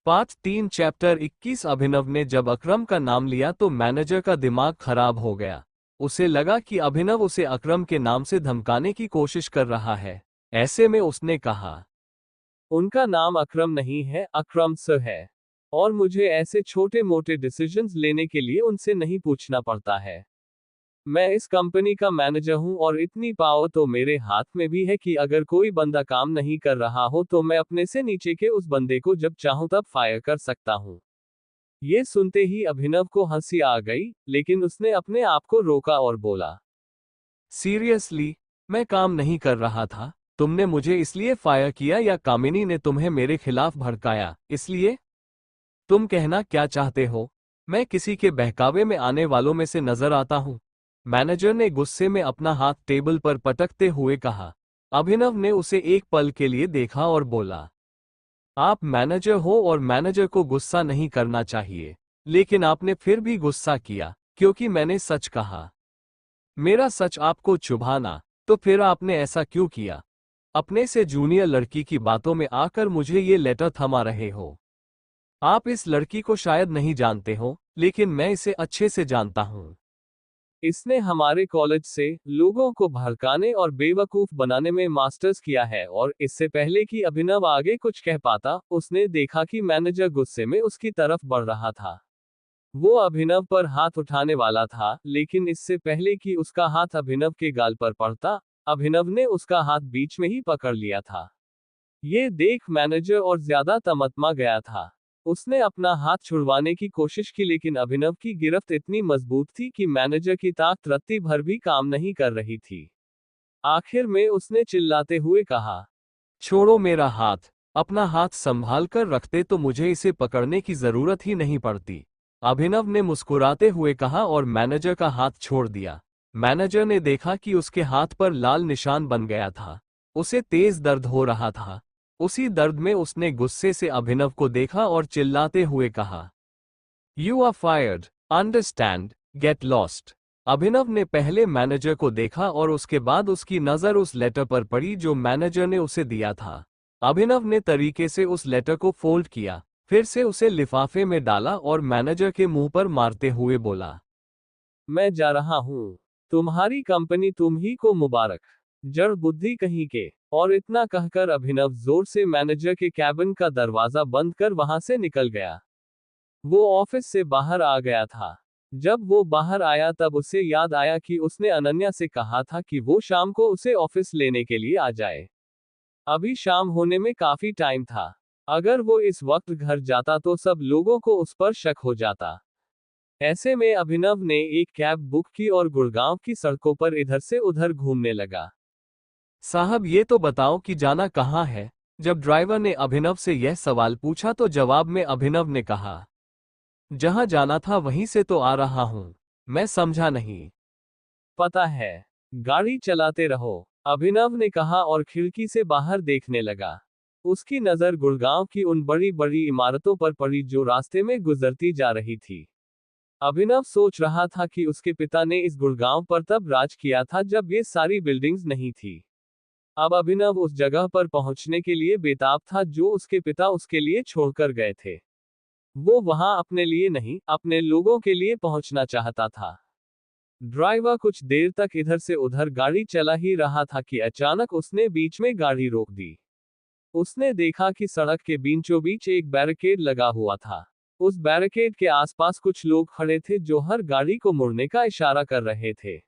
Part 3 chapter 21। अभिनव ने जब अकरम का नाम लिया तो मैनेजर का दिमाग खराब हो गया। उसे लगा कि अभिनव उसे अकरम के नाम से धमकाने की कोशिश कर रहा है। ऐसे में उसने कहा, उनका नाम अकरम नहीं है, अकरम सर है। और मुझे ऐसे छोटे मोटे डिसीजंस लेने के लिए उनसे नहीं पूछना पड़ता है। मैं इस कंपनी का मैनेजर हूं और इतनी पावर तो मेरे हाथ में भी है कि अगर कोई बंदा काम नहीं कर रहा हो तो मैं अपने से नीचे के उस बंदे को जब चाहूं तब फायर कर सकता हूं। ये सुनते ही अभिनव को हंसी आ गई, लेकिन उसने अपने आप को रोका और बोला, सीरियसली, मैं काम नहीं कर रहा था। तुमने मुझे इसलिए फायर किया या कामिनी ने तुम्हें मेरे खिलाफ भड़काया, इसलिए? तुम कहना क्या चाहते हो? मैं किसी के बहकावे में आने वालों में से नजर आता हूं? मैनेजर ने गुस्से में अपना हाथ टेबल पर पटकते हुए कहा। अभिनव ने उसे एक पल के लिए देखा और बोला, आप मैनेजर हो और मैनेजर को गुस्सा नहीं करना चाहिए, लेकिन आपने फिर भी गुस्सा किया क्योंकि मैंने सच कहा। मेरा सच आपको चुभाना, तो फिर आपने ऐसा क्यों किया? अपने से जूनियर लड़की की बातों में आकर मुझे ये लेटर थमा रहे हो। आप इस लड़की को शायद नहीं जानते हो, लेकिन मैं इसे अच्छे से जानता हूं। इसने हमारे कॉलेज से लोगों को भड़काने और बेवकूफ बनाने में मास्टर्स किया है और इससे पहले कि अभिनव आगे कुछ कह पाता, उसने देखा कि मैनेजर गुस्से में उसकी तरफ बढ़ रहा था। वो अभिनव पर हाथ उठाने वाला था, लेकिन इससे पहले कि उसका हाथ अभिनव के गाल पर पड़ता, अभिनव ने उसका हाथ बीच में ही पकड़ लिया था। ये देख मैनेजर और ज्यादा तमतमा गया था। उसने अपना हाथ छुड़वाने की कोशिश की, लेकिन अभिनव की गिरफ्त इतनी मजबूत थी कि मैनेजर की ताकत रत्ती भर भी काम नहीं कर रही थी। आखिर में उसने चिल्लाते हुए कहा, छोड़ो मेरा हाथ। अपना हाथ संभाल कर रखते तो मुझे इसे पकड़ने की जरूरत ही नहीं पड़ती। अभिनव ने मुस्कुराते हुए कहा और मैनेजर का हाथ छोड़ दिया। मैनेजर ने देखा कि उसके हाथ पर लाल निशान बन गया था। उसे तेज दर्द हो रहा था। उसी दर्द में उसने गुस्से से अभिनव को देखा और चिल्लाते हुए कहा, you are fired, understand, get lost. Abhinav ने पहले मैनेजर को देखा और उसके बाद उसकी नजर उस लेटर पर पड़ी जो मैनेजर ने उसे दिया था। अभिनव ने तरीके से उस लेटर को फोल्ड किया, फिर से उसे लिफाफे में डाला और मैनेजर के मुंह पर मारते हुए बोला, मैं जा रहा हूं। तुम्हारी कंपनी तुम ही को मुबारक, जड़ बुद्धि कहीं के। और इतना कहकर अभिनव जोर से मैनेजर के कैबिन का दरवाजा बंद कर वहां से निकल गया। वो ऑफिस से बाहर आ गया था। जब वो बाहर आया तब उसे याद आया कि उसने अनन्या से कहा था कि वो शाम को उसे ऑफिस लेने के लिए आ जाए। अभी शाम होने में काफी टाइम था। अगर वो इस वक्त घर जाता तो सब लोगों को उस पर शक हो जाता। ऐसे में अभिनव ने एक कैब बुक की और गुड़गांव की सड़कों पर इधर से उधर घूमने लगा। साहब, ये तो बताओ कि जाना कहाँ है? जब ड्राइवर ने अभिनव से यह सवाल पूछा तो जवाब में अभिनव ने कहा, जहां जाना था वहीं से तो आ रहा हूं। मैं समझा नहीं। पता है, गाड़ी चलाते रहो, अभिनव ने कहा और खिड़की से बाहर देखने लगा। उसकी नजर गुड़गांव की उन बड़ी बड़ी इमारतों पर पड़ी जो रास्ते में गुजरती जा रही थी। अभिनव सोच रहा था कि उसके पिता ने इस गुड़गांव पर तब राज किया था जब ये सारी बिल्डिंग्स नहीं थी। अब अभिनव उस जगह पर पहुंचने के लिए बेताब था जो उसके पिता उसके लिए छोड़कर गए थे। वो वहां अपने लिए नहीं, अपने लोगों के लिए पहुंचना चाहता था। ड्राइवर कुछ देर तक इधर से उधर गाड़ी चला ही रहा था कि अचानक उसने बीच में गाड़ी रोक दी। उसने देखा कि सड़क के बीचों बीच एक बैरिकेड लगा हुआ था। उस बैरिकेड के आसपास कुछ लोग खड़े थे जो हर गाड़ी को मुड़ने का इशारा कर रहे थे।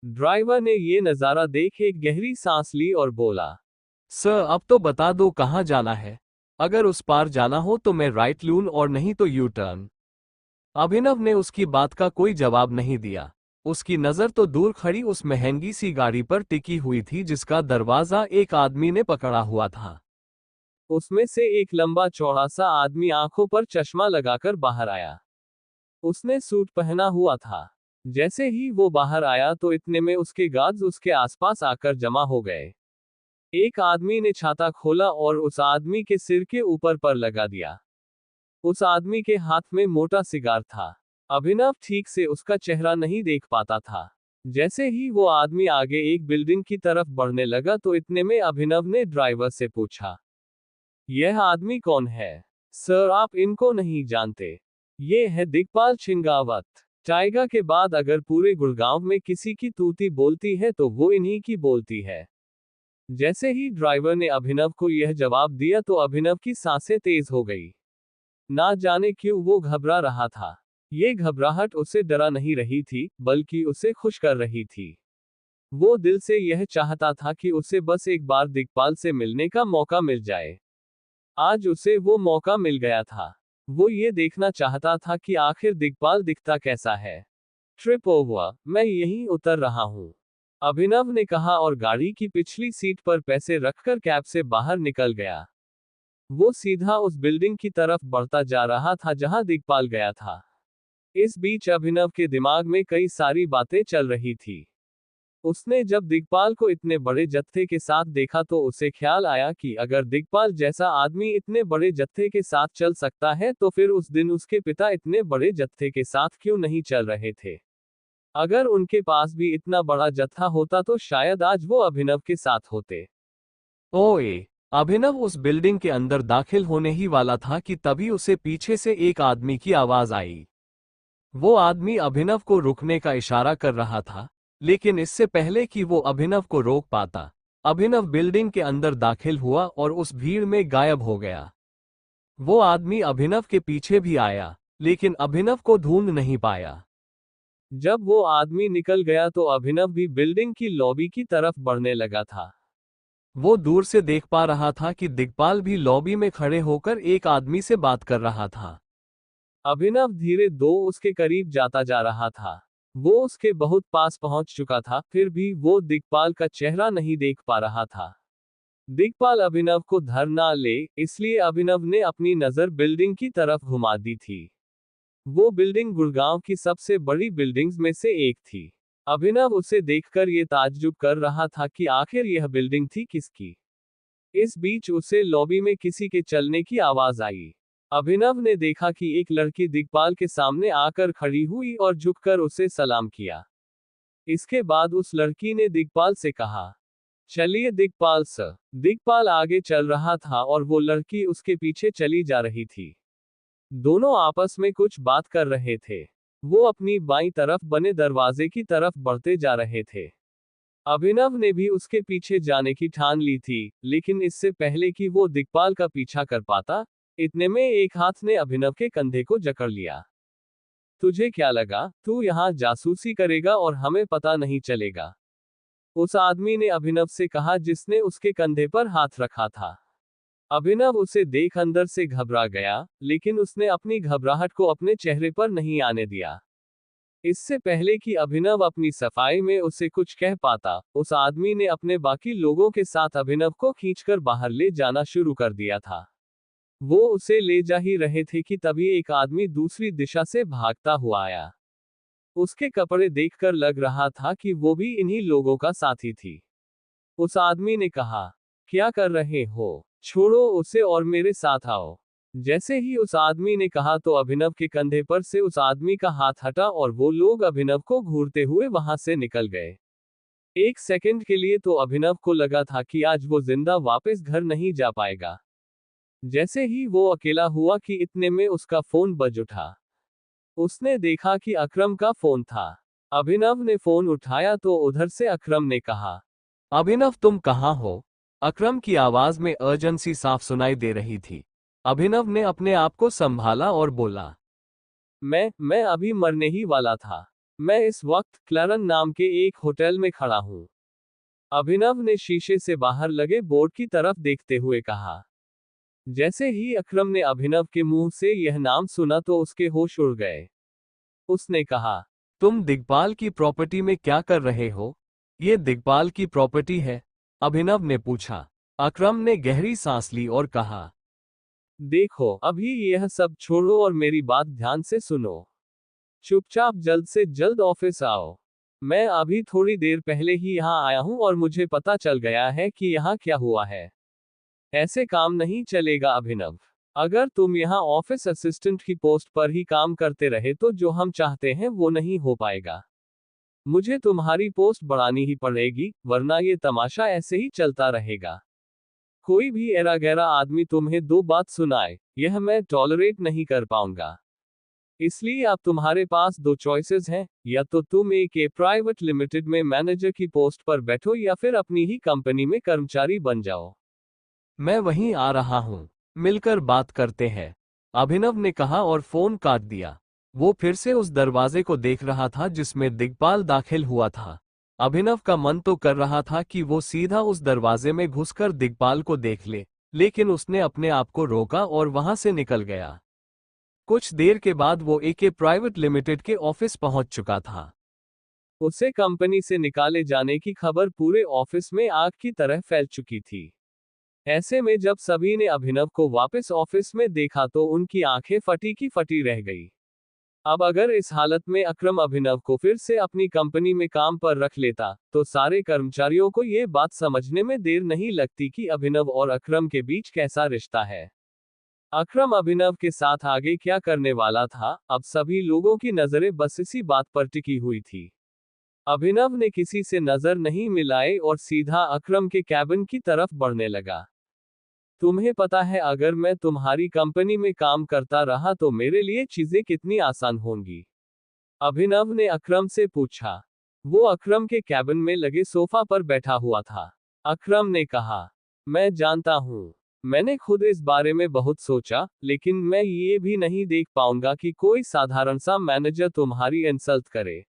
ड्राइवर ने ये नज़ारा देख एक गहरी सांस ली और बोला, सर अब तो बता दो कहाँ जाना है। अगर उस पार जाना हो तो मैं राइट लूं और नहीं तो यू टर्न। अभिनव ने उसकी बात का कोई जवाब नहीं दिया। उसकी नज़र तो दूर खड़ी उस महंगी सी गाड़ी पर टिकी हुई थी जिसका दरवाजा एक आदमी ने पकड़ा हुआ था। उसमें से एक लंबा चौड़ा सा आदमी आंखों पर चश्मा लगाकर बाहर आया। उसने सूट पहना हुआ था। जैसे ही वो बाहर आया तो इतने में उसके गार्ड्स उसके आसपास आकर जमा हो गए। एक आदमी ने छाता खोला और उस आदमी के सिर के ऊपर पर लगा दिया। उस आदमी के हाथ में मोटा सिगार था। अभिनव ठीक से उसका चेहरा नहीं देख पाता था। जैसे ही वो आदमी आगे एक बिल्डिंग की तरफ बढ़ने लगा तो इतने में अभिनव ने ड्राइवर से पूछा, यह आदमी कौन है? सर, आप इनको नहीं जानते। ये है दिग्पाल शेखावत। टाइगर के बाद अगर पूरे गुड़गांव में किसी की तूती बोलती है तो वो इन्हीं की बोलती है। जैसे ही ड्राइवर ने अभिनव को यह जवाब दिया तो अभिनव की सांसें तेज हो गई। ना जाने क्यों वो घबरा रहा था। ये घबराहट उसे डरा नहीं रही थी, बल्कि उसे खुश कर रही थी। वो दिल से यह चाहता था कि उसे बस एक बार दिग्पाल से मिलने का मौका मिल जाए। आज उसे वो मौका मिल गया था। वो ये देखना चाहता था कि आखिर दिग्पाल दिखता कैसा है। ट्रिप ओवर, मैं यहीं उतर रहा हूँ, अभिनव ने कहा और गाड़ी की पिछली सीट पर पैसे रखकर कैब से बाहर निकल गया। वो सीधा उस बिल्डिंग की तरफ बढ़ता जा रहा था जहां दिग्पाल गया था। इस बीच अभिनव के दिमाग में कई सारी बातें चल रही थी। उसने जब दिग्पाल को इतने बड़े जत्थे के साथ देखा तो उसे ख्याल आया कि अगर दिग्पाल जैसा आदमी इतने बड़े जत्थे के साथ चल सकता है तो फिर उस दिन उसके पिता इतने बड़े जत्थे के साथ क्यों नहीं चल रहे थे। अगर उनके पास भी इतना बड़ा जत्था होता तो शायद आज वो अभिनव के साथ होते। ओए, अभिनव उस बिल्डिंग के अंदर दाखिल होने ही वाला था कि तभी उसे पीछे से एक आदमी की आवाज आई। वो आदमी अभिनव को रुकने का इशारा कर रहा था, लेकिन इससे पहले कि वो अभिनव को रोक पाता, अभिनव बिल्डिंग के अंदर दाखिल हुआ और उस भीड़ में गायब हो गया। वो आदमी अभिनव के पीछे भी आया, लेकिन अभिनव को ढूंढ नहीं पाया। जब वो आदमी निकल गया तो अभिनव भी बिल्डिंग की लॉबी की तरफ बढ़ने लगा था। वो दूर से देख पा रहा था कि दिग्पाल भी लॉबी में खड़े होकर एक आदमी से बात कर रहा था। अभिनव धीरे दो उसके करीब जाता जा रहा था। वो उसके बहुत पास पहुंच चुका था, फिर भी वो दिग्पाल का चेहरा नहीं देख पा रहा था। दिग्पाल अभिनव को धर ना ले, इसलिए अभिनव ने अपनी नजर बिल्डिंग की तरफ घुमा दी थी। वो बिल्डिंग गुड़गांव की सबसे बड़ी बिल्डिंग्स में से एक थी। अभिनव उसे देखकर ये ताज्जुब कर रहा था कि आखिर यह बिल्डिंग थी किसकी। इस बीच उसे लॉबी में किसी के चलने की आवाज आई। अभिनव ने देखा कि एक लड़की दिग्पाल के सामने आकर खड़ी हुई और झुककर उसे सलाम किया। इसके बाद उस लड़की ने दिग्पाल से कहा, चलिए दिग्पाल सर। दिग्पाल आगे चल रहा था और वो लड़की उसके पीछे चली जा रही थी। दोनों आपस में कुछ बात कर रहे थे। वो अपनी बाईं तरफ बने दरवाजे की तरफ बढ़ते जा रहे थे। अभिनव ने भी उसके पीछे जाने की ठान ली थी, लेकिन इससे पहले कि वो दिग्पाल का पीछा कर पाता, इतने में एक हाथ ने अभिनव के कंधे को जकड़ लिया। तुझे क्या लगा, तू यहाँ जासूसी करेगा और हमें पता नहीं चलेगा? उस आदमी ने अभिनव से कहा जिसने उसके कंधे पर हाथ रखा था। अभिनव उसे देख अंदर से घबरा गया, लेकिन उसने अपनी घबराहट को अपने चेहरे पर नहीं आने दिया। इससे पहले कि अभिनव अपनी सफाई में उसे कुछ कह पाता, उस आदमी ने अपने बाकी लोगों के साथ अभिनव को खींचकर बाहर ले जाना शुरू कर दिया था। वो उसे ले जा ही रहे थे कि तभी एक आदमी दूसरी दिशा से भागता हुआ आया। उसके कपड़े देखकर लग रहा था कि वो भी इन्हीं लोगों का साथी थी। उस आदमी ने कहा, क्या कर रहे हो? छोड़ो उसे और मेरे साथ आओ। जैसे ही उस आदमी ने कहा तो अभिनव के कंधे पर से उस आदमी का हाथ हटा और वो लोग अभिनव को घूरते हुए वहां से निकल गए। एक सेकंड के लिए तो अभिनव को लगा था कि आज वो जिंदा वापस घर नहीं जा पाएगा। जैसे ही वो अकेला हुआ कि इतने में उसका फोन बज उठा। उसने देखा कि अकरम का फोन था। अभिनव ने फोन उठाया तो उधर से अकरम ने कहा, अभिनव तुम कहाँ हो? अकरम की आवाज में अर्जेंसी साफ सुनाई दे रही थी। अभिनव ने अपने आप को संभाला और बोला, मैं अभी मरने ही वाला था। मैं इस वक्त क्लैरन नाम के एक होटल में खड़ा हूँ। अभिनव ने शीशे से बाहर लगे बोर्ड की तरफ देखते हुए कहा। जैसे ही अकरम ने अभिनव के मुंह से यह नाम सुना तो उसके होश उड़ गए। उसने कहा, तुम दिग्पाल की प्रॉपर्टी में क्या कर रहे हो? ये दिग्पाल की प्रॉपर्टी है? अभिनव ने पूछा। अकरम ने गहरी सांस ली और कहा, देखो अभी यह सब छोड़ो और मेरी बात ध्यान से सुनो। चुपचाप जल्द से जल्द ऑफिस आओ। मैं अभी थोड़ी देर पहले ही यहाँ आया हूँ और मुझे पता चल गया है कि यहाँ क्या हुआ है। ऐसे काम नहीं चलेगा अभिनव। अगर तुम यहाँ ऑफिस असिस्टेंट की पोस्ट पर ही काम करते रहे तो जो हम चाहते हैं वो नहीं हो पाएगा। मुझे तुम्हारी पोस्ट बढ़ानी ही पड़ेगी, वरना ये तमाशा ऐसे ही चलता रहेगा। कोई भी एरा गैरा आदमी तुम्हें दो बात सुनाए, यह मैं टॉलरेट नहीं कर पाऊंगा। इसलिए अब तुम्हारे पास दो चॉइसेस हैं, या तो तुम एक प्राइवेट लिमिटेड में मैनेजर की पोस्ट पर बैठो या फिर अपनी ही कंपनी में कर्मचारी बन जाओ। मैं वहीं आ रहा हूं, मिलकर बात करते हैं, अभिनव ने कहा और फोन काट दिया। वो फिर से उस दरवाजे को देख रहा था जिसमें दिग्पाल दाखिल हुआ था। अभिनव का मन तो कर रहा था कि वो सीधा उस दरवाजे में घुसकर दिग्पाल को देख ले, लेकिन उसने अपने आप को रोका और वहां से निकल गया। कुछ देर के बाद वो एके प्राइवेट लिमिटेड के ऑफिस पहुंच चुका था। उसे कंपनी से निकाले जाने की खबर पूरे ऑफिस में आग की तरह फैल चुकी थी। ऐसे में जब सभी ने अभिनव को वापस ऑफिस में देखा तो उनकी आंखें फटी की फटी रह गई। अब अगर इस हालत में अकरम अभिनव को फिर से अपनी कंपनी में काम पर रख लेता, तो सारे कर्मचारियों को ये बात समझने में देर नहीं लगती कि अभिनव और अकरम के बीच कैसा रिश्ता है। अकरम अभिनव के साथ आगे क्या करने वाला था, अब सभी लोगों की नजरें बस इसी बात पर टिकी हुई थी। अभिनव ने किसी से नजर नहीं मिलाई और सीधा अकरम के कैबिन की तरफ बढ़ने लगा। तुम्हें पता है, अगर मैं तुम्हारी कंपनी में काम करता रहा तो मेरे लिए चीजें कितनी आसान होंगी? अभिनव ने अकरम से पूछा। वो अकरम के कैबिन में लगे सोफा पर बैठा हुआ था। अकरम ने कहा, मैं जानता हूँ। मैंने खुद इस बारे में बहुत सोचा, लेकिन मैं ये भी नहीं देख पाऊंगा कि कोई साधारण सा मैनेजर तुम्हारी इंसल्ट करे।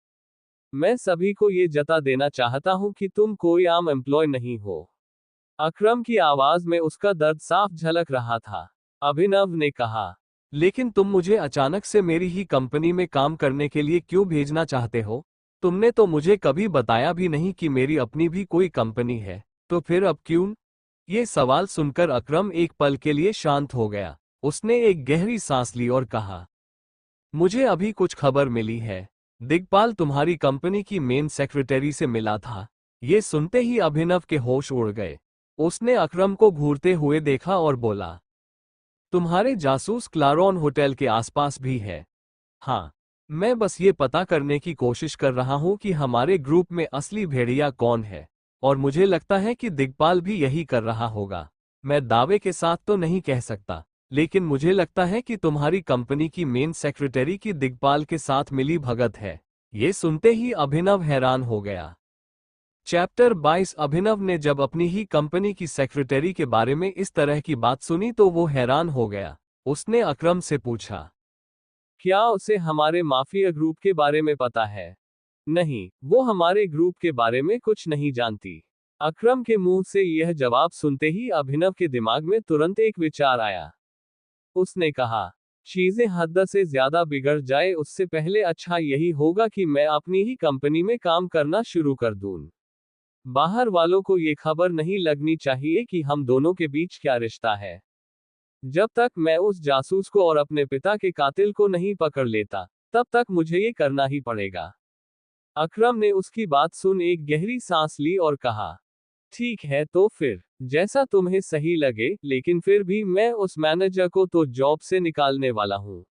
मैं सभी को ये जता देना चाहता हूँ कि तुम कोई आम एम्प्लॉय नहीं हो। अकरम की आवाज में उसका दर्द साफ झलक रहा था। अभिनव ने कहा, लेकिन तुम मुझे अचानक से मेरी ही कंपनी में काम करने के लिए क्यों भेजना चाहते हो? तुमने तो मुझे कभी बताया भी नहीं कि मेरी अपनी भी कोई कंपनी है, तो फिर अब क्यों? ये सवाल सुनकर अकरम एक पल के लिए शांत हो गया। उसने एक गहरी सांस ली और कहा, मुझे अभी कुछ खबर मिली है। दिग्पाल तुम्हारी कंपनी की मेन सेक्रेटरी से मिला था। ये सुनते ही अभिनव के होश उड़ गए। उसने अकरम को घूरते हुए देखा और बोला, तुम्हारे जासूस क्लारॉन होटल के आसपास भी है? हाँ, मैं बस ये पता करने की कोशिश कर रहा हूँ कि हमारे ग्रुप में असली भेड़िया कौन है, और मुझे लगता है कि दिग्पाल भी यही कर रहा होगा। मैं दावे के साथ तो नहीं कह सकता, लेकिन मुझे लगता है कि तुम्हारी कंपनी की मेन सेक्रेटरी की दिग्पाल के साथ मिली भगत है। ये सुनते ही अभिनव हैरान हो गया। चैप्टर 22। अभिनव ने जब अपनी ही कंपनी की सेक्रेटरी के बारे में इस तरह की बात सुनी तो वो हैरान हो गया। उसने अकरम से पूछा, क्या उसे हमारे माफिया ग्रुप के बारे में पता है? नहीं, वो हमारे ग्रुप के बारे में कुछ नहीं जानती। अकरम के मुंह से यह जवाब सुनते ही अभिनव के दिमाग में तुरंत एक विचार आया। उसने कहा, चीजें हद से ज्यादा बिगड़ जाए उससे पहले अच्छा यही होगा कि मैं अपनी ही कंपनी में काम करना शुरू कर दूं। बाहर वालों को ये खबर नहीं लगनी चाहिए कि हम दोनों के बीच क्या रिश्ता है। जब तक मैं उस जासूस को और अपने पिता के कातिल को नहीं पकड़ लेता, तब तक मुझे ये करना ही पड़ेगा। अकरम ने उसकी बात सुन एक गहरी सांस ली और कहा, ठीक है तो फिर, जैसा तुम्हें सही लगे, लेकिन फिर भी मैं उस मैनेजर को तो जॉब से निकालने वाला हूँ।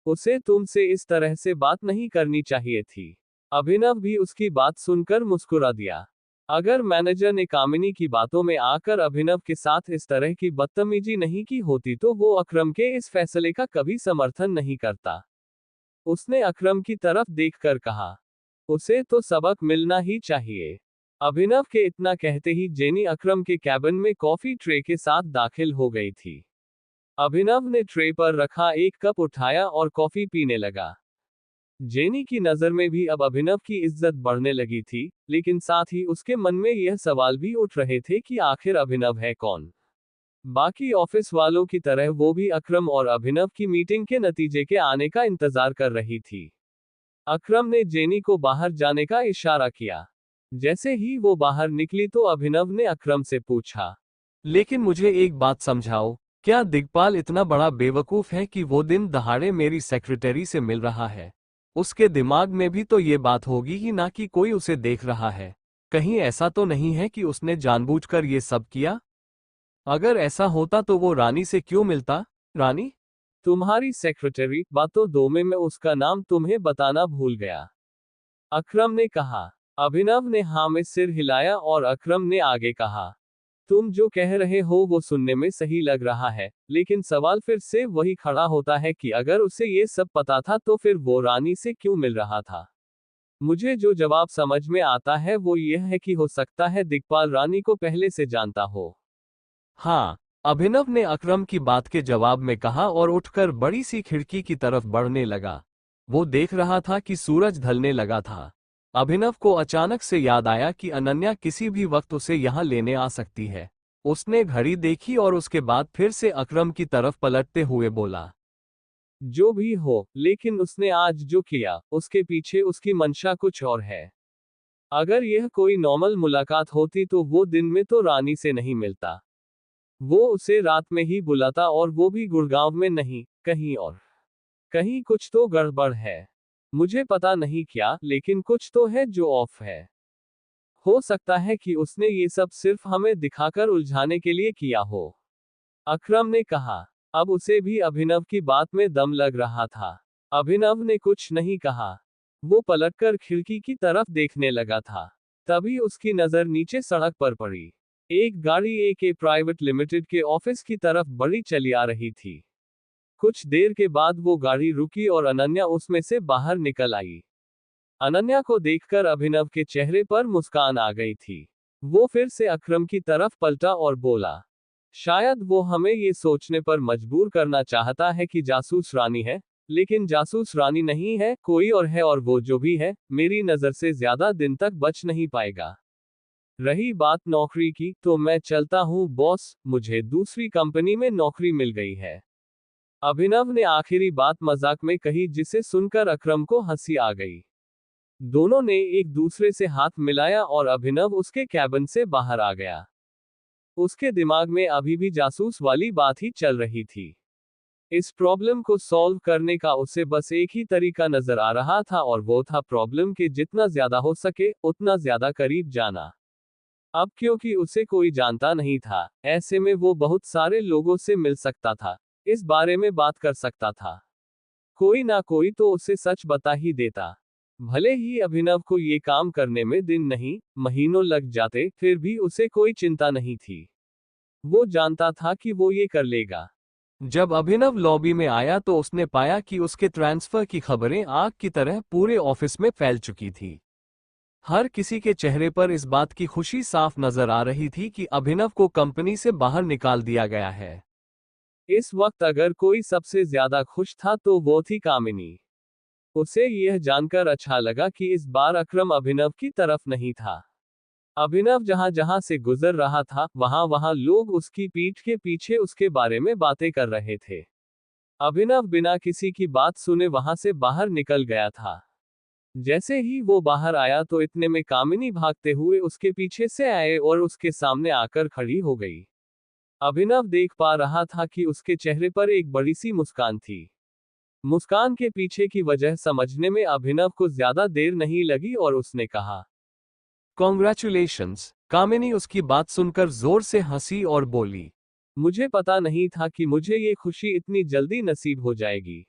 उसे तुमसे इस तरह से बात नहीं करनी चाहिए थी। अभिनव भी उसकी बात सुनकर मुस्कुरा दिया। अगर मैनेजर ने कामिनी की बातों में आकर अभिनव के साथ इस तरह की बदतमीजी नहीं की होती तो वो अकरम के इस फैसले का कभी समर्थन नहीं करता। उसने अकरम की तरफ देखकर कहा, उसे तो सबक मिलना ही चाहिए। अभिनव के इतना कहते ही जेनी अकरम के कैबिन में कॉफी ट्रे के साथ दाखिल हो गई थी। अभिनव ने ट्रे पर रखा एक कप उठाया और कॉफी पीने लगा। जेनी की नजर में भी अब अभिनव की इज्जत बढ़ने लगी थी, लेकिन साथ ही उसके मन में यह सवाल भी उठ रहे थे कि आखिर अभिनव है कौन। बाकी ऑफिस वालों की तरह वो भी अकरम और अभिनव की मीटिंग के नतीजे के आने का इंतजार कर रही थी। अकरम ने जेनी को बाहर जाने का इशारा किया। जैसे ही वो बाहर निकली तो अभिनव ने अकरम से पूछा, लेकिन मुझे एक बात समझाओ, क्या दिग्पाल इतना बड़ा बेवकूफ है कि वो दिन दहाड़े मेरी सेक्रेटरी से मिल रहा है? उसके दिमाग में भी तो ये बात होगी ही ना कि कोई उसे देख रहा है। कहीं ऐसा तो नहीं है कि उसने जानबूझकर ये सब किया? अगर ऐसा होता तो वो रानी से क्यों मिलता? रानी? तुम्हारी सेक्रेटरी, बातों दो में मैं उसका नाम तुम्हें बताना भूल गया। अकरम ने कहा। अभिनव ने हाँ में सिर हिलाया और अकरम ने आगे कहा, तुम जो कह रहे हो वो सुनने में सही लग रहा है, लेकिन सवाल फिर से वही खड़ा होता है कि अगर उसे ये सब पता था तो फिर वो रानी से क्यों मिल रहा था। मुझे जो जवाब समझ में आता है वो यह है कि हो सकता है दिग्पाल रानी को पहले से जानता हो। हाँ, अभिनव ने अकरम की बात के जवाब में कहा और उठकर बड़ी सी खिड़की की तरफ बढ़ने लगा। वो देख रहा था कि सूरज ढलने लगा था। अभिनव को अचानक से याद आया कि अनन्या किसी भी वक्त उसे यहाँ लेने आ सकती है। उसने घड़ी देखी और उसके बाद फिर से अकरम की तरफ पलटते हुए बोला, जो भी हो, लेकिन उसने आज जो किया, उसके पीछे उसकी मंशा कुछ और है। अगर यह कोई नॉर्मल मुलाकात होती तो वो दिन में तो रानी से नहीं मिलता। वो उसे रात में ही बुलाता, और वो भी गुड़गांव में नहीं, कहीं और। कहीं कुछ तो गड़बड़ है। मुझे पता नहीं क्या, लेकिन कुछ तो है जो ऑफ है। हो सकता है कि उसने ये सब सिर्फ हमें दिखाकर उलझाने के लिए किया हो। अकरम ने कहा। अब उसे भी अभिनव की बात में दम लग रहा था। अभिनव ने कुछ नहीं कहा। वो पलटकर खिड़की की तरफ देखने लगा था। तभी उसकी नजर नीचे सड़क पर पड़ी। एक गाड़ी AK प्राइवेट लिमिटेड के ऑफिस की तरफ बढ़ी चली आ रही थी। कुछ देर के बाद वो गाड़ी रुकी और अनन्या उसमें से बाहर निकल आई। अनन्या को देखकर अभिनव के चेहरे पर मुस्कान आ गई थी। वो फिर से अकरम की तरफ पलटा और बोला, शायद वो हमें ये सोचने पर मजबूर करना चाहता है कि जासूस रानी है, लेकिन जासूस रानी नहीं है, कोई और है, और वो जो भी है, मेरी नजर से ज्यादा दिन तक बच नहीं पाएगा। रही बात नौकरी की, तो मैं चलता हूँ बॉस, मुझे दूसरी कंपनी में नौकरी मिल गई है। अभिनव ने आखिरी बात मजाक में कही, जिसे सुनकर अकरम को हंसी आ गई। दोनों ने एक दूसरे से हाथ मिलाया और अभिनव उसके कैबिन से बाहर आ गया। उसके दिमाग में अभी भी जासूस वाली बात ही चल रही थी। इस प्रॉब्लम को सॉल्व करने का उसे बस एक ही तरीका नजर आ रहा था, और वो था प्रॉब्लम के जितना ज्यादा हो सके उतना ज्यादा करीब जाना। अब क्योंकि उसे कोई जानता नहीं था, ऐसे में वो बहुत सारे लोगों से मिल सकता था, इस बारे में बात कर सकता था। कोई ना कोई तो उसे सच बता ही देता। भले ही अभिनव को ये काम करने में दिन नहीं, महीनों लग जाते, फिर भी उसे कोई चिंता नहीं थी। वो जानता था कि वो ये कर लेगा। जब अभिनव लॉबी में आया तो उसने पाया कि उसके ट्रांसफर की खबरें आग की तरह पूरे ऑफिस में फैल चुकी थी। हर किसी के चेहरे पर इस बात की खुशी साफ नजर आ रही थी कि अभिनव को कंपनी से बाहर निकाल दिया गया है। इस वक्त अगर कोई सबसे ज्यादा खुश था तो वो थी कामिनी। उसे यह जानकर अच्छा लगा कि इस बार अकरम अभिनव की तरफ नहीं था। अभिनव जहां जहां से गुजर रहा था, वहां वहां लोग उसकी पीठ के पीछे उसके बारे में बातें कर रहे थे। अभिनव बिना किसी की बात सुने वहां से बाहर निकल गया था। जैसे ही वो बाहर आया तो इतने में कामिनी भागते हुए उसके पीछे से आए और उसके सामने आकर खड़ी हो गई। अभिनव देख पा रहा था कि उसके चेहरे पर एक बड़ी सी मुस्कान थी। मुस्कान के पीछे की वजह समझने में अभिनव को ज्यादा देर नहीं लगी और उसने कहा, कॉन्ग्रेचुलेशंस। कामिनी उसकी बात सुनकर जोर से हंसी और बोली, मुझे पता नहीं था कि मुझे ये खुशी इतनी जल्दी नसीब हो जाएगी।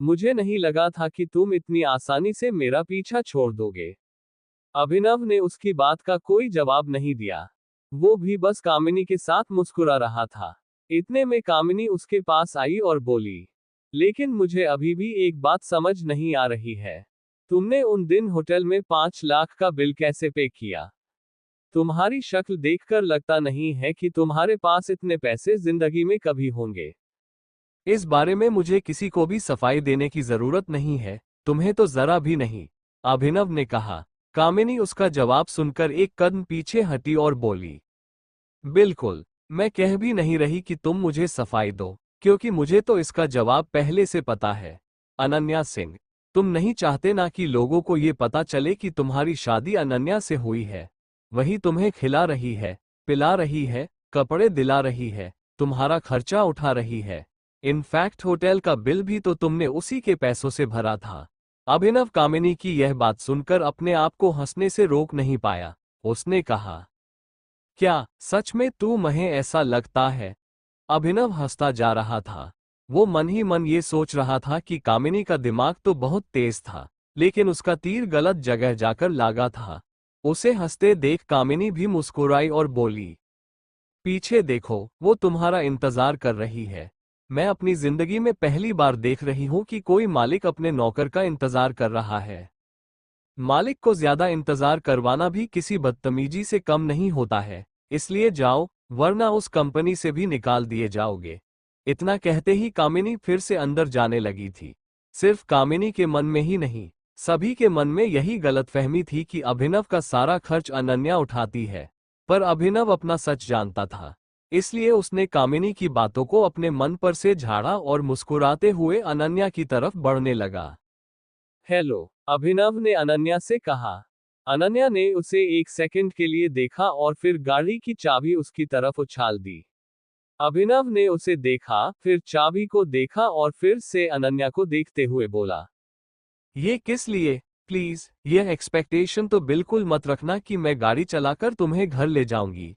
मुझे नहीं लगा था कि तुम इतनी आसानी से मेरा पीछा छोड़ दोगे। अभिनव ने उसकी बात का कोई जवाब नहीं दिया। वो भी बस कामिनी के साथ मुस्कुरा रहा था। इतने में कामिनी उसके पास आई और बोली, लेकिन मुझे अभी भी एक बात समझ नहीं आ रही है। तुमने उन दिन होटल में 5 लाख का बिल कैसे पे किया? तुम्हारी शक्ल देखकर लगता नहीं है कि तुम्हारे पास इतने पैसे जिंदगी में कभी होंगे। इस बारे में मुझे किसी को भी सफाई देने की जरूरत नहीं है, तुम्हें तो जरा भी नहीं, अभिनव ने कहा। कामिनी उसका जवाब सुनकर एक कदम पीछे हटी और बोली, बिल्कुल, मैं कह भी नहीं रही कि तुम मुझे सफाई दो, क्योंकि मुझे तो इसका जवाब पहले से पता है। अनन्या सिंह, तुम नहीं चाहते ना कि लोगों को ये पता चले कि तुम्हारी शादी अनन्या से हुई है। वही तुम्हें खिला रही है, पिला रही है, कपड़े दिला रही है, तुम्हारा खर्चा उठा रही है। इनफैक्ट होटल का बिल भी तो तुमने उसी के पैसों से भरा था। अभिनव कामिनी की यह बात सुनकर अपने आप को हंसने से रोक नहीं पाया। उसने कहा, क्या सच में तुम्हें ऐसा लगता है? अभिनव हंसता जा रहा था। वो मन ही मन ये सोच रहा था कि कामिनी का दिमाग तो बहुत तेज था, लेकिन उसका तीर गलत जगह जाकर लगा था। उसे हंसते देख कामिनी भी मुस्कुराई और बोली, पीछे देखो, वो तुम्हारा इंतजार कर रही है। मैं अपनी जिंदगी में पहली बार देख रही हूं कि कोई मालिक अपने नौकर का इंतजार कर रहा है। मालिक को ज्यादा इंतजार करवाना भी किसी बदतमीजी से कम नहीं होता है, इसलिए जाओ, वरना उस कंपनी से भी निकाल दिए जाओगे। इतना कहते ही कामिनी फिर से अंदर जाने लगी थी। सिर्फ कामिनी के मन में ही नहीं, सभी के मन में यही गलतफहमी थी कि अभिनव का सारा खर्च अनन्या उठाती है। पर अभिनव अपना सच जानता था, इसलिए उसने कामिनी की बातों को अपने मन पर से झाड़ा और मुस्कुराते हुए अनन्या की तरफ बढ़ने लगा। हेलो, अभिनव ने अनन्या से कहा। अनन्या ने उसे एक सेकंड के लिए देखा और फिर गाड़ी की चाबी उसकी तरफ उछाल दी। अभिनव ने उसे देखा, फिर चाबी को देखा और फिर से अनन्या को देखते हुए बोला, ये किस लिए? प्लीज, यह एक्सपेक्टेशन तो बिल्कुल मत रखना कि मैं गाड़ी चलाकर तुम्हें घर ले जाऊंगी।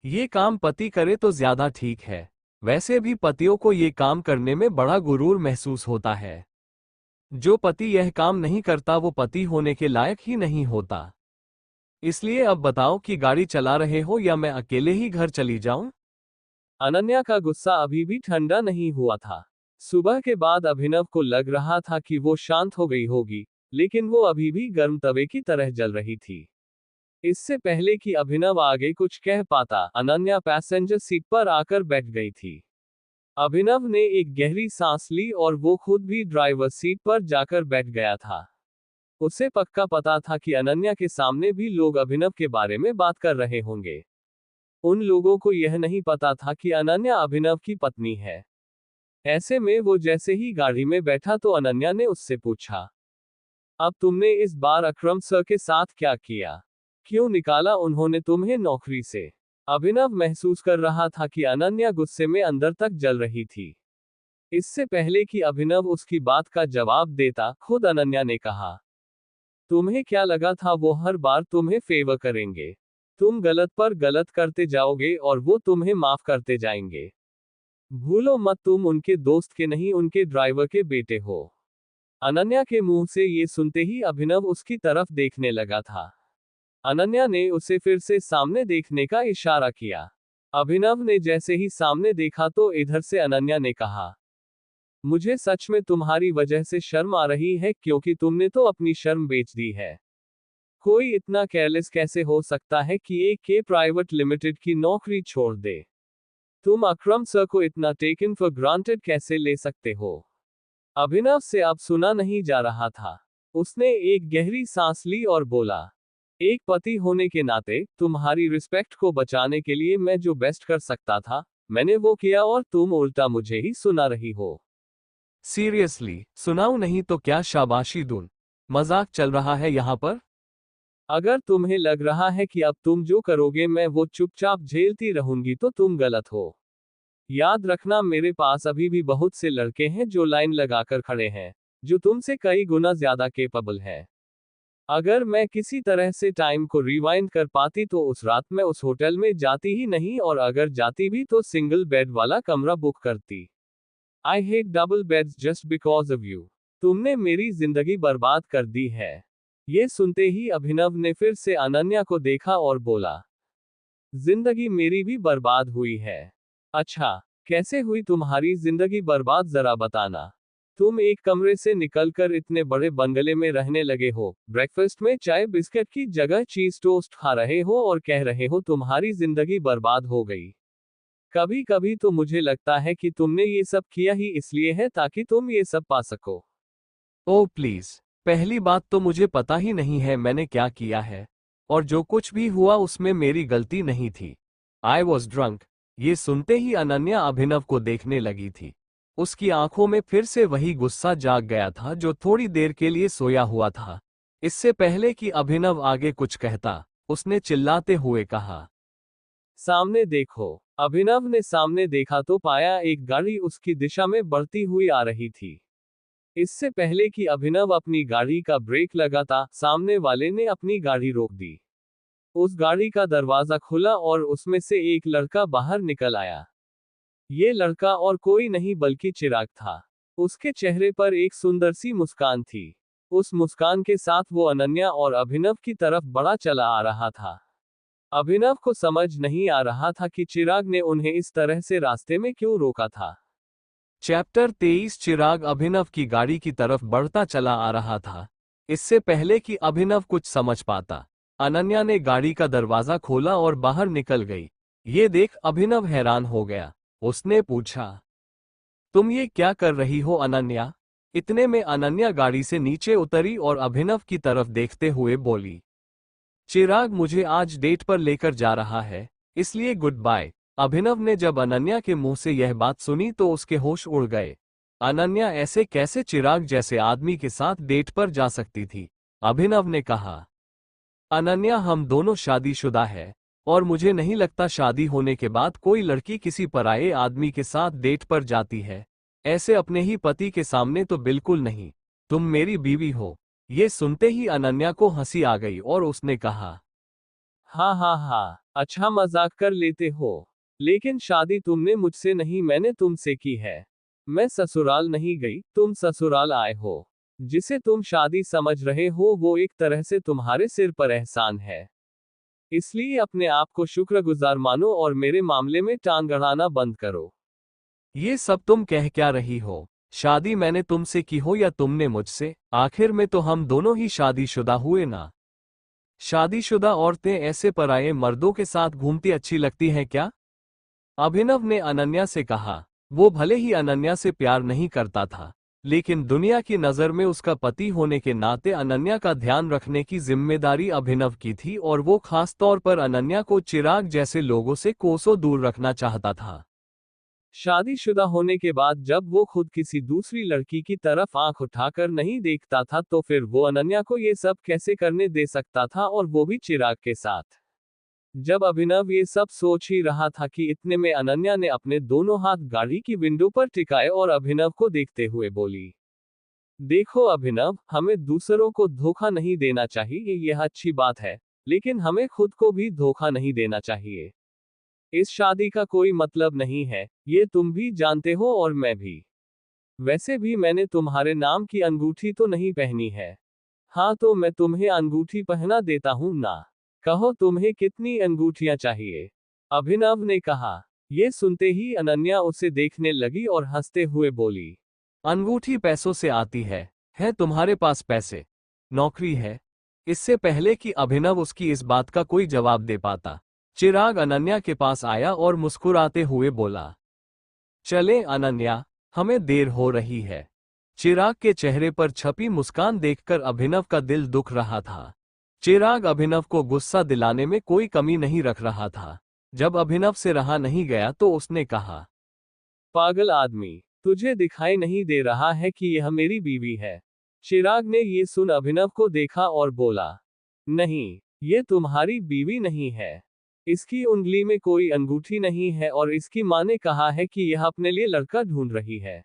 ये काम पति करे तो ज्यादा ठीक है। वैसे भी पतियों को ये काम करने में बड़ा गुरूर महसूस होता है। जो पति यह काम नहीं करता वो पति होने के लायक ही नहीं होता। इसलिए अब बताओ कि गाड़ी चला रहे हो या मैं अकेले ही घर चली जाऊं? अनन्या का गुस्सा अभी भी ठंडा नहीं हुआ था। सुबह के बाद अभिनव को लग रहा था कि वो शांत हो गई होगी, लेकिन वो अभी भी गर्म तवे की तरह जल रही थी। इससे पहले कि अभिनव आगे कुछ कह पाता, अनन्या पैसेंजर सीट पर आकर बैठ गई थी। अभिनव ने एक गहरी सांस ली और वो खुद भी ड्राइवर सीट पर जाकर बैठ गया था। उसे पक्का पता था कि अनन्या के सामने भी लोग अभिनव के बारे में बात कर रहे होंगे। उन लोगों को यह नहीं पता था कि अनन्या अभिनव की पत्नी है। ऐसे में वो जैसे ही गाड़ी में बैठा तो अनन्या ने उससे पूछा, अब तुमने इस बार अकरम सर के साथ क्या किया? क्यों निकाला उन्होंने तुम्हें नौकरी से? अभिनव महसूस कर रहा था कि अनन्या गुस्से में अंदर तक जल रही थी। इससे पहले कि अभिनव उसकी बात का जवाब देता, खुद अनन्या ने कहा, तुम्हें क्या लगा था वो हर बार तुम्हें फेवर करेंगे? तुम गलत पर गलत करते जाओगे और वो तुम्हें माफ करते जाएंगे। भूलो मत, तुम उनके दोस्त के नहीं, उनके ड्राइवर के बेटे हो। अनन्या के मुंह से ये सुनते ही अभिनव उसकी तरफ देखने लगा था। अनन्या ने उसे फिर से सामने देखने का इशारा किया। अभिनव ने जैसे ही सामने देखा तो इधर से अनन्या ने कहा, मुझे सच में तुम्हारी वजह से शर्म आ रही है, क्योंकि तुमने तो अपनी शर्म बेच दी है। कोई इतना केयरलेस कैसे हो सकता है कि एक के प्राइवेट लिमिटेड की नौकरी छोड़ दे? तुम अकरम सर को इतना टेकन फॉर ग्रांटेड कैसे ले सकते हो? अभिनव से अब सुना नहीं जा रहा था। उसने एक गहरी सांस ली और बोला, एक पति होने के नाते तुम्हारी रिस्पेक्ट को बचाने के लिए मैं जो बेस्ट कर सकता था, मैंने वो किया और तुम उल्टा मुझे ही सुना रही हो। सीरियसली, सुनाऊं नहीं तो क्या शाबाशी दूं? मजाक चल रहा है यहाँ पर? अगर तुम्हें लग रहा है कि अब तुम जो करोगे मैं वो चुपचाप झेलती रहूंगी तो तुम गलत हो। याद रखना, मेरे पास अभी भी बहुत से लड़के हैं जो लाइन लगाकर खड़े हैं, जो तुमसे कई गुना ज्यादा केपेबल है। अगर मैं किसी तरह से टाइम को रिवाइंड कर पाती तो उस रात मैं उस होटल में जाती ही नहीं, और अगर जाती भी तो सिंगल बेड वाला कमरा बुक करती। I hate double beds just because of you. तुमने मेरी जिंदगी बर्बाद कर दी है। ये सुनते ही अभिनव ने फिर से अनन्या को देखा और बोला, जिंदगी मेरी भी बर्बाद हुई है। अच्छा, कैसे हुई तुम्हारी जिंदगी बर्बाद, जरा बताना। तुम एक कमरे से निकलकर इतने बड़े बंगले में रहने लगे हो, ब्रेकफास्ट में चाय बिस्किट की जगह चीज टोस्ट खा रहे हो और कह रहे हो तुम्हारी जिंदगी बर्बाद हो गई। कभी कभी तो मुझे लगता है कि तुमने ये सब किया ही इसलिए है ताकि तुम ये सब पा सको। ओ प्लीज, पहली बात तो मुझे पता ही नहीं है मैंने क्या किया है, और जो कुछ भी हुआ उसमें मेरी गलती नहीं थी। I was drunk. ये सुनते ही अनन्या अभिनव को देखने लगी थी। उसकी आंखों में फिर से वही गुस्सा जाग गया था जो थोड़ी देर के लिए सोया हुआ था। इससे पहले कि अभिनव आगे कुछ कहता, उसने चिल्लाते हुए कहा, सामने देखो। अभिनव ने सामने देखा तो पाया एक गाड़ी उसकी दिशा में बढ़ती हुई आ रही थी। इससे पहले कि अभिनव अपनी गाड़ी का ब्रेक लगाता, सामने वाले ने अपनी गाड़ी रोक दी। उस गाड़ी का दरवाजा खुला और उसमें से एक लड़का बाहर निकल आया। ये लड़का और कोई नहीं बल्कि चिराग था। उसके चेहरे पर एक सुंदर सी मुस्कान थी। उस मुस्कान के साथ वो अनन्या और अभिनव की तरफ बढ़ा चला आ रहा था। अभिनव को समझ नहीं आ रहा था कि चिराग ने उन्हें इस तरह से रास्ते में क्यों रोका था। चैप्टर 23 चिराग अभिनव की गाड़ी की तरफ बढ़ता चला आ रहा था। इससे पहले कि अभिनव कुछ समझ पाता, अनन्या ने गाड़ी का दरवाजा खोला और बाहर निकल गई। ये देख अभिनव हैरान हो गया। उसने पूछा, तुम ये क्या कर रही हो अनन्या? इतने में अनन्या गाड़ी से नीचे उतरी और अभिनव की तरफ देखते हुए बोली, चिराग मुझे आज डेट पर लेकर जा रहा है, इसलिए गुड बाय। अभिनव ने जब अनन्या के मुंह से यह बात सुनी तो उसके होश उड़ गए। अनन्या ऐसे कैसे चिराग जैसे आदमी के साथ डेट पर जा सकती थी? अभिनव ने कहा, अनन्या हम दोनों शादीशुदा है और मुझे नहीं लगता शादी होने के बाद कोई लड़की किसी पराये आदमी के साथ डेट पर जाती है। ऐसे अपने ही पति के सामने तो बिल्कुल नहीं। तुम मेरी बीवी हो। ये सुनते ही अनन्या को हंसी आ गई और उसने कहा, हाँ हाँ हाँ, अच्छा मजाक कर लेते हो, लेकिन शादी तुमने मुझसे नहीं मैंने तुमसे की है। मैं ससुराल नहीं गई, तुम ससुराल आए हो। जिसे तुम शादी समझ रहे हो वो एक तरह से तुम्हारे सिर पर एहसान है। इसलिए अपने आप को शुक्रगुजार मानो और मेरे मामले में टांग अड़ाना बंद करो। ये सब तुम कह क्या रही हो? शादी मैंने तुमसे की हो या तुमने मुझसे? आखिर में तो हम दोनों ही शादीशुदा हुए ना। शादीशुदा औरतें ऐसे पराये मर्दों के साथ घूमती अच्छी लगती हैं क्या? अभिनव ने अनन्या से कहा। वो भले ही अनन्या से प्यार नहीं करता था, लेकिन दुनिया की नज़र में उसका पति होने के नाते अनन्या का ध्यान रखने की जिम्मेदारी अभिनव की थी और वो खास तौर पर अनन्या को चिराग जैसे लोगों से कोसों दूर रखना चाहता था। शादीशुदा होने के बाद जब वो खुद किसी दूसरी लड़की की तरफ आंख उठाकर नहीं देखता था तो फिर वो अनन्या को ये सब कैसे करने दे सकता था, और वो भी चिराग के साथ। जब अभिनव ये सब सोच ही रहा था कि इतने में अनन्या ने अपने दोनों हाथ गाड़ी की विंडो पर टिकाए और अभिनव को देखते हुए बोली, देखो अभिनव, हमें दूसरों को धोखा नहीं देना चाहिए, यह अच्छी बात है, लेकिन हमें खुद को भी धोखा नहीं देना चाहिए। इस शादी का कोई मतलब नहीं है, ये तुम भी जानते हो और मैं भी। वैसे भी मैंने तुम्हारे नाम की अंगूठी तो नहीं पहनी है। हाँ तो मैं तुम्हें अंगूठी पहना देता हूँ ना। कहो तुम्हें कितनी अंगूठियां चाहिए? अभिनव ने कहा। ये सुनते ही अनन्या उसे देखने लगी और हंसते हुए बोली, अंगूठी पैसों से आती है तुम्हारे पास पैसे? नौकरी है? इससे पहले कि अभिनव उसकी इस बात का कोई जवाब दे पाता, चिराग अनन्या के पास आया और मुस्कुराते हुए बोला, चले अनन्या, हमें देर हो रही है। चिराग के चेहरे पर छपी मुस्कान देखकर अभिनव का दिल दुख रहा था। चिराग अभिनव को गुस्सा दिलाने में कोई कमी नहीं रख रहा था। जब अभिनव से रहा नहीं गया तो उसने कहा, पागल आदमी, तुझे दिखाई नहीं दे रहा है कि यह मेरी बीवी है? चिराग ने ये सुन अभिनव को देखा और बोला, नहीं, ये तुम्हारी बीवी नहीं है। इसकी उंगली में कोई अंगूठी नहीं है और इसकी माँ ने कहा है कि यह अपने लिए लड़का ढूंढ रही है।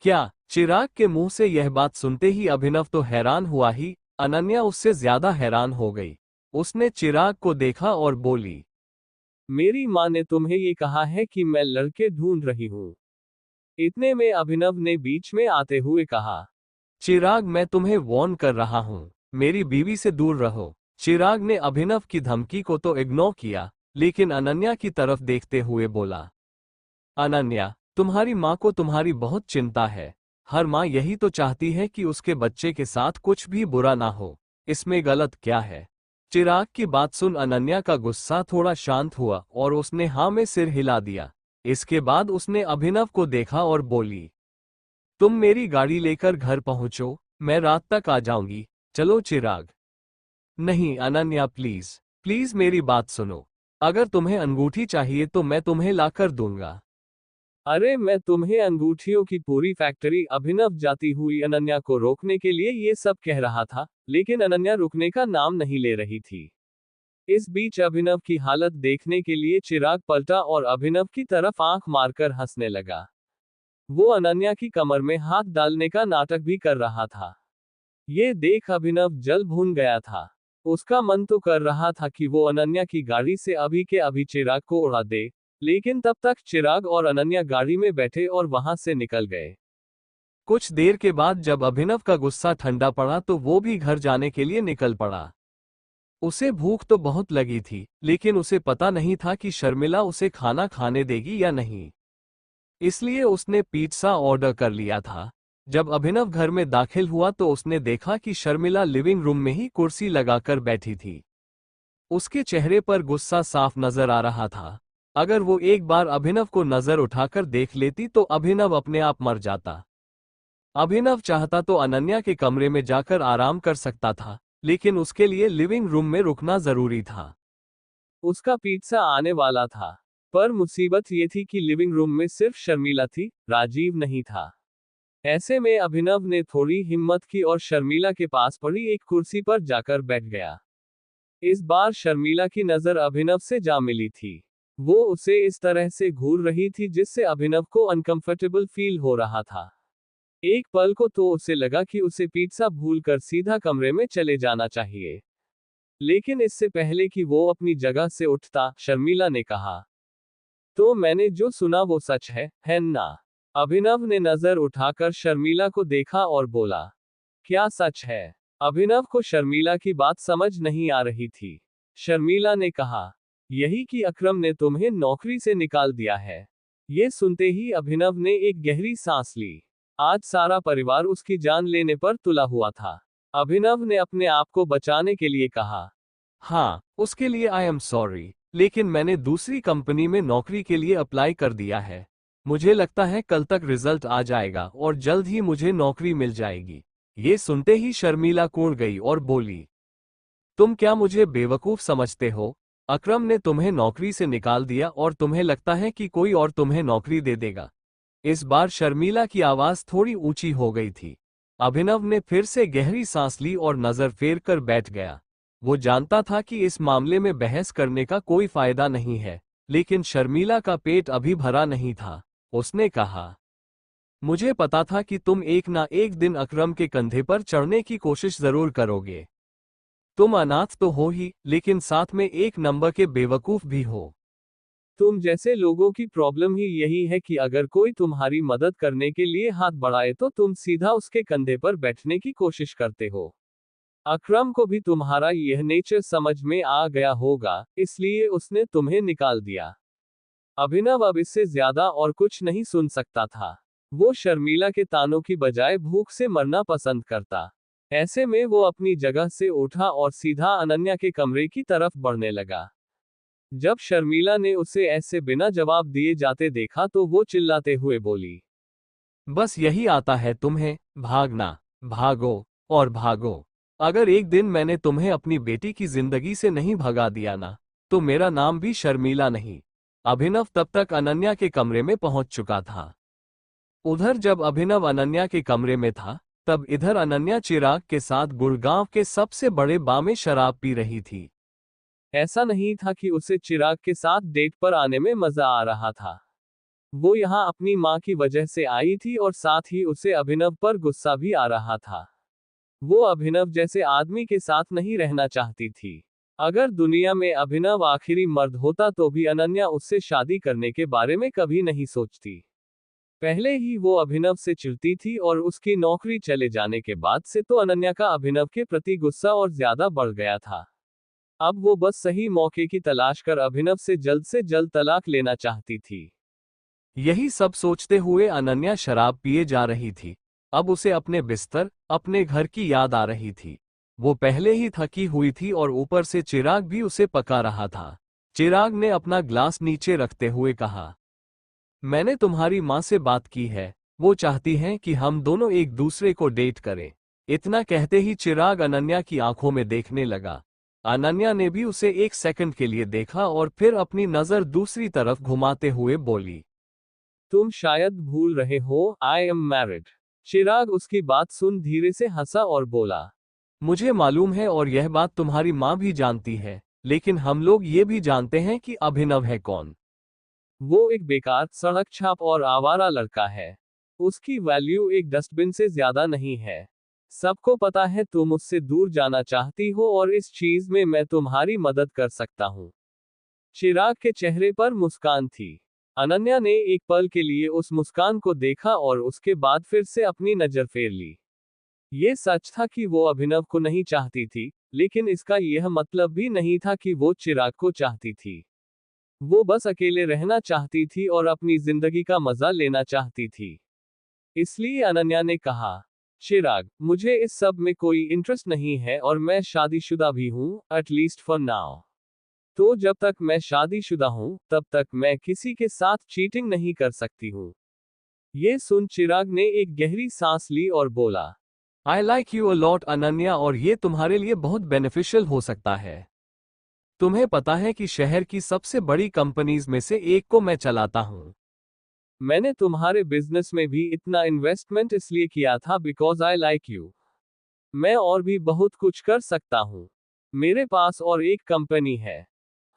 क्या? चिराग के मुंह से यह बात सुनते ही अभिनव तो हैरान हुआ ही, अनन्या उससे ज्यादा हैरान हो गई। उसने चिराग को देखा और बोली, मेरी माँ ने तुम्हें ये कहा है कि मैं लड़के ढूंढ रही हूँ? इतने में अभिनव ने बीच में आते हुए कहा, चिराग मैं तुम्हें वार्न कर रहा हूँ, मेरी बीवी से दूर रहो। चिराग ने अभिनव की धमकी को तो इग्नोर किया, लेकिन अनन्या की तरफ देखते हुए बोला, अनन्या, तुम्हारी माँ को तुम्हारी बहुत चिंता है। हर माँ यही तो चाहती है कि उसके बच्चे के साथ कुछ भी बुरा ना हो। इसमें गलत क्या है? चिराग की बात सुन अनन्या का गुस्सा थोड़ा शांत हुआ और उसने हाँ में सिर हिला दिया। इसके बाद उसने अभिनव को देखा और बोली, तुम मेरी गाड़ी लेकर घर पहुंचो, मैं रात तक आ जाऊंगी। चलो चिराग। नहीं अनन्या, प्लीज प्लीज मेरी बात सुनो। अगर तुम्हें अंगूठी चाहिए तो मैं तुम्हें लाकर दूंगा। अरे मैं तुम्हें अंगूठियों की पूरी फैक्ट्री। अभिनव जाती हुई अनन्या को रोकने के लिए ये सब कह रहा था, लेकिन अनन्या रुकने का नाम नहीं ले रही थी। इस बीच अभिनव की हालत देखने के लिए चिराग पलटा और अभिनव की तरफ आंख मारकर हंसने लगा। वो अनन्या की कमर में हाथ डालने का नाटक भी कर रहा था। ये देख अभिनव जल भून गया था। उसका मन तो कर रहा था कि वो अनन्या की गाड़ी से अभी के अभी चिराग को उड़ा दे, लेकिन तब तक चिराग और अनन्या गाड़ी में बैठे और वहां से निकल गए। कुछ देर के बाद जब अभिनव का गुस्सा ठंडा पड़ा तो वो भी घर जाने के लिए निकल पड़ा। उसे भूख तो बहुत लगी थी, लेकिन उसे पता नहीं था कि शर्मिला उसे खाना खाने देगी या नहीं। इसलिए उसने पिज़्ज़ा ऑर्डर कर लिया था। जब अभिनव घर में दाखिल हुआ तो उसने देखा कि शर्मिला लिविंग रूम में ही कुर्सी लगाकर बैठी थी। उसके चेहरे पर गुस्सा साफ नजर आ रहा था। अगर वो एक बार अभिनव को नजर उठाकर देख लेती तो अभिनव अपने आप मर जाता। अभिनव चाहता तो अनन्या के कमरे में जाकर आराम कर सकता था, लेकिन उसके लिए लिविंग रूम में रुकना जरूरी था। उसका पिज़्ज़ा आने वाला था, पर मुसीबत ये थी कि लिविंग रूम में सिर्फ शर्मिला थी, राजीव नहीं था। ऐसे में अभिनव ने थोड़ी हिम्मत की और शर्मिला के पास पड़ी एक कुर्सी पर जाकर बैठ गया। इस बार शर्मिला की नजर अभिनव से जा मिली थी। वो उसे इस तरह से घूर रही थी जिससे अभिनव को अनकंफर्टेबल फील हो रहा था। एक पल को तो उसे लगा कि उसे पिज़्ज़ा भूलकर सीधा कमरे में चले जाना चाहिए। लेकिन इससे पहले कि वो अपनी जगह से उठता, शर्मिला ने कहा, तो मैंने जो सुना वो सच है ना? अभिनव ने नजर उठाकर शर्मिला को देखा और बोला, क्या सच है? अभिनव को शर्मिला की बात समझ नहीं आ रही थी। शर्मिला ने कहा, यही कि अकरम ने तुम्हें नौकरी से निकाल दिया है। ये सुनते ही अभिनव ने एक गहरी सांस ली। आज सारा परिवार उसकी जान लेने पर तुला हुआ था। अभिनव ने अपने आप को बचाने के लिए कहा, हाँ, उसके लिए आई एम सॉरी, लेकिन मैंने दूसरी कंपनी में नौकरी के लिए अप्लाई कर दिया है। मुझे लगता है कल तक रिजल्ट आ जाएगा और जल्द ही मुझे नौकरी मिल जाएगी। ये सुनते ही शर्मिला कूड़ गई और बोली, तुम क्या मुझे बेवकूफ समझते हो? अकरम ने तुम्हें नौकरी से निकाल दिया और तुम्हें लगता है कि कोई और तुम्हें नौकरी दे देगा। इस बार शर्मिला की आवाज थोड़ी ऊंची हो गई थी। अभिनव ने फिर से गहरी सांस ली और नजर फेर कर बैठ गया। वो जानता था कि इस मामले में बहस करने का कोई फायदा नहीं है, लेकिन शर्मिला का पेट अभी भरा नहीं था। उसने कहा, मुझे पता था कि तुम एक ना एक दिन अकरम के कंधे पर चढ़ने की कोशिश जरूर करोगे। तुम अनाथ तो हो ही, लेकिन साथ में एक नंबर के बेवकूफ भी हो। तुम जैसे लोगों की प्रॉब्लम ही यही है कि अगर कोई तुम्हारी मदद करने के लिए हाथ बढ़ाए तो तुम सीधा उसके कंधे पर बैठने की कोशिश करते हो। अकरम को भी तुम्हारा यह नेचर समझ में आ गया होगा, इसलिए उसने तुम्हें निकाल दिया। अभिनव अब इससे ज्यादा और कुछ नहीं सुन सकता था। वो शर्मिला के तानों की बजाय भूख से मरना पसंद करता। ऐसे में वो अपनी जगह से उठा और सीधा अनन्या के कमरे की तरफ बढ़ने लगा। जब शर्मिला ने उसे ऐसे बिना जवाब दिए जाते देखा तो वो चिल्लाते हुए बोली, बस यही आता है तुम्हें, भागना, भागो और भागो। अगर एक दिन मैंने तुम्हें अपनी बेटी की जिंदगी से नहीं भगा दिया ना, तो मेरा नाम भी शर्मिला नहीं। अभिनव तब तक अनन्या के कमरे में पहुंच चुका था। उधर जब अभिनव अनन्या के कमरे में था, तब इधर अनन्या चिराग के साथ गुड़गांव के सबसे बड़े बार में शराब पी रही थी। ऐसा नहीं था कि उसे चिराग के साथ डेट पर आने में मजा आ रहा था। वो यहाँ अपनी माँ की वजह से आई थी और साथ ही उसे अभिनव पर गुस्सा भी आ रहा था। वो अभिनव जैसे आदमी के साथ नहीं रहना चाहती थी। अगर दुनिया में अभिनव आखिरी मर्द होता तो भी अनन्या उससे शादी करने के बारे में कभी नहीं सोचती। पहले ही वो अभिनव से चिढ़ती थी और उसकी नौकरी चले जाने के बाद से तो अनन्या का अभिनव के प्रति गुस्सा और ज्यादा बढ़ गया था। अब वो बस सही मौके की तलाश कर अभिनव से जल्द तलाक लेना चाहती थी। यही सब सोचते हुए अनन्या शराब पिए जा रही थी। अब उसे अपने बिस्तर, अपने घर की याद आ रही थी। वो पहले ही थकी हुई थी और ऊपर से चिराग भी उसे पका रहा था। चिराग ने अपना ग्लास नीचे रखते हुए कहा, मैंने तुम्हारी माँ से बात की है, वो चाहती हैं कि हम दोनों एक दूसरे को डेट करें। इतना कहते ही चिराग अनन्या की आंखों में देखने लगा। अनन्या ने भी उसे एक सेकंड के लिए देखा और फिर अपनी नजर दूसरी तरफ घुमाते हुए बोली, तुम शायद भूल रहे हो, आई एम मैरिड। चिराग उसकी बात सुन धीरे से हंसा और बोला, मुझे मालूम है और यह बात तुम्हारी माँ भी जानती है, लेकिन हम लोग ये भी जानते हैं कि अभिनव है कौन। वो एक बेकार, सड़क छाप और आवारा लड़का है। उसकी वैल्यू एक डस्टबिन से ज्यादा नहीं है। सबको पता है तुम उससे दूर जाना चाहती हो और इस चीज में मैं तुम्हारी मदद कर सकता हूँ। चिराग के चेहरे पर मुस्कान थी। अनन्या ने एक पल के लिए उस मुस्कान को देखा और उसके बाद फिर से अपनी नजर फेर ली। ये सच था कि वो अभिनव को नहीं चाहती थी, लेकिन इसका यह मतलब भी नहीं था कि वो चिराग को चाहती थी। वो बस अकेले रहना चाहती थी और अपनी जिंदगी का मजा लेना चाहती थी। इसलिए अनन्या ने कहा, चिराग, मुझे इस सब में कोई इंटरेस्ट नहीं है और मैं शादीशुदा भी हूँ, एटलीस्ट फॉर नाउ। तो जब तक मैं शादीशुदा हूँ, तब तक मैं किसी के साथ चीटिंग नहीं कर सकती हूँ। ये सुन चिराग ने एक गहरी सांस ली और बोला, I like you a lot Ananya, और ये तुम्हारे लिए बहुत बेनिफिशियल हो सकता है। तुम्हें पता है कि शहर की सबसे बड़ी कंपनीज में से एक को मैं चलाता हूँ। मैंने तुम्हारे बिजनेस में भी इतना इन्वेस्टमेंट इसलिए किया था बिकॉज आई लाइक यू। मैं और भी बहुत कुछ कर सकता हूँ। मेरे पास और एक कंपनी है।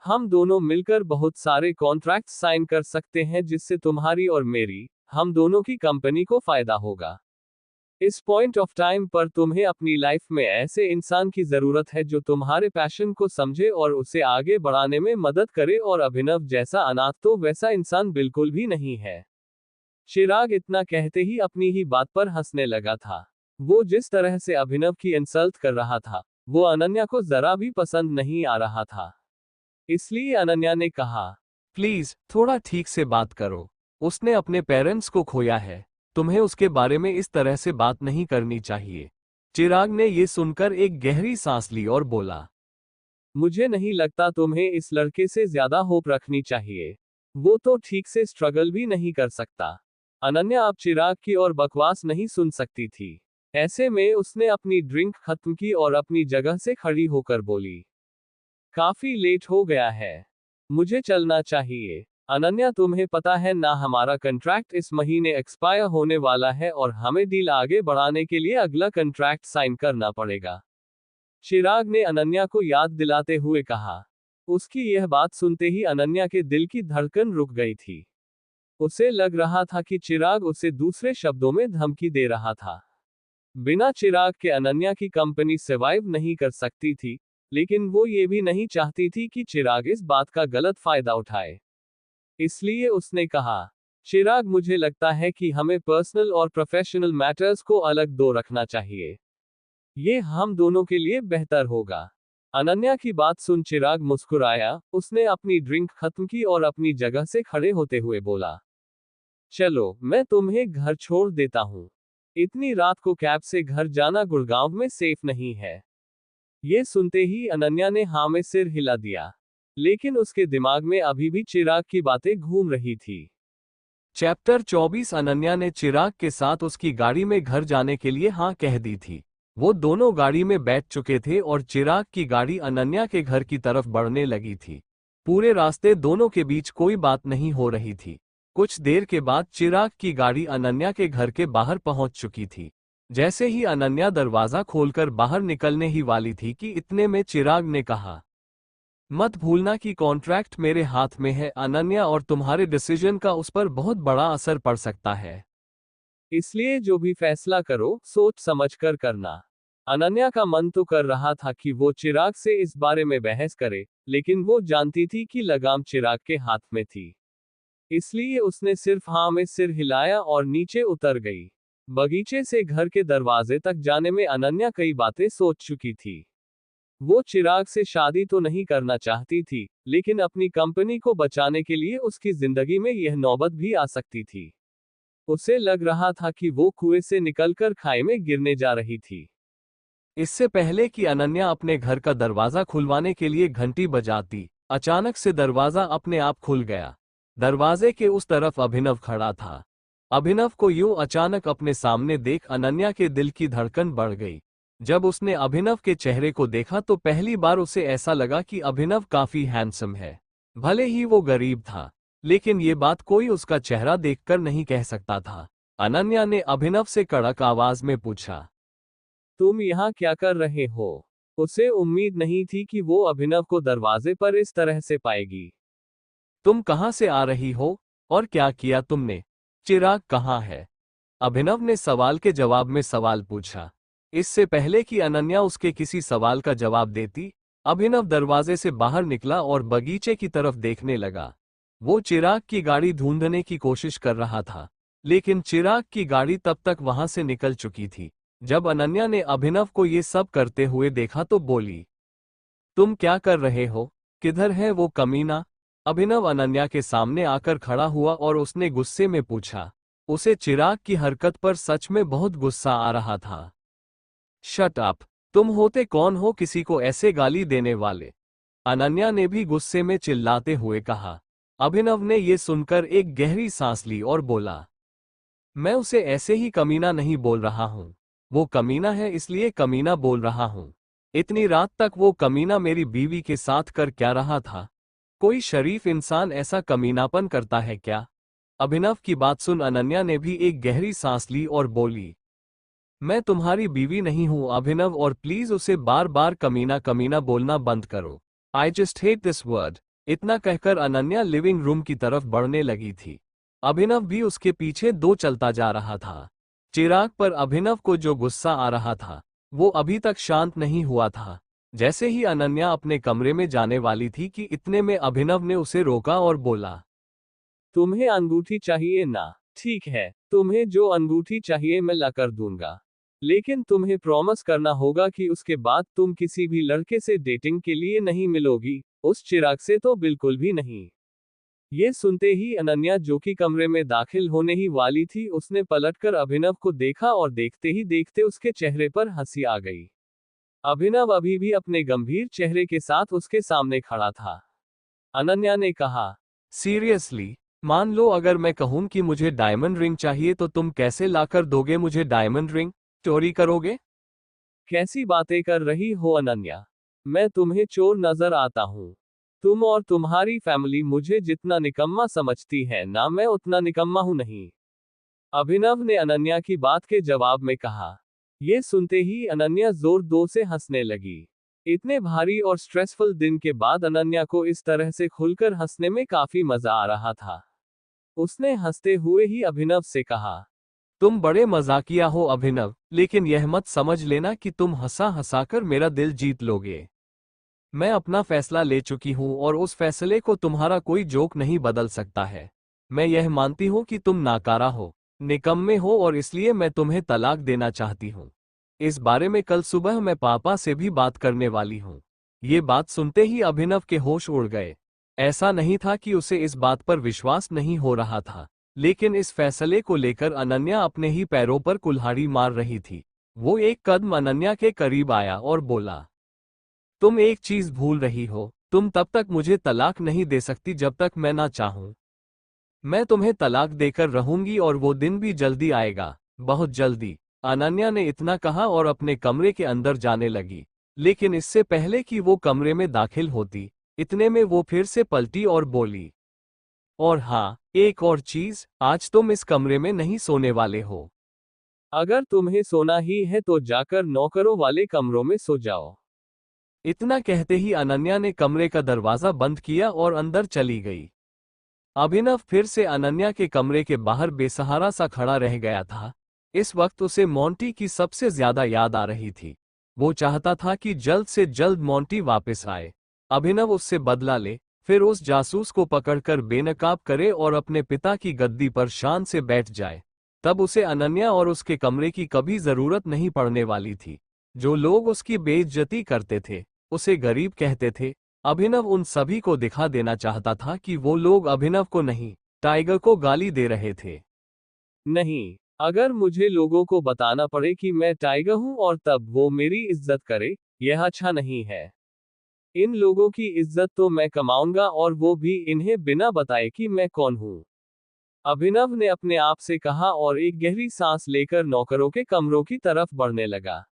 हम दोनों मिलकर बहुत सारे कॉन्ट्रैक्ट साइन कर सकते हैं जिससे तुम्हारी और मेरी, हम दोनों की कंपनी को फायदा होगा। इस पॉइंट ऑफ टाइम पर तुम्हें अपनी लाइफ में ऐसे इंसान की जरूरत है जो तुम्हारे पैशन को समझे और उसे आगे बढ़ाने में मदद करे, और अभिनव जैसा अनाथ तो वैसा इंसान बिल्कुल भी नहीं है। चिराग इतना कहते ही अपनी ही बात पर हंसने लगा था। वो जिस तरह से अभिनव की इंसल्ट कर रहा था, वो अनन्या को जरा भी पसंद नहीं आ रहा था। इसलिए अनन्या ने कहा, प्लीज थोड़ा ठीक से बात करो। उसने अपने पेरेंट्स को खोया है। तुम्हें उसके बारे में इस तरह से बात नहीं करनी चाहिए। चिराग ने ये सुनकर एक गहरी सांस ली और बोला, मुझे नहीं लगता तुम्हें इस लड़के से ज्यादा होप रखनी चाहिए। वो तो ठीक से स्ट्रगल भी नहीं कर सकता। अनन्या अब चिराग की और बकवास नहीं सुन सकती थी। ऐसे में उसने अपनी ड्रिंक खत्म की और अपनी जगह से खड़ी होकर बोली, काफी लेट हो गया है, मुझे चलना चाहिए। अनन्या, तुम्हें पता है ना, हमारा कॉन्ट्रैक्ट इस महीने एक्सपायर होने वाला है और हमें डील आगे बढ़ाने के लिए अगला कॉन्ट्रैक्ट साइन करना पड़ेगा। चिराग ने अनन्या को याद दिलाते हुए कहा। उसकी यह बात सुनते ही अनन्या के दिल की धड़कन रुक गई थी। उसे लग रहा था कि चिराग उसे दूसरे शब्दों में धमकी दे रहा था। बिना चिराग के अनन्या की कंपनी सर्वाइव नहीं कर सकती थी, लेकिन वो ये भी नहीं चाहती थी कि चिराग इस बात का गलत फायदा उठाए। इसलिए उसने कहा, चिराग, मुझे लगता है कि हमें पर्सनल और प्रोफेशनल मैटर्स को अलग दो रखना चाहिए। ये हम दोनों के लिए बेहतर होगा। अनन्या की बात सुन चिराग मुस्कुराया, उसने अपनी ड्रिंक खत्म की और अपनी जगह से खड़े होते हुए बोला, चलो मैं तुम्हें घर छोड़ देता हूँ। इतनी रात को कैब से घर जाना गुड़गांव में सेफ नहीं है। ये सुनते ही अनन्या ने हाँ में सिर हिला दिया, लेकिन उसके दिमाग में अभी भी चिराग की बातें घूम रही थी। चैप्टर 24। अनन्या ने चिराग के साथ उसकी गाड़ी में घर जाने के लिए हाँ कह दी थी। वो दोनों गाड़ी में बैठ चुके थे और चिराग की गाड़ी अनन्या के घर की तरफ बढ़ने लगी थी। पूरे रास्ते दोनों के बीच कोई बात नहीं हो रही थी। कुछ देर के बाद चिराग की गाड़ी अनन्या के घर के बाहर पहुंच चुकी थी। जैसे ही अनन्या दरवाजा खोलकर बाहर निकलने ही वाली थी कि इतने में चिराग ने कहा, मत भूलना कि कॉन्ट्रैक्ट मेरे हाथ में है अनन्या, और तुम्हारे डिसीजन का उस पर बहुत बड़ा असर पड़ सकता है। इसलिए जो भी फैसला करो, सोच समझकर करना। अनन्या का मन तो कर रहा था कि वो चिराग से इस बारे में बहस करे, लेकिन वो जानती थी कि लगाम चिराग के हाथ में थी। इसलिए उसने सिर्फ हाँ में सिर हिलाया और नीचे उतर गई। बगीचे से घर के दरवाजे तक जाने में अनन्या कई बातें सोच चुकी थी। वो चिराग से शादी तो नहीं करना चाहती थी, लेकिन अपनी कंपनी को बचाने के लिए उसकी जिंदगी में यह नौबत भी आ सकती थी। उसे लग रहा था कि वो कुएं से निकलकर खाई में गिरने जा रही थी। इससे पहले कि अनन्या अपने घर का दरवाजा खुलवाने के लिए घंटी बजाती, अचानक से दरवाजा अपने आप खुल गया। दरवाजे के उस तरफ अभिनव खड़ा था। अभिनव को यूं अचानक अपने सामने देख अनन्या के दिल की धड़कन बढ़ गई। जब उसने अभिनव के चेहरे को देखा तो पहली बार उसे ऐसा लगा कि अभिनव काफी हैंडसम है। भले ही वो गरीब था, लेकिन ये बात कोई उसका चेहरा देखकर नहीं कह सकता था। अनन्या ने अभिनव से कड़क आवाज में पूछा, तुम यहाँ क्या कर रहे हो? उसे उम्मीद नहीं थी कि वो अभिनव को दरवाजे पर इस तरह से पाएगी। तुम कहाँ से आ रही हो और क्या किया तुमने? चिराग कहाँ है? अभिनव ने सवाल के जवाब में सवाल पूछा। इससे पहले कि अनन्या उसके किसी सवाल का जवाब देती, अभिनव दरवाजे से बाहर निकला और बगीचे की तरफ देखने लगा। वो चिराग की गाड़ी ढूंढने की कोशिश कर रहा था, लेकिन चिराग की गाड़ी तब तक वहां से निकल चुकी थी। जब अनन्या ने अभिनव को ये सब करते हुए देखा तो बोली, तुम क्या कर रहे हो? किधर है वो कमीना? अभिनव अनन्या के सामने आकर खड़ा हुआ और उसने गुस्से में पूछा। उसे चिराग की हरकत पर सच में बहुत गुस्सा आ रहा था। Shut up! तुम होते कौन हो किसी को ऐसे गाली देने वाले? अनन्या ने भी गुस्से में चिल्लाते हुए कहा। अभिनव ने ये सुनकर एक गहरी सांस ली और बोला, मैं उसे ऐसे ही कमीना नहीं बोल रहा हूं। वो कमीना है इसलिए कमीना बोल रहा हूं। इतनी रात तक वो कमीना मेरी बीवी के साथ कर क्या रहा था? कोई शरीफ इंसान ऐसा कमीनापन करता है क्या? अभिनव की बात सुन अनन्या ने भी एक गहरी सांस ली और बोली, मैं तुम्हारी बीवी नहीं हूं अभिनव, और प्लीज उसे बार बार कमीना कमीना बोलना बंद करो। I just hate this word. इतना कहकर अनन्या लिविंग रूम की तरफ बढ़ने लगी थी। अभिनव भी उसके पीछे दो चलता जा रहा था। चिराग पर अभिनव को जो गुस्सा आ रहा था वो अभी तक शांत नहीं हुआ था। जैसे ही अनन्या अपने कमरे में जाने वाली थी कि इतने में अभिनव ने उसे रोका और बोला, तुम्हें अंगूठी चाहिए ना? ठीक है, तुम्हें जो अंगूठी चाहिए मैं लाकर दूंगा, लेकिन तुम्हें प्रॉमिस करना होगा कि उसके बाद तुम किसी भी लड़के से डेटिंग के लिए नहीं मिलोगी, उस चिराग से तो बिल्कुल भी नहीं। ये सुनते ही अनन्या, जो कि कमरे में दाखिल होने ही वाली थी, उसने पलटकर अभिनव को देखा और देखते ही देखते उसके चेहरे पर हंसी आ गई। अभिनव अभी भी अपने गंभीर चेहरे के साथ उसके सामने खड़ा था। अनन्या ने कहा, सीरियसली? मान लो अगर मैं कहूं कि मुझे डायमंड रिंग चाहिए तो तुम कैसे लाकर दोगे मुझे डायमंड रिंग? चोरी करोगे? कैसी बातें कर रही हो अनन्या? मैं तुम्हें चोर नजर आता हूं? तुम और तुम्हारी फैमिली मुझे जितना निकम्मा समझती है ना, मैं उतना निकम्मा हूं नहीं। अभिनव ने अनन्या की बात के जवाब में कहा। ये सुनते ही अनन्या जोर से हंसने लगी। इतने भारी और स्ट्रेसफुल दिन के बाद अनन्या को इस तरह से खुलकर हंसने में काफी मजा आ रहा था। उसने हंसते हुए ही अभिनव से कहा, तुम बड़े मजाकिया हो अभिनव, लेकिन यह मत समझ लेना कि तुम हंसा हंसाकर मेरा दिल जीत लोगे। मैं अपना फैसला ले चुकी हूं और उस फैसले को तुम्हारा कोई जोक नहीं बदल सकता है। मैं यह मानती हूं कि तुम नाकारा हो, निकम्मे हो, और इसलिए मैं तुम्हें तलाक देना चाहती हूं। इस बारे में कल सुबह मैं पापा से भी बात करने वाली हूं। ये बात सुनते ही अभिनव के होश उड़ गए। ऐसा नहीं था कि उसे इस बात पर विश्वास नहीं हो रहा था, लेकिन इस फैसले को लेकर अनन्या अपने ही पैरों पर कुल्हाड़ी मार रही थी। वो एक कदम अनन्या के करीब आया और बोला, तुम एक चीज भूल रही हो, तुम तब तक मुझे तलाक नहीं दे सकती जब तक मैं ना चाहूं। मैं तुम्हें तलाक देकर रहूंगी और वो दिन भी जल्दी आएगा, बहुत जल्दी। अनन्या ने इतना कहा और अपने कमरे के अंदर जाने लगी, लेकिन इससे पहले कि वो कमरे में दाखिल होती, इतने में वो फिर से पलटी और बोली, और हाँ, एक और चीज, आज तुम इस कमरे में नहीं सोने वाले हो। अगर तुम्हें सोना ही है तो जाकर नौकरों वाले कमरों में सो जाओ। इतना कहते ही अनन्या ने कमरे का दरवाजा बंद किया और अंदर चली गई। अभिनव फिर से अनन्या के कमरे के बाहर बेसहारा सा खड़ा रह गया था। इस वक्त उसे मोंटी की सबसे ज्यादा याद आ रही थी। वो चाहता था कि जल्द से जल्द मोंटी वापस आए, अभिनव उससे बदला ले, फिर उस जासूस को पकड़कर बेनकाब करे और अपने पिता की गद्दी पर शान से बैठ जाए। तब उसे अनन्या और उसके कमरे की कभी जरूरत नहीं पड़ने वाली थी। जो लोग उसकी बेइज्जती करते थे, उसे गरीब कहते थे, अभिनव उन सभी को दिखा देना चाहता था कि वो लोग अभिनव को नहीं, टाइगर को गाली दे रहे थे। नहीं, अगर मुझे लोगों को बताना पड़े कि मैं टाइगर हूं और तब वो मेरी इज्जत करे, यह अच्छा नहीं है। इन लोगों की इज्जत तो मैं कमाऊंगा, और वो भी इन्हें बिना बताए कि मैं कौन हूं। अभिनव ने अपने आप से कहा और एक गहरी सांस लेकर नौकरों के कमरों की तरफ बढ़ने लगा।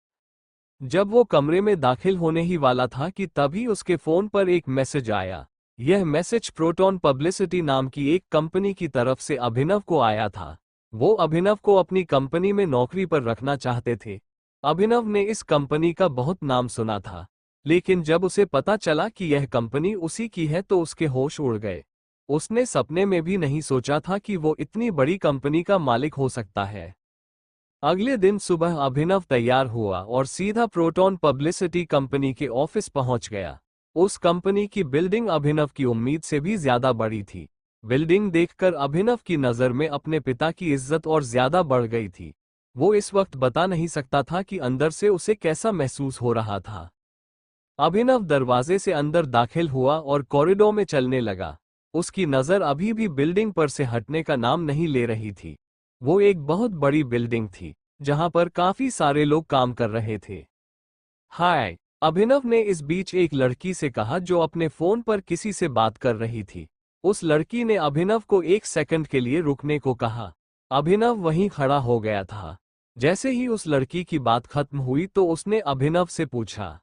जब वो कमरे में दाखिल होने ही वाला था कि तभी उसके फोन पर एक मैसेज आया। यह मैसेज प्रोटॉन पब्लिसिटी नाम की एक कंपनी की तरफ से अभिनव को आया था। वो अभिनव को अपनी कंपनी में नौकरी पर रखना चाहते थे। अभिनव ने इस कंपनी का बहुत नाम सुना था, लेकिन जब उसे पता चला कि यह कंपनी उसी की है तो उसके होश उड़ गए। उसने सपने में भी नहीं सोचा था कि वो इतनी बड़ी कंपनी का मालिक हो सकता है। अगले दिन सुबह अभिनव तैयार हुआ और सीधा प्रोटॉन पब्लिसिटी कंपनी के ऑफिस पहुंच गया। उस कंपनी की बिल्डिंग अभिनव की उम्मीद से भी ज्यादा बड़ी थी। बिल्डिंग देखकर अभिनव की नजर में अपने पिता की इज्जत और ज्यादा बढ़ गई थी। वो इस वक्त बता नहीं सकता था कि अंदर से उसे कैसा महसूस हो रहा था। अभिनव दरवाजे से अंदर दाखिल हुआ और कॉरिडोर में चलने लगा। उसकी नज़र अभी भी बिल्डिंग पर से हटने का नाम नहीं ले रही थी। वो एक बहुत बड़ी बिल्डिंग थी, जहां पर काफी सारे लोग काम कर रहे थे। हाय, अभिनव ने इस बीच एक लड़की से कहा जो अपने फोन पर किसी से बात कर रही थी। उस लड़की ने अभिनव को 1 सेकंड के लिए रुकने को कहा। अभिनव वहीं खड़ा हो गया था। जैसे ही उस लड़की की बात खत्म हुई तो उसने अभिनव से पूछा,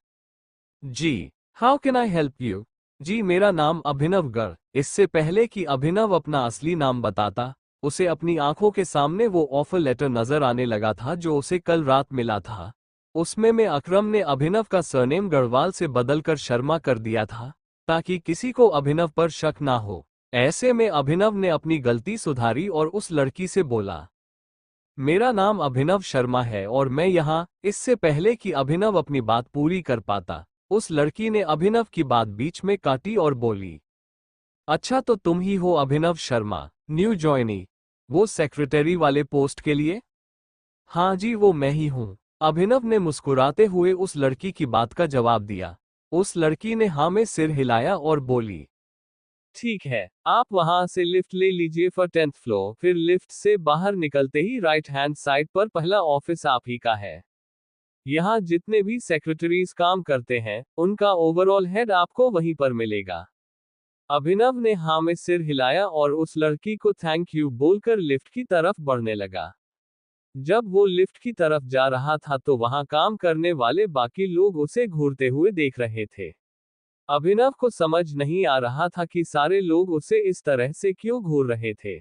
जी, how can I help you? जी, मेरा नाम अभिनव गर्ग। इससे पहले कि अभिनव अपना असली नाम बताता, उसे अपनी आंखों के सामने वो ऑफर लेटर नजर आने लगा था जो उसे कल रात मिला था। उसमें में अकरम ने अभिनव का सरनेम गढ़वाल से बदलकर शर्मा कर दिया था, ताकि किसी को अभिनव पर शक ना हो। ऐसे में अभिनव ने अपनी गलती सुधारी और उस लड़की से बोला, मेरा नाम अभिनव शर्मा है और मैं यहाँ। इससे पहले कि अभिनव अपनी बात पूरी कर पाता, उस लड़की ने अभिनव की बात बीच में काटी और बोली, अच्छा तो तुम ही हो अभिनव शर्मा, न्यू ज्वाइनी, वो सेक्रेटरी वाले पोस्ट के लिए? हाँ जी, वो मैं ही हूँ। अभिनव ने मुस्कुराते हुए उस लड़की की बात का जवाब दिया। उस लड़की ने हाँ में सिर हिलाया और बोली, ठीक है, आप वहां से लिफ्ट ले लीजिए फॉर 10th फ्लोर। फिर लिफ्ट से बाहर निकलते ही राइट हैंड साइड पर पहला ऑफिस आप ही का है। यहाँ जितने भी सेक्रेटरीज काम करते हैं, उनका ओवरऑल हेड आपको वहीं पर मिलेगा। अभिनव ने हाँ में सिर हिलाया और उस लड़की को थैंक यू बोलकर लिफ्ट की तरफ बढ़ने लगा। जब वो लिफ्ट की तरफ जा रहा था तो वहां काम करने वाले बाकी लोग उसे घूरते हुए देख रहे थे। अभिनव को समझ नहीं आ रहा था कि सारे लोग उसे इस तरह से क्यों घूर रहे थे।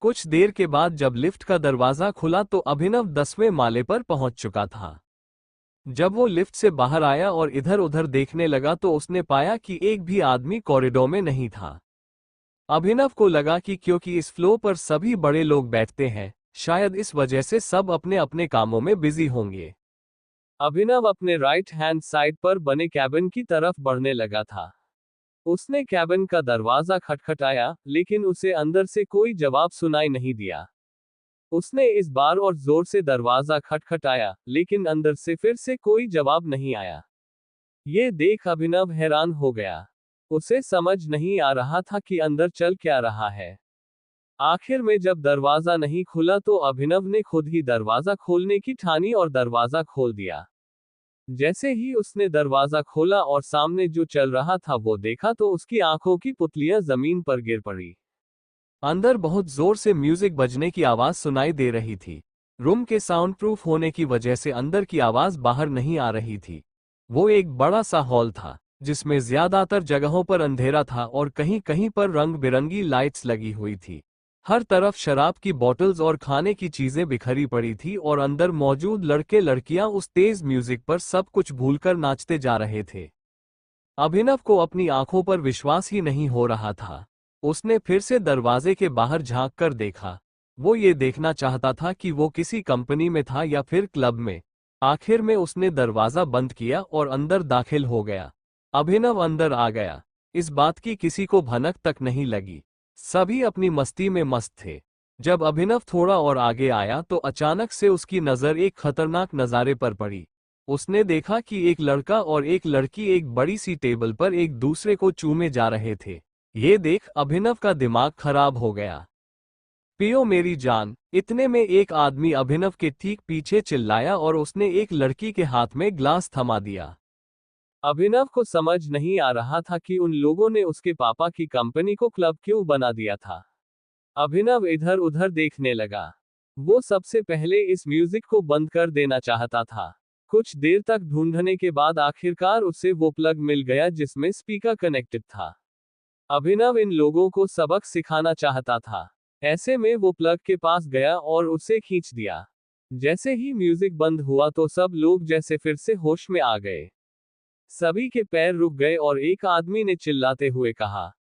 कुछ देर के बाद जब लिफ्ट का दरवाजा खुला तो अभिनव 10वें माले पर पहुंच चुका था। जब वो लिफ्ट से बाहर आया और इधर उधर देखने लगा तो उसने पाया कि एक भी आदमी कॉरिडोर में नहीं था। अभिनव को लगा कि क्योंकि इस फ्लोर पर सभी बड़े लोग बैठते हैं, शायद इस वजह से सब अपने अपने कामों में बिजी होंगे। अभिनव अपने राइट हैंड साइड पर बने कैबिन की तरफ बढ़ने लगा था। उसने कैबिन का दरवाजा खटखटाया, लेकिन उसे अंदर से कोई जवाब सुनाई नहीं दिया। उसने इस बार और जोर से दरवाजा खटखटाया, लेकिन अंदर से फिर से कोई जवाब नहीं आया। ये देख अभिनव हैरान हो गया। उसे समझ नहीं आ रहा था कि अंदर चल क्या रहा है। आखिर में जब दरवाजा नहीं खुला तो अभिनव ने खुद ही दरवाजा खोलने की ठानी और दरवाजा खोल दिया। जैसे ही उसने दरवाजा खोला और सामने जो चल रहा था वो देखा तो उसकी आंखों की पुतलियां जमीन पर गिर पड़ी। अंदर बहुत जोर से म्यूजिक बजने की आवाज सुनाई दे रही थी। रूम के साउंड प्रूफ होने की वजह से अंदर की आवाज बाहर नहीं आ रही थी। वो एक बड़ा सा हॉल था, जिसमें ज्यादातर जगहों पर अंधेरा था और कहीं कहीं पर रंग बिरंगी लाइट्स लगी हुई थी। हर तरफ शराब की बोतल्स और खाने की चीजें बिखरी पड़ी थी और अंदर मौजूद लड़के लड़कियां उस तेज म्यूजिक पर सब कुछ भूलकर नाचते जा रहे थे। अभिनव को अपनी आंखों पर विश्वास ही नहीं हो रहा था। उसने फिर से दरवाजे के बाहर झांक कर देखा। वो ये देखना चाहता था कि वो किसी कंपनी में था या फिर क्लब में। आखिर में उसने दरवाजा बंद किया और अंदर दाखिल हो गया। अभिनव अंदर आ गया। इस बात की किसी को भनक तक नहीं लगी। सभी अपनी मस्ती में मस्त थे। जब अभिनव थोड़ा और आगे आया तो अचानक से उसकी नजर एक खतरनाक नजारे पर पड़ी। उसने देखा कि एक लड़का और एक लड़की एक बड़ी सी टेबल पर एक दूसरे को चूमे जा रहे थे। ये देख अभिनव का दिमाग खराब हो गया। पियो मेरी जान! इतने में एक आदमी अभिनव के ठीक पीछे चिल्लाया और उसने एक लड़की के हाथ में ग्लास थमा दिया। अभिनव को समझ नहीं आ रहा था कि उन लोगों ने उसके पापा की कंपनी को क्लब क्यों बना दिया था। अभिनव इधर उधर देखने लगा। वो सबसे पहले इस म्यूजिक को बंद कर देना चाहता था। कुछ देर तक ढूंढने के बाद आखिरकार उसे वो प्लग मिल गया जिसमें स्पीकर कनेक्टेड था। अभिनव इन लोगों को सबक सिखाना चाहता था। ऐसे में वो प्लग के पास गया और उसे खींच दिया। जैसे ही म्यूजिक बंद हुआ तो सब लोग जैसे फिर से होश में आ गए। सभी के पैर रुक गए और एक आदमी ने चिल्लाते हुए कहा,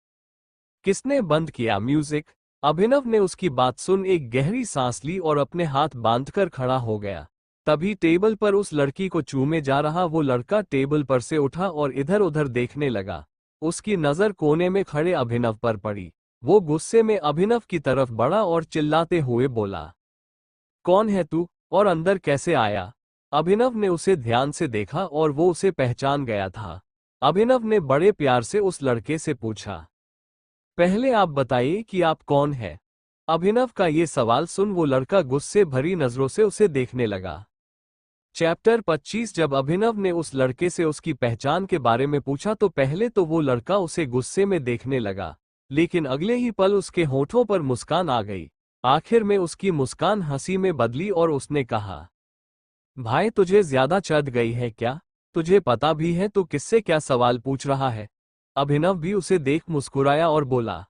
किसने बंद किया म्यूजिक? अभिनव ने उसकी बात सुन एक गहरी सांस ली और अपने हाथ बांधकर खड़ा हो गया। तभी टेबल पर उस लड़की को चूमे जा रहा वो लड़का टेबल पर से उठा और इधर उधर देखने लगा। उसकी नजर कोने में खड़े अभिनव पर पड़ी। वो गुस्से में अभिनव की तरफ बढ़ा और चिल्लाते हुए बोला, कौन है तू? और अंदर कैसे आया? अभिनव ने उसे ध्यान से देखा और वो उसे पहचान गया था। अभिनव ने बड़े प्यार से उस लड़के से पूछा, पहले आप बताइए कि आप कौन हैं? अभिनव का ये सवाल सुन वो लड़का गुस्से भरी नजरों से उसे देखने लगा। चैप्टर 25 जब अभिनव ने उस लड़के से उसकी पहचान के बारे में पूछा तो पहले तो वो लड़का उसे गुस्से में देखने लगा, लेकिन अगले ही पल उसके होठों पर मुस्कान आ गई। आखिर में उसकी मुस्कान हंसी में बदली और उसने कहा, भाई तुझे ज्यादा चढ़ गई है क्या? तुझे पता भी है तू किससे क्या सवाल पूछ रहा है? अभिनव भी उसे देख मुस्कुराया और बोला,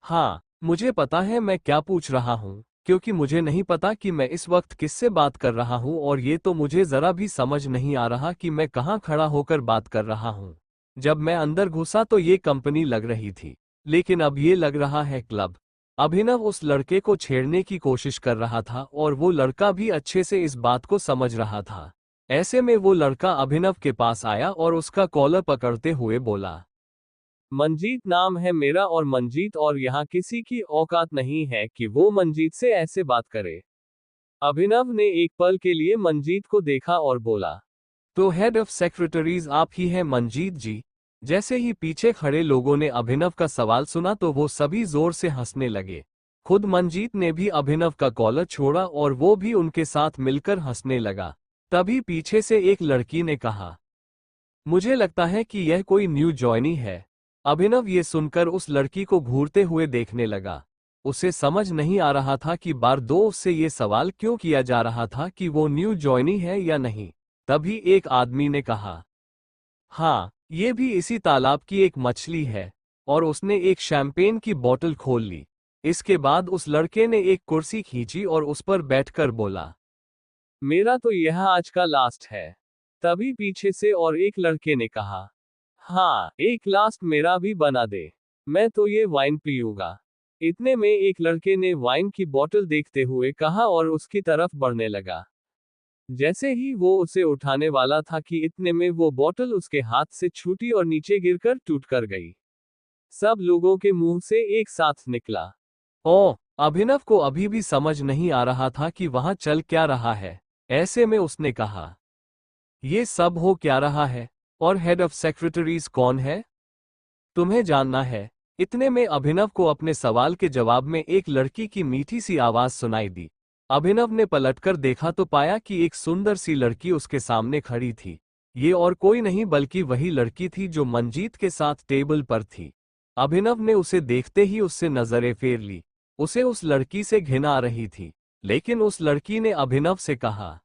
हाँ मुझे पता है मैं क्या पूछ रहा हूँ, क्योंकि मुझे नहीं पता कि मैं इस वक्त किससे बात कर रहा हूँ और ये तो मुझे जरा भी समझ नहीं आ रहा कि मैं कहाँ खड़ा होकर बात कर रहा हूँ। जब मैं अंदर घुसा तो ये कंपनी लग रही थी, लेकिन अब ये लग रहा है क्लब। अभिनव उस लड़के को छेड़ने की कोशिश कर रहा था और वो लड़का भी अच्छे से इस बात को समझ रहा था। ऐसे में वो लड़का अभिनव के पास आया और उसका कॉलर पकड़ते हुए बोला, मंजीत नाम है मेरा और मंजीत और यहाँ किसी की औकात नहीं है कि वो मंजीत से ऐसे बात करे। अभिनव ने एक पल के लिए मंजीत को देखा और बोला, तो हेड ऑफ सेक्रेटरीज आप ही हैं मंजीत जी? जैसे ही पीछे खड़े लोगों ने अभिनव का सवाल सुना तो वो सभी जोर से हंसने लगे। खुद मंजीत ने भी अभिनव का कॉलर छोड़ा और वो भी उनके साथ मिलकर हंसने लगा। तभी पीछे से एक लड़की ने कहा, मुझे लगता है कि यह कोई न्यू जॉइनी है। अभिनव ये सुनकर उस लड़की को घूरते हुए देखने लगा। उसे समझ नहीं आ रहा था कि बार दो उससे ये सवाल क्यों किया जा रहा था कि वो न्यू जॉइनी है या नहीं। तभी एक आदमी ने कहा, हाँ ये भी इसी तालाब की एक मछली है। और उसने एक शैंपेन की बोतल खोल ली। इसके बाद उस लड़के ने एक कुर्सी खींची और उस पर बैठकर बोला, मेरा तो यह आज का लास्ट है। तभी पीछे से और एक लड़के ने कहा, हाँ एक लास्ट मेरा भी बना दे, मैं तो ये वाइन पीऊंगा। इतने में एक लड़के ने वाइन की बोतल देखते हुए कहा और उसकी तरफ बढ़ने लगा। जैसे ही वो उसे उठाने वाला था कि इतने में वो बोतल उसके हाथ से छूटी और नीचे गिरकर टूट कर गई। सब लोगों के मुंह से एक साथ निकला, ओ। अभिनव को अभी भी समझ नहीं आ रहा था कि वहां चल क्या रहा है। ऐसे में उसने कहा, ये सब हो क्या रहा है? और हेड ऑफ सेक्रेटरीज कौन है? तुम्हें जानना है? इतने में अभिनव को अपने सवाल के जवाब में एक लड़की की मीठी सी आवाज सुनाई दी। अभिनव ने पलटकर देखा तो पाया कि एक सुंदर सी लड़की उसके सामने खड़ी थी। ये और कोई नहीं बल्कि वही लड़की थी जो मंजीत के साथ टेबल पर थी। अभिनव ने उसे देखते ही उससे नजरें फेर ली। उसे उस लड़की से घिन आ रही थी, लेकिन उस लड़की ने अभिनव से कहा,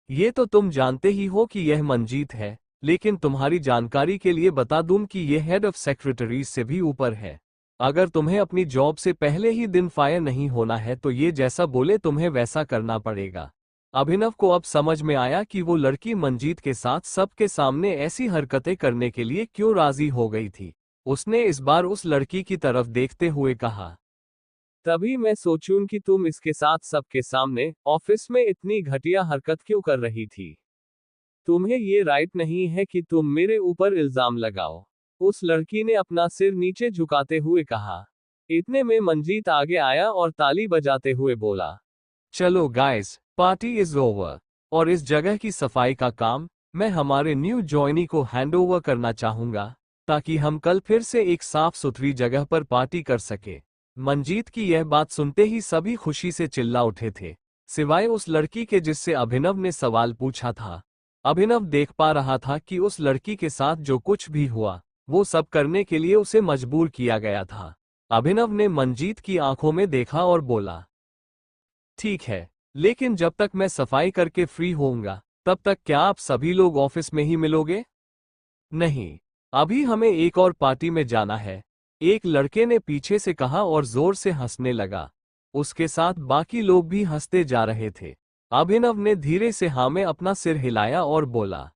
ये तो तुम जानते ही हो कि यह मंजीत है, लेकिन तुम्हारी जानकारी के लिए बता दूं कि यह हेड ऑफ सेक्रेटरीज से भी ऊपर है। अगर तुम्हें अपनी जॉब से पहले ही दिन फायर नहीं होना है तो ये जैसा बोले तुम्हें वैसा करना पड़ेगा। अभिनव को अब समझ में आया कि वो लड़की मंजीत के साथ सबके सामने ऐसी हरकतें करने के लिए क्यों राजी हो गई थी। उसने इस बार उस लड़की की तरफ देखते हुए कहा, तभी मैं सोचूं कि तुम इसके साथ सबके सामने ऑफिस में इतनी घटिया हरकत क्यों कर रही थी। तुम्हें ये राइट नहीं है कि तुम मेरे ऊपर इल्जाम लगाओ। उस लड़की ने अपना सिर नीचे झुकाते हुए कहा। इतने में मंजीत आगे आया और ताली बजाते हुए बोला, चलो गाइस, पार्टी इज ओवर। और इस जगह की सफाई का काम मैं हमारे न्यू जॉइनी को हैंडओवर करना चाहूंगा, ताकि हम कल फिर से एक साफ सुथरी जगह पर पार्टी कर सके। मंजीत की यह बात सुनते ही सभी खुशी से चिल्ला उठे थे, सिवाय उस लड़की के जिससे अभिनव ने सवाल पूछा था। अभिनव देख पा रहा था कि उस लड़की के साथ जो कुछ भी हुआ वो सब करने के लिए उसे मजबूर किया गया था। अभिनव ने मंजीत की आंखों में देखा और बोला, ठीक है, लेकिन जब तक मैं सफाई करके फ्री होऊंगा तब तक क्या आप सभी लोग ऑफिस में ही मिलोगे? नहीं, अभी हमें एक और पार्टी में जाना है, एक लड़के ने पीछे से कहा और जोर से हंसने लगा। उसके साथ बाकी लोग भी हंसते जा रहे थे। अभिनव ने धीरे से हाँ में अपना सिर हिलाया और बोला,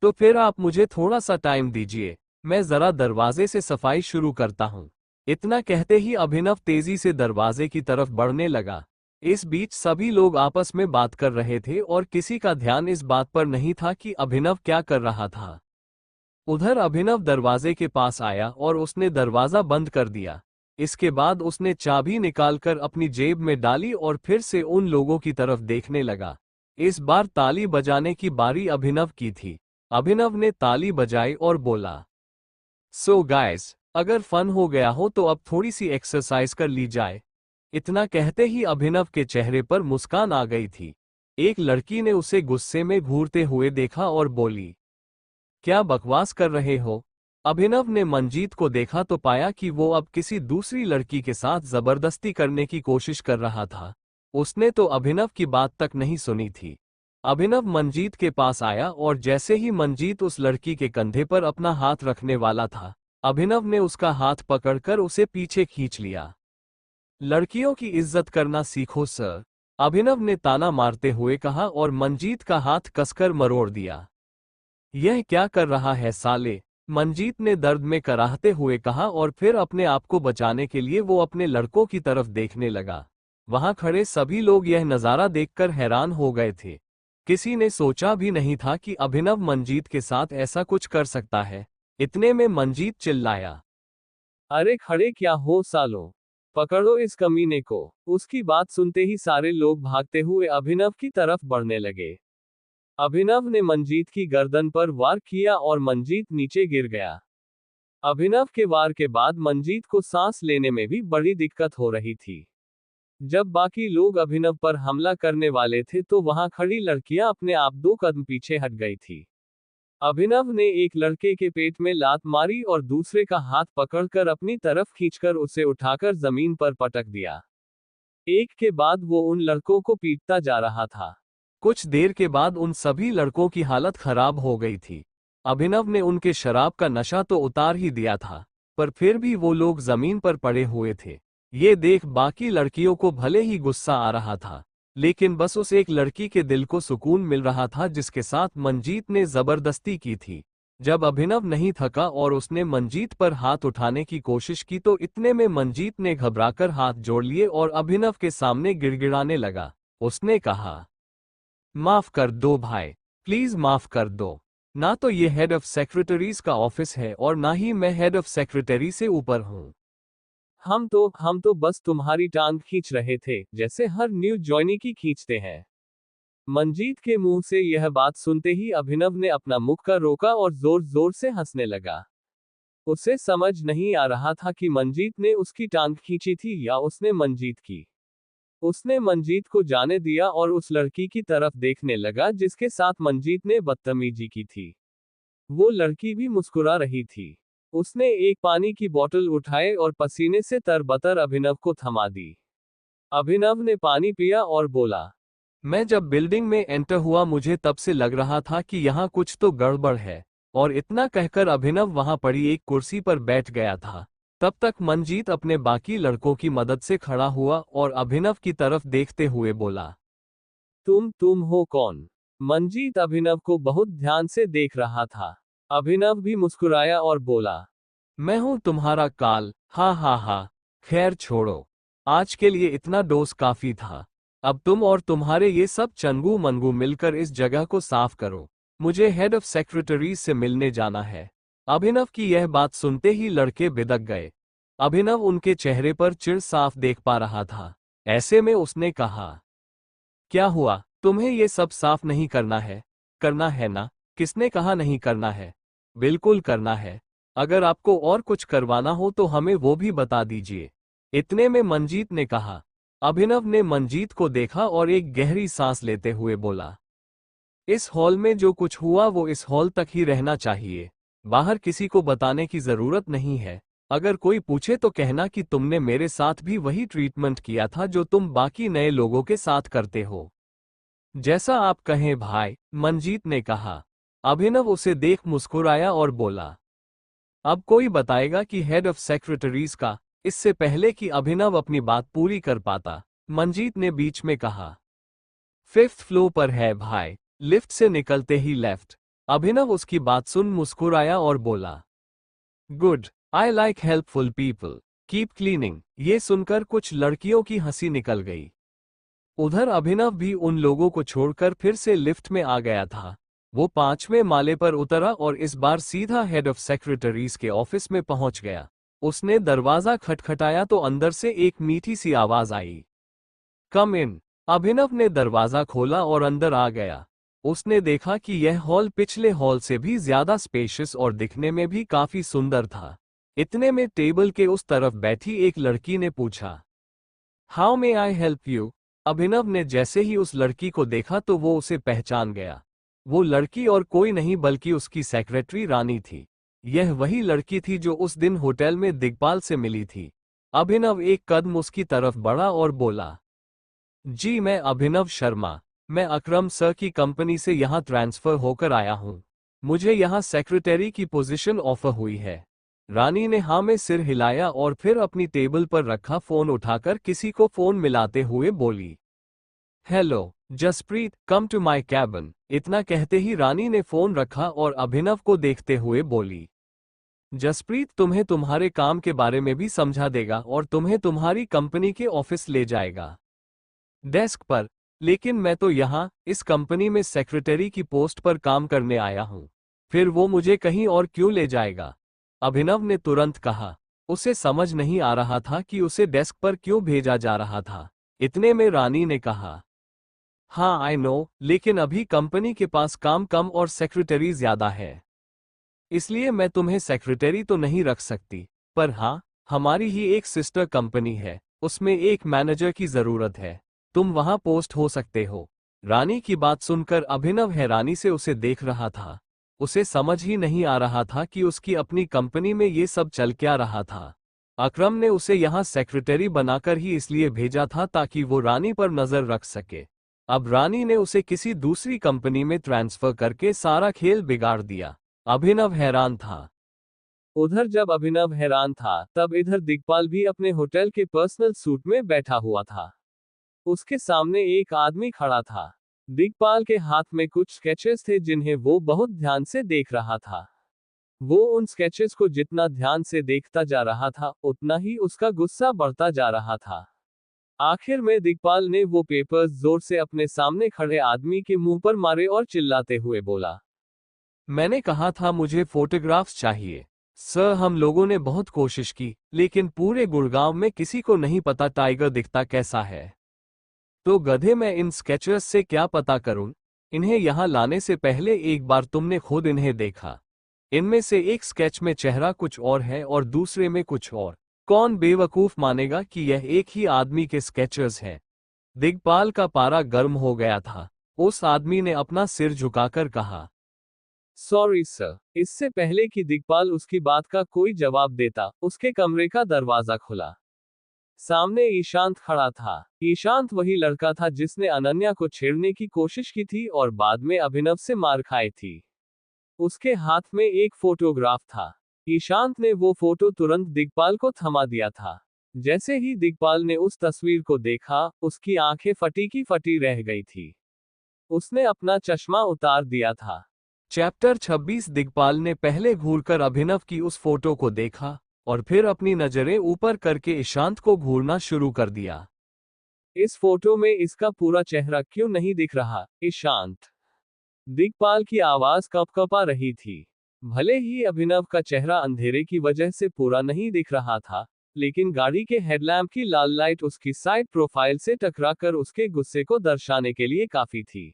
तो फिर आप मुझे थोड़ा सा टाइम दीजिए, मैं जरा दरवाजे से सफाई शुरू करता हूं। इतना कहते ही अभिनव तेजी से दरवाजे की तरफ बढ़ने लगा। इस बीच सभी लोग आपस में बात कर रहे थे और किसी का ध्यान इस बात पर नहीं था कि अभिनव क्या कर रहा था। उधर अभिनव दरवाजे के पास आया और उसने दरवाजा बंद कर दिया। इसके बाद उसने चाबी निकालकर अपनी जेब में डाली और फिर से उन लोगों की तरफ देखने लगा। इस बार ताली बजाने की बारी अभिनव की थी। अभिनव ने ताली बजाई और बोला, सो गाइस, अगर फन हो गया हो तो अब थोड़ी सी एक्सरसाइज कर ली जाए। इतना कहते ही अभिनव के चेहरे पर मुस्कान आ गई थी। एक लड़की ने उसे गुस्से में घूरते हुए देखा और बोली, क्या बकवास कर रहे हो? अभिनव ने मंजीत को देखा तो पाया कि वो अब किसी दूसरी लड़की के साथ जबरदस्ती करने की कोशिश कर रहा था। उसने तो अभिनव की बात तक नहीं सुनी थी। अभिनव मंजीत के पास आया और जैसे ही मंजीत उस लड़की के कंधे पर अपना हाथ रखने वाला था, अभिनव ने उसका हाथ पकड़कर उसे पीछे खींच लिया। लड़कियों की इज्जत करना सीखो सर, अभिनव ने ताना मारते हुए कहा और मंजीत का हाथ कसकर मरोड़ दिया। यह क्या कर रहा है साले? मंजीत ने दर्द में कराहते हुए कहा और फिर अपने आप को बचाने के लिए वो अपने लड़कों की तरफ देखने लगा। वहां खड़े सभी लोग यह नज़ारा देखकर हैरान हो गए थे। किसी ने सोचा भी नहीं था कि अभिनव मंजीत के साथ ऐसा कुछ कर सकता है। इतने में मंजीत चिल्लाया, अरे खड़े क्या हो सालो, पकड़ो इस कमीने को। उसकी बात सुनते ही सारे लोग भागते हुए अभिनव की तरफ बढ़ने लगे। अभिनव ने मंजीत की गर्दन पर वार किया और मंजीत नीचे गिर गया। अभिनव के वार के बाद मंजीत को सांस लेने में भी बड़ी दिक्कत हो रही थी। जब बाकी लोग अभिनव पर हमला करने वाले थे तो वहां खड़ी लड़कियां अपने आप 2 कदम पीछे हट गई थी। अभिनव ने एक लड़के के पेट में लात मारी और दूसरे का हाथ पकड़कर अपनी तरफ खींचकर उसे उठाकर जमीन पर पटक दिया। एक के बाद वो उन लड़कों को पीटता जा रहा था। कुछ देर के बाद उन सभी लड़कों की हालत खराब हो गई थी। अभिनव ने उनके शराब का नशा तो उतार ही दिया था, पर फिर भी वो लोग जमीन पर पड़े हुए थे। ये देख बाकी लड़कियों को भले ही गुस्सा आ रहा था, लेकिन बस उस एक लड़की के दिल को सुकून मिल रहा था जिसके साथ मंजीत ने जबरदस्ती की थी। जब अभिनव नहीं थका और उसने मंजीत पर हाथ उठाने की कोशिश की तो इतने में मंजीत ने घबराकर हाथ जोड़ लिए और अभिनव के सामने गिड़गिड़ाने लगा। उसने कहा, माफ कर दो भाई, प्लीज माफ कर दो। ना तो ये हेड ऑफ सेक्रेटरीज का ऑफिस है और ना ही मैं हेड ऑफ सेक्रेटरी से ऊपर हूँ। हम तो बस तुम्हारी टांग खींच रहे थे, जैसे हर न्यू ज्वाइनी की खींचते हैं। मंजीत के मुंह से यह बात सुनते ही अभिनव ने अपना मुक्का रोका और जोर जोर से हंसने लगा। उसे समझ नहीं आ रहा था कि मंजीत ने उसकी टांग खींची थी या उसने मंजीत की। उसने मंजीत को जाने दिया और उस लड़की की तरफ देखने लगा जिसके साथ मंजीत ने बदतमीजी की थी। वो लड़की भी मुस्कुरा रही थी। उसने एक पानी की बोतल उठाए और पसीने से तरबतर अभिनव को थमा दी। अभिनव ने पानी पिया और बोला, मैं जब बिल्डिंग में एंटर हुआ मुझे तब से लग रहा था कि यहाँ कुछ तो गड़बड़ है। और इतना कहकर अभिनव वहां पड़ी एक कुर्सी पर बैठ गया था। तब तक मंजीत अपने बाकी लड़कों की मदद से खड़ा हुआ और अभिनव की तरफ देखते हुए बोला, तुम हो कौन? मंजीत अभिनव को बहुत ध्यान से देख रहा था। अभिनव भी मुस्कुराया और बोला, मैं हूं तुम्हारा काल, हा हा हा। खैर छोड़ो, आज के लिए इतना डोज काफी था। अब तुम और तुम्हारे ये सब चंगू मंगू मिलकर इस जगह को साफ करो। मुझे हेड ऑफ सेक्रेटरीज से मिलने जाना है। अभिनव की यह बात सुनते ही लड़के बिदक गए। अभिनव उनके चेहरे पर चिढ़ साफ देख पा रहा था। ऐसे में उसने कहा, क्या हुआ, तुम्हें ये सब साफ नहीं करना है? करना है ना? किसने कहा नहीं करना है? बिल्कुल करना है। अगर आपको और कुछ करवाना हो तो हमें वो भी बता दीजिए। इतने में मंजीत ने कहा। अभिनव ने मंजीत को देखा और एक गहरी सांस लेते हुए बोला, इस हॉल में जो कुछ हुआ वो इस हॉल तक ही रहना चाहिए। बाहर किसी को बताने की जरूरत नहीं है। अगर कोई पूछे तो कहना कि तुमने मेरे साथ भी वही ट्रीटमेंट किया था जो तुम बाकी नए लोगों के साथ करते हो। जैसा आप कहें भाई, मंजीत ने कहा। अभिनव उसे देख मुस्कुराया और बोला, अब कोई बताएगा कि हेड ऑफ सेक्रेटरीज का? इससे पहले कि अभिनव अपनी बात पूरी कर पाता, मंजीत ने बीच में कहा, 5th फ्लोर पर है भाई, लिफ्ट से निकलते ही लेफ्ट। अभिनव उसकी बात सुन मुस्कुराया और बोला, good, I like helpful people, keep cleaning. ये सुनकर कुछ लड़कियों की हंसी निकल गई। उधर अभिनव भी उन लोगों को छोड़कर फिर से लिफ्ट में आ गया था। वो 5वें माले पर उतरा और इस बार सीधा हेड ऑफ सेक्रेटरीज के ऑफिस में पहुंच गया। उसने दरवाजा खटखटाया तो अंदर से एक मीठी सी आवाज आई, कम इन। अभिनव ने दरवाजा खोला और अंदर आ गया। उसने देखा कि यह हॉल पिछले हॉल से भी ज्यादा स्पेशियस और दिखने में भी काफी सुंदर था। इतने में टेबल के उस तरफ बैठी एक लड़की ने पूछा, how may I help you? Abhinav ने जैसे ही उस लड़की को देखा तो वो उसे पहचान गया। वो लड़की और कोई नहीं बल्कि उसकी सेक्रेटरी रानी थी। यह वही लड़की थी जो उस दिन होटल में दिग्पाल से मिली थी। अभिनव एक कदम उसकी तरफ बढ़ा और बोला, जी मैं अभिनव शर्मा, मैं अकरम सर की कंपनी से यहाँ ट्रांसफर होकर आया हूँ। मुझे यहाँ सेक्रेटरी की पोजीशन ऑफर हुई है। रानी ने हाँ में सिर हिलाया और फिर अपनी टेबल पर रखा फोन उठाकर किसी को फोन मिलाते हुए बोली, hello Jaspreet, come to my cabin. इतना कहते ही रानी ने फोन रखा और अभिनव को देखते हुए बोली, जसप्रीत तुम्हें तुम्हारे काम के बारे में भी समझा देगा और तुम्हें तुम्हारी कंपनी के ऑफिस ले जाएगा, डेस्क पर। लेकिन मैं तो यहाँ इस कंपनी में सेक्रेटरी की पोस्ट पर काम करने आया हूँ, फिर वो मुझे कहीं और क्यों ले जाएगा? अभिनव ने तुरंत कहा। उसे समझ नहीं आ रहा था कि उसे डेस्क पर क्यों भेजा जा रहा था। इतने में रानी ने कहा, हाँ आई नो, लेकिन अभी कंपनी के पास काम कम और सेक्रेटरी ज्यादा है, इसलिए मैं तुम्हें सेक्रेटरी तो नहीं रख सकती, पर हाँ हमारी ही एक सिस्टर कंपनी है, उसमें एक मैनेजर की जरूरत है, तुम वहां पोस्ट हो सकते हो। रानी की बात सुनकर अभिनव हैरानी से उसे देख रहा था। उसे समझ ही नहीं आ रहा था कि उसकी अपनी कंपनी में ये सब चल क्या रहा था। अकरम ने उसे यहाँ सेक्रेटरी बनाकर ही इसलिए भेजा था ताकि वो रानी पर नजर रख सके। अब रानी ने उसे किसी दूसरी कंपनी में ट्रांसफर करके सारा खेल बिगाड़ दिया। अभिनव हैरान था। उधर जब अभिनव हैरान था तब इधर दिग्पाल भी अपने होटल के पर्सनल सूट में बैठा हुआ था। उसके सामने एक आदमी खड़ा था। दिग्पाल के हाथ में कुछ स्केचेस थे जिन्हें वो बहुत ध्यान से देख रहा था। वो उन स्केचेस को जितना ध्यान से देखता जा रहा था उतना ही उसका गुस्सा बढ़ता जा रहा था। आखिर में दिग्पाल ने वो पेपर्स जोर से अपने सामने खड़े आदमी के मुंह पर मारे और चिल्लाते हुए बोला, मैंने कहा था मुझे फोटोग्राफ्स चाहिए। सर हम लोगों ने बहुत कोशिश की लेकिन पूरे गुड़गांव में किसी को नहीं पता टाइगर दिखता कैसा है। तो गधे मैं इन स्केचर्स से क्या पता करूं? इन्हें यहां लाने से पहले एक बार तुमने खुद इन्हें देखा। इनमें से एक स्केच में चेहरा कुछ और है और दूसरे में कुछ और। कौन बेवकूफ मानेगा कि यह एक ही आदमी के स्केचर्स हैं? दिग्पाल का पारा गर्म हो गया था। उस आदमी ने अपना सिर झुकाकर कहा, सॉरी सर। इससे पहले कि दिग्पाल उसकी बात का कोई जवाब देता, उसके कमरे का दरवाजा खुला। सामने ईशांत खड़ा था। ईशांत वही लड़का था जिसने अनन्या को छेड़ने की कोशिश की थी और बाद में अभिनव से मार खाई थी। उसके हाथ में एक फोटोग्राफ था। ईशांत ने वो फोटो तुरंत दिग्पाल को थमा दिया था। जैसे ही दिग्पाल ने उस तस्वीर को देखा, उसकी आंखें फटी की फटी रह गई थी। उसने अपना चश्मा उतार दिया था। चैप्टर 26। दिग्पाल ने पहले घूरकर अभिनव की उस फोटो को देखा और फिर अपनी नजरें ऊपर करके ईशांत को घूरना शुरू कर दिया। इस फोटो में इसका पूरा चेहरा क्यों नहीं दिख रहा, ईशांत? दिग्पाल की आवाज कपकपा रही थी। भले ही अभिनव का चेहरा अंधेरे की वजह से पूरा नहीं दिख रहा था, लेकिन गाड़ी के हेडलैम्प की लाल लाइट उसकी साइड प्रोफाइल से टकराकर उसके गुस्से को दर्शाने के लिए काफी थी।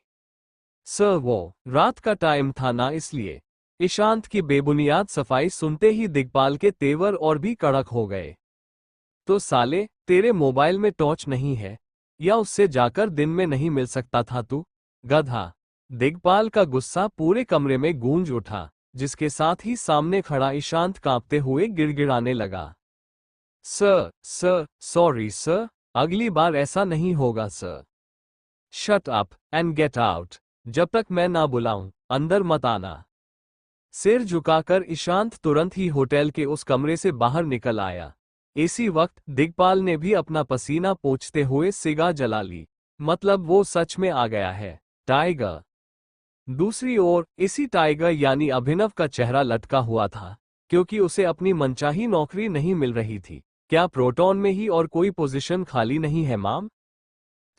सर वो रात का टाइम था ना, इसलिए। ईशांत की बेबुनियाद सफाई सुनते ही दिग्पाल के तेवर और भी कड़क हो गए। तो साले, तेरे मोबाइल में टॉर्च नहीं है या उससे जाकर दिन में नहीं मिल सकता था तू, गधा? दिग्पाल का गुस्सा पूरे कमरे में गूंज उठा, जिसके साथ ही सामने खड़ा ईशांत कांपते हुए गिड़गिड़ाने लगा। सर, सॉरी सर, अगली बार ऐसा नहीं होगा sir. Shut up and get out. जब तक मैं ना बुलाऊं, अंदर मत आना। सिर झुकाकर ईशांत तुरंत ही होटल के उस कमरे से बाहर निकल आया। इसी वक्त दिग्पाल ने भी अपना पसीना पोंछते हुए सिगार जला ली। मतलब वो सच में आ गया है, टाइगर। दूसरी ओर इसी टाइगर यानी अभिनव का चेहरा लटका हुआ था, क्योंकि उसे अपनी मनचाही नौकरी नहीं मिल रही थी। क्या प्रोटॉन में ही और कोई पोजीशन खाली नहीं है माम?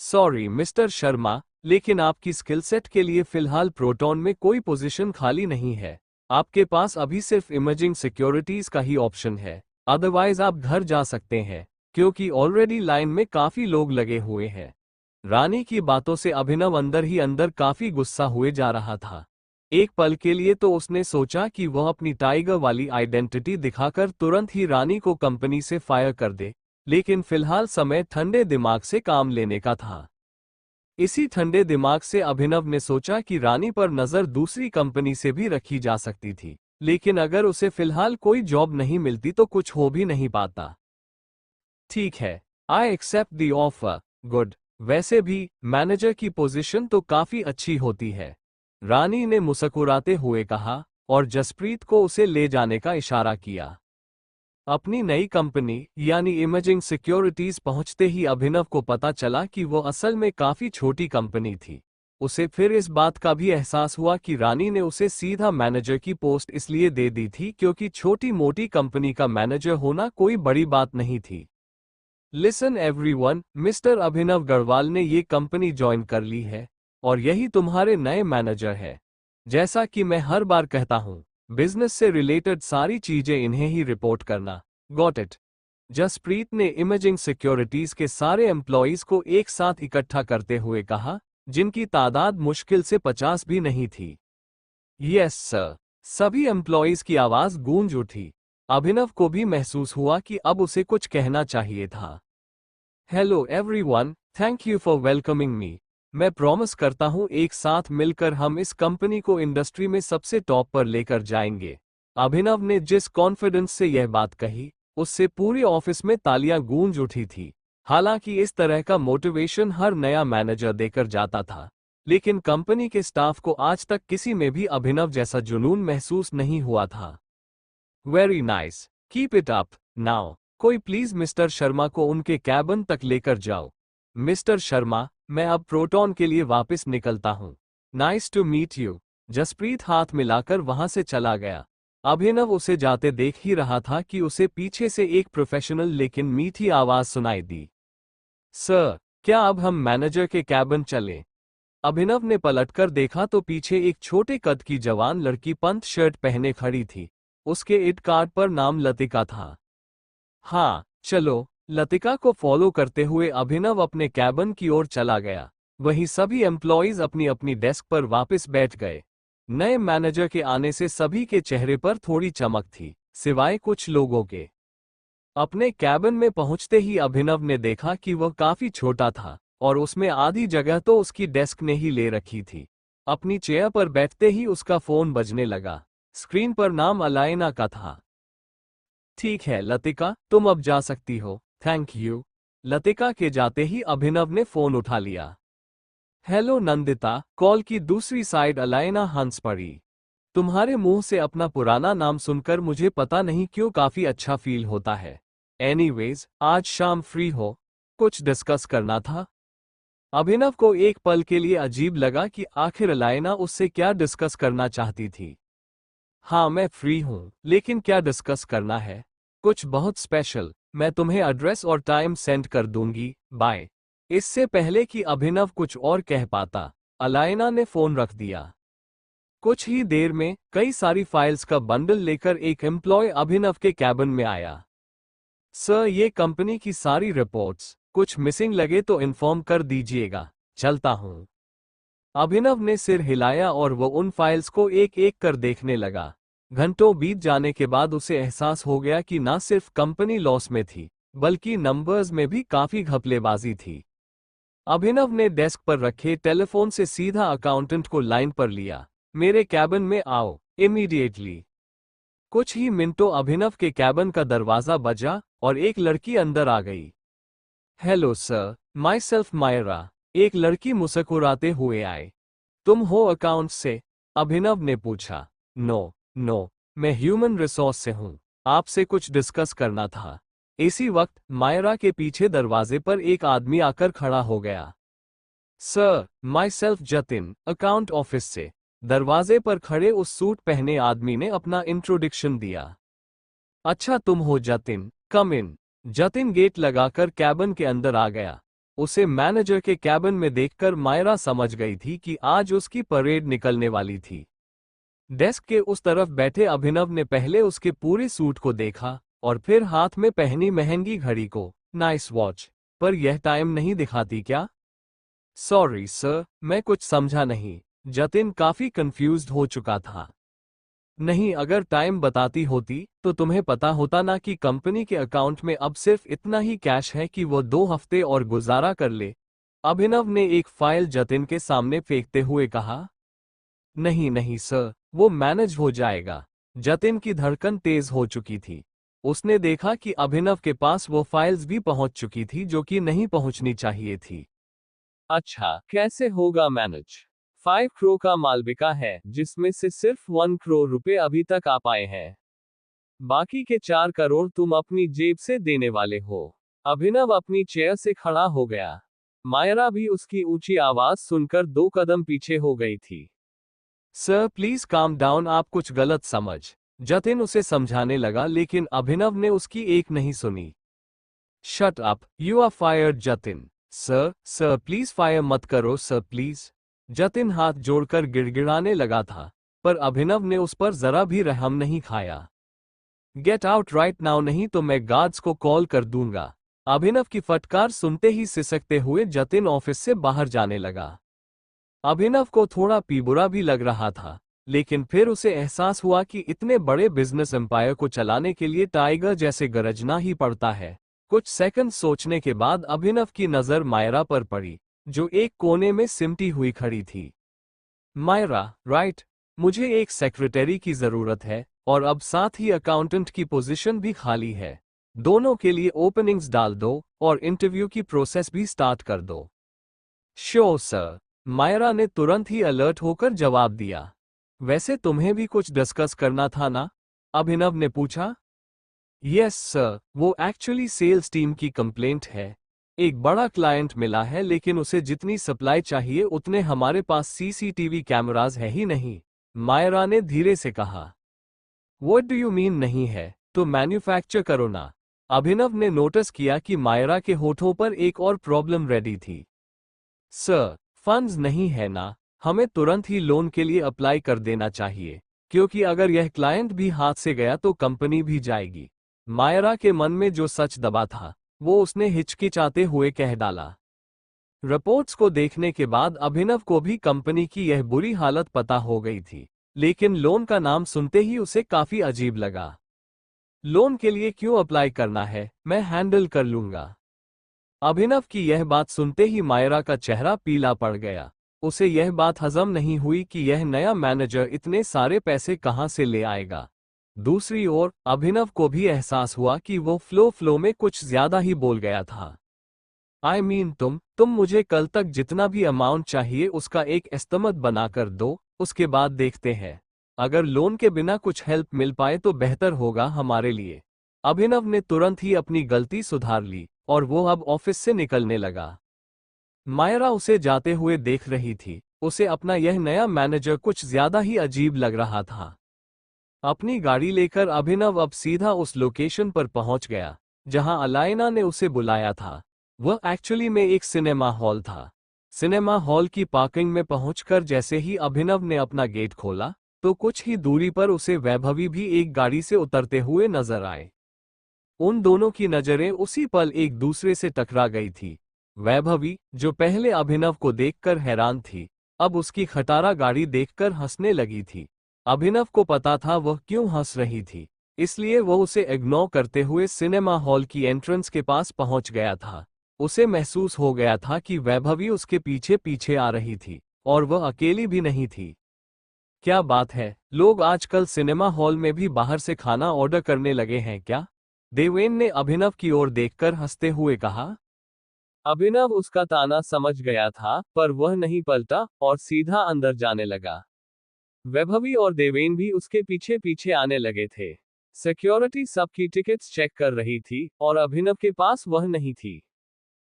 सॉरी मिस्टर शर्मा, लेकिन आपकी स्किल सेट के लिए फिलहाल प्रोटॉन में कोई पोजीशन खाली नहीं है। आपके पास अभी सिर्फ इमर्जिंग सिक्योरिटीज का ही ऑप्शन है। अदरवाइज आप घर जा सकते हैं, क्योंकि ऑलरेडी लाइन में काफी लोग लगे हुए हैं। रानी की बातों से अभिनव अंदर ही अंदर काफी गुस्सा हुए जा रहा था। एक पल के लिए तो उसने सोचा कि वह अपनी टाइगर वाली आइडेंटिटी दिखाकर तुरंत ही रानी को कंपनी से फायर कर दे, लेकिन फिलहाल समय ठंडे दिमाग से काम लेने का था। इसी ठंडे दिमाग से अभिनव ने सोचा कि रानी पर नजर दूसरी कंपनी से भी रखी जा सकती थी, लेकिन अगर उसे फिलहाल कोई जॉब नहीं मिलती तो कुछ हो भी नहीं पाता। ठीक है, I accept the offer. Good. वैसे भी मैनेजर की पोजीशन तो काफी अच्छी होती है, रानी ने मुस्कुराते हुए कहा और जसप्रीत को उसे ले जाने का इशारा किया। अपनी नई कंपनी यानी इमेजिंग सिक्योरिटीज पहुंचते ही अभिनव को पता चला कि वो असल में काफी छोटी कंपनी थी। उसे फिर इस बात का भी एहसास हुआ कि रानी ने उसे सीधा मैनेजर की पोस्ट इसलिए दे दी थी क्योंकि छोटी मोटी कंपनी का मैनेजर होना कोई बड़ी बात नहीं थी। लिसन एवरीवन, मिस्टर अभिनव गढ़वाल ने ये कंपनी ज्वाइन कर ली है और यही तुम्हारे नए मैनेजर है। जैसा कि मैं हर बार कहता हूं, बिजनेस से रिलेटेड सारी चीजें इन्हें ही रिपोर्ट करना। Got it? जसप्रीत ने इमेजिंग सिक्योरिटीज के सारे एम्प्लॉयज को एक साथ इकट्ठा करते हुए कहा, जिनकी तादाद मुश्किल से 50 भी नहीं थी। Yes sir. सभी एम्प्लॉयज की आवाज गूंज उठी। अभिनव को भी महसूस हुआ कि अब उसे कुछ कहना चाहिए था। Hello everyone, thank you for welcoming मी। मैं प्रॉमिस करता हूं एक साथ मिलकर हम इस कंपनी को इंडस्ट्री में सबसे टॉप पर लेकर जाएंगे। अभिनव ने जिस कॉन्फिडेंस से यह बात कही, उससे पूरे ऑफिस में तालियां गूंज उठी थी। हालांकि इस तरह का मोटिवेशन हर नया मैनेजर देकर जाता था, लेकिन कंपनी के स्टाफ को आज तक किसी में भी अभिनव जैसा जुनून महसूस नहीं हुआ था। Very nice, keep it up. Now कोई प्लीज मिस्टर शर्मा को उनके कैबिन तक लेकर जाओ। मिस्टर शर्मा, मैं अब प्रोटॉन के लिए वापस निकलता हूं। Nice to meet you. Jaspreet हाथ मिलाकर वहां से चला गया। अभिनव उसे जाते देख ही रहा था कि उसे पीछे से एक प्रोफेशनल लेकिन मीठी आवाज सुनाई दी। सर, क्या अब हम मैनेजर के कैबिन चलें? अभिनव ने पलटकर देखा तो पीछे एक छोटे कद की जवान लड़की पंत शर्ट पहने खड़ी थी। उसके इट कार्ड पर नाम लतिका था। हाँ, चलो। लतिका को फॉलो करते हुए अभिनव अपने कैबिन की ओर चला गया। वहीं सभी एम्प्लॉयज अपनी अपनी डेस्क पर वापस बैठ गए। नए मैनेजर के आने से सभी के चेहरे पर थोड़ी चमक थी, सिवाय कुछ लोगों के। अपने कैबिन में पहुंचते ही अभिनव ने देखा कि वह काफी छोटा था और उसमें आधी जगह तो उसकी डेस्क ने ही ले रखी थी। अपनी चेयर पर बैठते ही उसका फोन बजने लगा। स्क्रीन पर नाम अलायना का था। ठीक है लतिका, तुम अब जा सकती हो। Thank you. लतिका के जाते ही अभिनव ने फोन उठा लिया। हेलो नंदिता, कॉल की दूसरी साइड अलायना हंस पड़ी। तुम्हारे मुंह से अपना पुराना नाम सुनकर मुझे पता नहीं क्यों काफी अच्छा फील होता है। एनीवेज, आज शाम फ्री हो? कुछ डिस्कस करना था। अभिनव को एक पल के लिए अजीब लगा कि आखिर अलायना उससे क्या डिस्कस करना चाहती थी। हाँ मैं फ्री हूँ, लेकिन क्या डिस्कस करना है? कुछ बहुत स्पेशल। मैं तुम्हें एड्रेस और टाइम सेंड कर दूंगी, बाय। इससे पहले कि अभिनव कुछ और कह पाता, अलायना ने फोन रख दिया। कुछ ही देर में कई सारी फाइल्स का बंडल लेकर एक एम्प्लॉय अभिनव के कैबिन में आया। सर, ये कंपनी की सारी रिपोर्ट्स, कुछ मिसिंग लगे तो इन्फॉर्म कर दीजिएगा। चलता हूँ। अभिनव ने सिर हिलाया और वो उन फाइल्स को एक एक कर देखने लगा। घंटों बीत जाने के बाद उसे एहसास हो गया कि न सिर्फ कंपनी लॉस में थी, बल्कि नंबर्स में भी काफी घपलेबाजी थी। अभिनव ने डेस्क पर रखे टेलीफोन से सीधा अकाउंटेंट को लाइन पर लिया। मेरे कैबिन में आओ, इमीडिएटली। कुछ ही मिनटों अभिनव के कैबिन का दरवाजा बजा और एक लड़की अंदर आ गई। Hello sir, myself Myra. एक लड़की मुस्कुराते हुए आए। तुम हो अकाउंट से? अभिनव ने पूछा। नो, मैं ह्यूमन रिसोर्स से हूं। आपसे कुछ डिस्कस करना था। इसी वक्त मायरा के पीछे दरवाजे पर एक आदमी आकर खड़ा हो गया। Sir, my self Jatin, account office से। दरवाजे पर खड़े उस सूट पहने आदमी ने अपना इंट्रोडक्शन दिया। अच्छा तुम हो जतिन, कम इन। जतिन गेट लगाकर कैबिन के अंदर आ गया। उसे मैनेजर के कैबिन में देखकर मायरा समझ गई थी कि आज उसकी परेड निकलने वाली थी। डेस्क के उस तरफ बैठे अभिनव ने पहले उसके पूरे सूट को देखा, और फिर हाथ में पहनी महंगी घड़ी को। नाइस वॉच, पर यह टाइम नहीं दिखाती क्या? सॉरी सर, मैं कुछ समझा नहीं। जतिन काफी कंफ्यूज्ड हो चुका था। नहीं, अगर टाइम बताती होती तो तुम्हें पता होता ना कि कंपनी के अकाउंट में अब सिर्फ इतना ही कैश है कि वो 2 हफ्ते और गुजारा कर ले। अभिनव ने एक फाइल जतिन के सामने फेंकते हुए कहा। नहीं नहीं सर, वो मैनेज हो जाएगा। जतिन की धड़कन तेज हो चुकी थी। उसने देखा कि अभिनव के पास वो फाइल्स भी पहुंच चुकी थी जो कि नहीं पहुंचनी चाहिए थी। अच्छा, कैसे होगा मैनेज? 5 करोड़ का माल बिका है, जिसमें से सिर्फ 1 करोड़ रुपए अभी तक आ पाए हैं। बाकी के 4 करोड़ तुम अपनी जेब से देने वाले हो। अभिनव अपनी चेयर से खड़ा हो गया। मायरा भी उसकी ऊंची आवाज सुनकर 2 कदम पीछे हो गई थी। सर प्लीज काम डाउन, आप कुछ गलत समझ। जतिन उसे समझाने लगा, लेकिन अभिनव ने उसकी एक नहीं सुनी। Shut up, you are fired Jatin. Sir please fire मत करो सर प्लीज। जतिन हाथ जोड़कर गिड़गिड़ाने लगा था, पर अभिनव ने उस पर जरा भी रहम नहीं खाया। गेट आउट राइट नाउ, नहीं तो मैं गार्ड्स को कॉल कर दूंगा। अभिनव की फटकार सुनते ही सिसकते हुए जतिन ऑफिस से बाहर जाने लगा। अभिनव को थोड़ा पीबुरा भी लग रहा था, लेकिन फिर उसे एहसास हुआ कि इतने बड़े बिजनेस एम्पायर को चलाने के लिए टाइगर जैसे गरजना ही पड़ता है। कुछ सेकंड सोचने के बाद अभिनव की नजर मायरा पर पड़ी, जो एक कोने में सिमटी हुई खड़ी थी। मायरा, राइट, मुझे एक सेक्रेटरी की जरूरत है, और अब साथ ही अकाउंटेंट की पोजीशन भी खाली है। दोनों के लिए ओपनिंग्स डाल दो और इंटरव्यू की प्रोसेस भी स्टार्ट कर दो। श्योर सर, मायरा ने तुरंत ही अलर्ट होकर जवाब दिया। वैसे तुम्हें भी कुछ डिस्कस करना था ना? अभिनव ने पूछा। यस सर, वो एक्चुअली सेल्स टीम की कंप्लेंट है। एक बड़ा क्लाइंट मिला है, लेकिन उसे जितनी सप्लाई चाहिए उतने हमारे पास सीसीटीवी कैमरास है ही नहीं। मायरा ने धीरे से कहा। व्हाट डू यू मीन नहीं है, तो मैन्युफैक्चर करो ना। अभिनव ने नोटिस किया कि मायरा के होठों पर एक और प्रॉब्लम रेडी थी। सर, फंड्स नहीं है ना, हमें तुरंत ही लोन के लिए अप्लाई कर देना चाहिए, क्योंकि अगर यह क्लाइंट भी हाथ से गया तो कंपनी भी जाएगी। मायरा के मन में जो सच दबा था, वो उसने हिचकिचाते हुए कह डाला। रिपोर्ट्स को देखने के बाद अभिनव को भी कंपनी की यह बुरी हालत पता हो गई थी, लेकिन लोन का नाम सुनते ही उसे काफी अजीब लगा। लोन के लिए क्यों अप्लाई करना है, मैं हैंडल कर लूंगा। अभिनव की यह बात सुनते ही मायरा का चेहरा पीला पड़ गया। उसे यह बात हजम नहीं हुई कि यह नया मैनेजर इतने सारे पैसे कहां से ले आएगा। दूसरी ओर अभिनव को भी एहसास हुआ कि वो फ्लो में कुछ ज्यादा ही बोल गया था। आई मीन तुम मुझे कल तक जितना भी अमाउंट चाहिए उसका एक एस्टिमेट बनाकर दो, उसके बाद देखते हैं। अगर लोन के बिना कुछ हेल्प मिल पाए तो बेहतर होगा हमारे लिए। अभिनव ने तुरंत ही अपनी गलती सुधार ली, और वो अब ऑफिस से निकलने लगा। मायरा उसे जाते हुए देख रही थी। उसे अपना यह नया मैनेजर कुछ ज्यादा ही अजीब लग रहा था। अपनी गाड़ी लेकर अभिनव अब सीधा उस लोकेशन पर पहुंच गया जहां अलायना ने उसे बुलाया था। वह एक्चुअली में एक सिनेमा हॉल था। सिनेमा हॉल की पार्किंग में पहुंचकर जैसे ही अभिनव ने अपना गेट खोला, तो कुछ ही दूरी पर उसे वैभवी भी एक गाड़ी से उतरते हुए नजर आए। उन दोनों की नजरें उसी पल एक दूसरे से टकरा गई थी। वैभवी, जो पहले अभिनव को देखकर हैरान थी, अब उसकी खटारा गाड़ी देखकर हंसने लगी थी। अभिनव को पता था वह क्यों हंस रही थी, इसलिए वह उसे इग्नोर करते हुए सिनेमा हॉल की एंट्रेंस के पास पहुंच गया था। उसे महसूस हो गया था कि वैभवी उसके पीछे पीछे आ रही थी, और वह अकेली भी नहीं थी। क्या बात है, लोग आजकल सिनेमा हॉल में भी बाहर से खाना ऑर्डर करने लगे हैं क्या? देवेन ने अभिनव की ओर देखकर हंसते हुए कहा। अभिनव उसका ताना समझ गया था, पर वह नहीं पलटा और सीधा अंदर जाने लगा। वैभवी और देवेन भी उसके पीछे पीछे आने लगे थे। सिक्योरिटी सबकी टिकट्स चेक कर रही थी, और अभिनव के पास वह नहीं थी।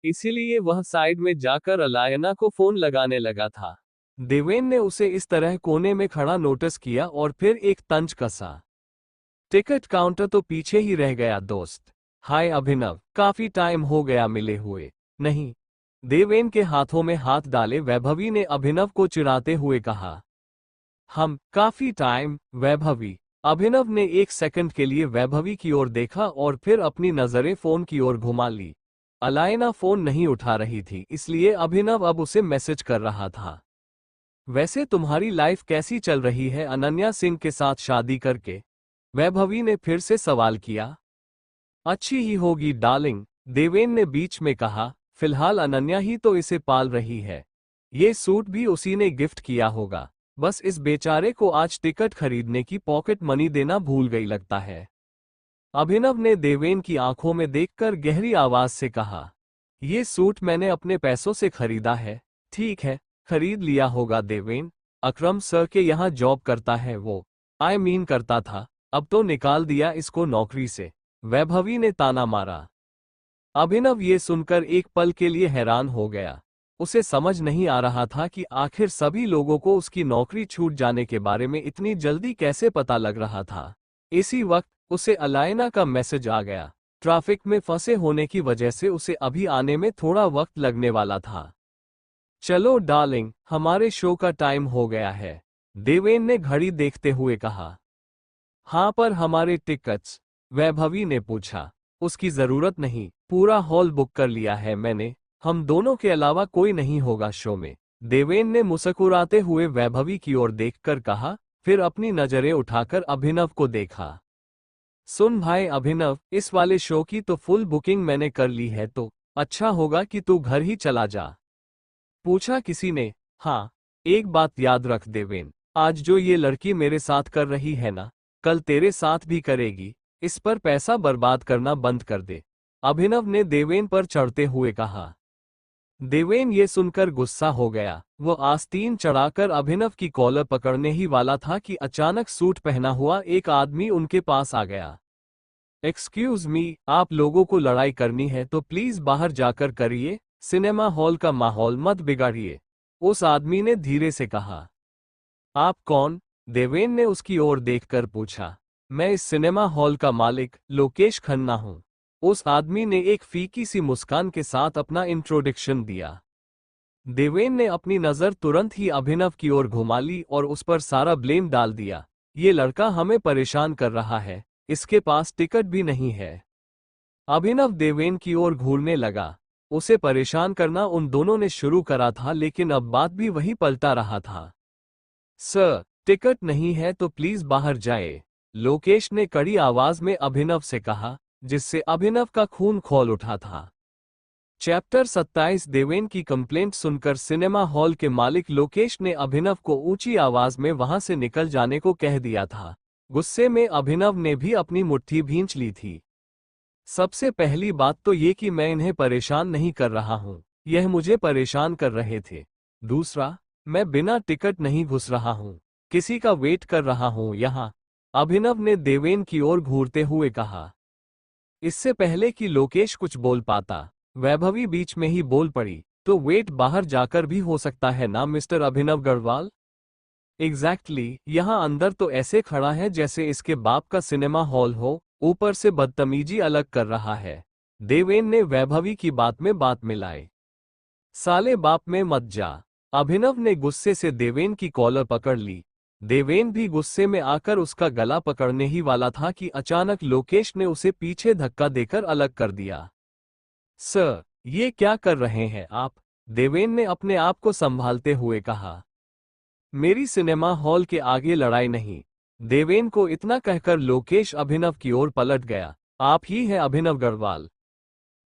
इसीलिए वह साइड में जाकर अलायना को फोन लगाने लगा था। देवेन ने उसे इस तरह कोने में खड़ा नोटिस किया और फिर एक तंज कसा। टिकट काउंटर तो पीछे ही रह गया दोस्त। हाय अभिनव, काफी टाइम हो गया मिले हुए। नहीं। देवेन के हाथों में हाथ डाले वैभवी ने अभिनव को चिढ़ाते हुए कहा। हम काफी टाइम, वैभवी, अभिनव ने एक सेकंड के लिए वैभवी की ओर देखा और फिर अपनी नजरें फोन की ओर घुमा ली। अलायना फोन नहीं उठा रही थी, इसलिए अभिनव अब उसे मैसेज कर रहा था। वैसे तुम्हारी लाइफ कैसी चल रही है अनन्या सिंह के साथ शादी करके? वैभवी ने फिर से सवाल किया। अच्छी ही होगी डार्लिंग, देवेन ने बीच में कहा। फिलहाल अनन्या ही तो इसे पाल रही है। ये सूट भी उसी ने गिफ्ट किया होगा। बस इस बेचारे को आज टिकट खरीदने की पॉकेट मनी देना भूल गई लगता है। अभिनव ने देवेन की आंखों में देखकर गहरी आवाज से कहा, ये सूट मैंने अपने पैसों से खरीदा है। ठीक है, खरीद लिया होगा देवेन। अकरम सर के यहाँ जॉब करता है वो। करता था, अब तो निकाल दिया इसको नौकरी से। वैभवी ने ताना मारा। अभिनव ये सुनकर एक पल के लिए हैरान हो गया। उसे समझ नहीं आ रहा था कि आखिर सभी लोगों को उसकी नौकरी छूट जाने के बारे में इतनी जल्दी कैसे पता लग रहा था। इसी वक्त उसे अलायना का मैसेज आ गया। ट्रैफिक में फंसे होने की वजह से उसे अभी आने में थोड़ा वक्त लगने वाला था। चलो डार्लिंग, हमारे शो का टाइम हो गया है, देवेन ने घड़ी देखते हुए कहा। हाँ, पर हमारे टिकट्स? वैभवी ने पूछा। उसकी जरूरत नहीं, पूरा हॉल बुक कर लिया है मैंने। हम दोनों के अलावा कोई नहीं होगा शो में। देवेन ने मुस्कुराते हुए वैभवी की ओर देखकर कहा, फिर अपनी नजरें उठाकर अभिनव को देखा। सुन भाई अभिनव, इस वाले शो की तो फुल बुकिंग मैंने कर ली है, तो अच्छा होगा कि तू घर ही चला जा। पूछा किसी ने? हाँ, एक बात याद रख देवेन, आज जो ये लड़की मेरे साथ कर रही है ना, कल तेरे साथ भी करेगी। इस पर पैसा बर्बाद करना बंद कर दे, अभिनव ने देवेन पर चढ़ते हुए कहा। देवेन ये सुनकर गुस्सा हो गया। वो आस्तीन चढ़ाकर अभिनव की कॉलर पकड़ने ही वाला था कि अचानक सूट पहना हुआ एक आदमी उनके पास आ गया। एक्सक्यूज मी, आप लोगों को लड़ाई करनी है तो प्लीज बाहर जाकर करिए, सिनेमा हॉल का माहौल मत बिगाड़िए, उस आदमी ने धीरे से कहा। आप कौन? देवेन ने उसकी ओर देखकर पूछा। मैं इस सिनेमा हॉल का मालिक लोकेश खन्ना हूं। उस आदमी ने एक फीकी सी मुस्कान के साथ अपना इंट्रोडक्शन दिया। देवेन ने अपनी नजर तुरंत ही अभिनव की ओर घुमा ली और उस पर सारा ब्लेम डाल दिया। ये लड़का हमें परेशान कर रहा है, इसके पास टिकट भी नहीं है। अभिनव देवेन की ओर घूरने लगा। उसे परेशान करना उन दोनों ने शुरू करा था, लेकिन अब बात भी वही पलटा रहा था। सर, टिकट नहीं है तो प्लीज बाहर जाए, लोकेश ने कड़ी आवाज में अभिनव से कहा, जिससे अभिनव का खून खौल उठा था। चैप्टर 27। देवेन की कंप्लेंट सुनकर सिनेमा हॉल के मालिक लोकेश ने अभिनव को ऊंची आवाज में वहां से निकल जाने को कह दिया था। गुस्से में अभिनव ने भी अपनी मुट्ठी भींच ली थी। सबसे पहली बात तो ये कि मैं इन्हें परेशान नहीं कर रहा हूं, यह मुझे परेशान कर रहे थे। दूसरा, मैं बिना टिकट नहीं घुस रहा हूं, किसी का वेट कर रहा हूं यहां, अभिनव ने देवेन की ओर घूरते हुए कहा। इससे पहले कि लोकेश कुछ बोल पाता, वैभवी बीच में ही बोल पड़ी, तो वेट बाहर जाकर भी हो सकता है ना मिस्टर अभिनव गढ़वाल? एग्जैक्टली, यहाँ अंदर तो ऐसे खड़ा है जैसे इसके बाप का सिनेमा हॉल हो, ऊपर से बदतमीजी अलग कर रहा है। देवेन ने वैभवी की बात में बात मिलाई। साले बाप में मत जा, अभिनव ने गुस्से से देवेन की कॉलर पकड़ ली। देवेन भी गुस्से में आकर उसका गला पकड़ने ही वाला था कि अचानक लोकेश ने उसे पीछे धक्का देकर अलग कर दिया। सर, ये क्या कर रहे हैं आप? देवेन ने अपने आप को संभालते हुए कहा। मेरी सिनेमा हॉल के आगे लड़ाई नहीं। देवेन को इतना कहकर लोकेश अभिनव की ओर पलट गया। आप ही हैं अभिनव गढ़वाल?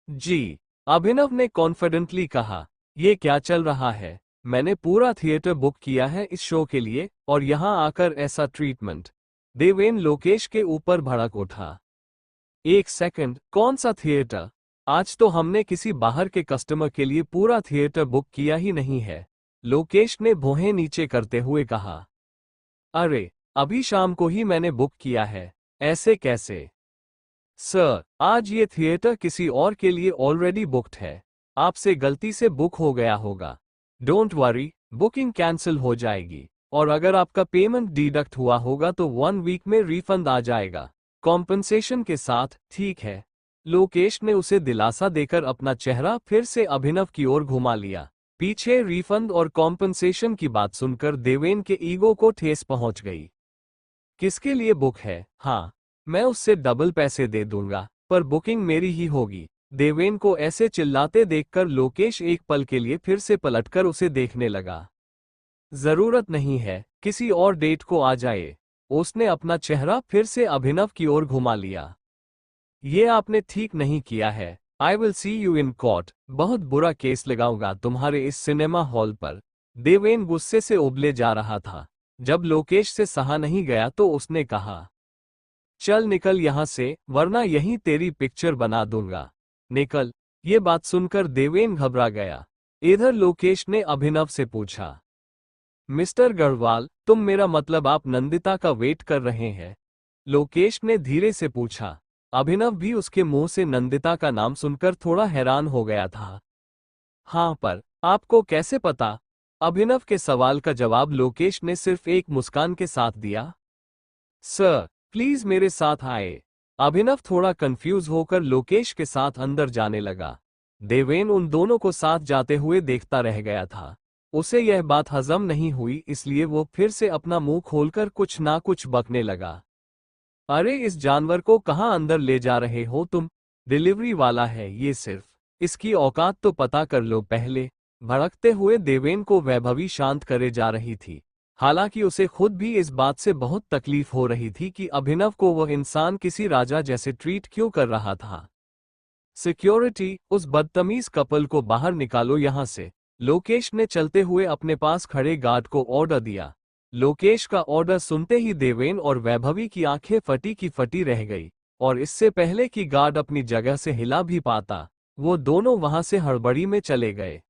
जी, अभिनव ने कॉन्फिडेंटली कहा। ये क्या चल रहा है? मैंने पूरा थिएटर बुक किया है इस शो के लिए, और यहां आकर ऐसा ट्रीटमेंट। देवेन लोकेश के ऊपर भड़क उठा। एक सेकंड, कौन सा थिएटर? आज तो हमने किसी बाहर के कस्टमर के लिए पूरा थिएटर बुक किया ही नहीं है, लोकेश ने भौहें नीचे करते हुए कहा। अरे, अभी शाम को ही मैंने बुक किया है, ऐसे कैसे? सर, आज ये थिएटर किसी और के लिए ऑलरेडी बुक्ड है, आपसे गलती से बुक हो गया होगा। डोंट वरी, बुकिंग कैंसिल हो जाएगी, और अगर आपका पेमेंट डिडक्ट हुआ होगा तो 1 वीक में रिफंड आ जाएगा, कॉम्पनसेशन के साथ, ठीक है? लोकेश ने उसे दिलासा देकर अपना चेहरा फिर से अभिनव की ओर घुमा लिया। पीछे रिफंड और कॉम्पनसेशन की बात सुनकर देवेन के ईगो को ठेस पहुंच गई। किसके लिए बुक है? हाँ, मैं उससे डबल पैसे दे दूंगा, पर बुकिंग मेरी ही होगी। देवेन को ऐसे चिल्लाते देखकर लोकेश एक पल के लिए फिर से पलटकर उसे देखने लगा। जरूरत नहीं है, किसी और डेट को आ जाए। उसने अपना चेहरा फिर से अभिनव की ओर घुमा लिया। ये आपने ठीक नहीं किया है। I will see you in court. बहुत बुरा केस लगाऊंगा तुम्हारे इस सिनेमा हॉल पर। देवेन गुस्से से उबले जा रहा था। जब लोकेश से सहा नहीं गया तो उसने कहा, चल निकल यहां से, वरना यहीं तेरी पिक्चर बना दूंगा। निकल। ये बात सुनकर देवेन घबरा गया। इधर लोकेश ने अभिनव से पूछा, मिस्टर गढ़वाल, तुम मेरा मतलब आप नंदिता का वेट कर रहे हैं? लोकेश ने धीरे से पूछा। अभिनव भी उसके मुंह से नंदिता का नाम सुनकर थोड़ा हैरान हो गया था। हाँ, पर आपको कैसे पता? अभिनव के सवाल का जवाब लोकेश ने सिर्फ एक मुस्कान के साथ दिया। सर, प्लीज मेरे साथ आए। अभिनव थोड़ा कंफ्यूज होकर लोकेश के साथ अंदर जाने लगा। देवेन उन दोनों को साथ जाते हुए देखता रह गया था। उसे यह बात हजम नहीं हुई, इसलिए वो फिर से अपना मुंह खोलकर कुछ ना कुछ बकने लगा। अरे, इस जानवर को कहाँ अंदर ले जा रहे हो तुम? डिलीवरी वाला है ये सिर्फ। इसकी औकात तो पता कर लो पहले। भड़कते हुए देवेन को वैभवी शांत करे जा रही थी। हालांकि उसे खुद भी इस बात से बहुत तकलीफ हो रही थी कि अभिनव को वह इंसान किसी राजा जैसे ट्रीट क्यों कर रहा था। सिक्योरिटी, उस बदतमीज कपल को बाहर निकालो यहां से। लोकेश ने चलते हुए अपने पास खड़े गार्ड को ऑर्डर दिया। लोकेश का ऑर्डर सुनते ही देवेन और वैभवी की आंखें फटी की फटी रह गई, और इससे पहले कि गार्ड अपनी जगह से हिला भी पाता, वो दोनों वहां से हड़बड़ी में चले गए।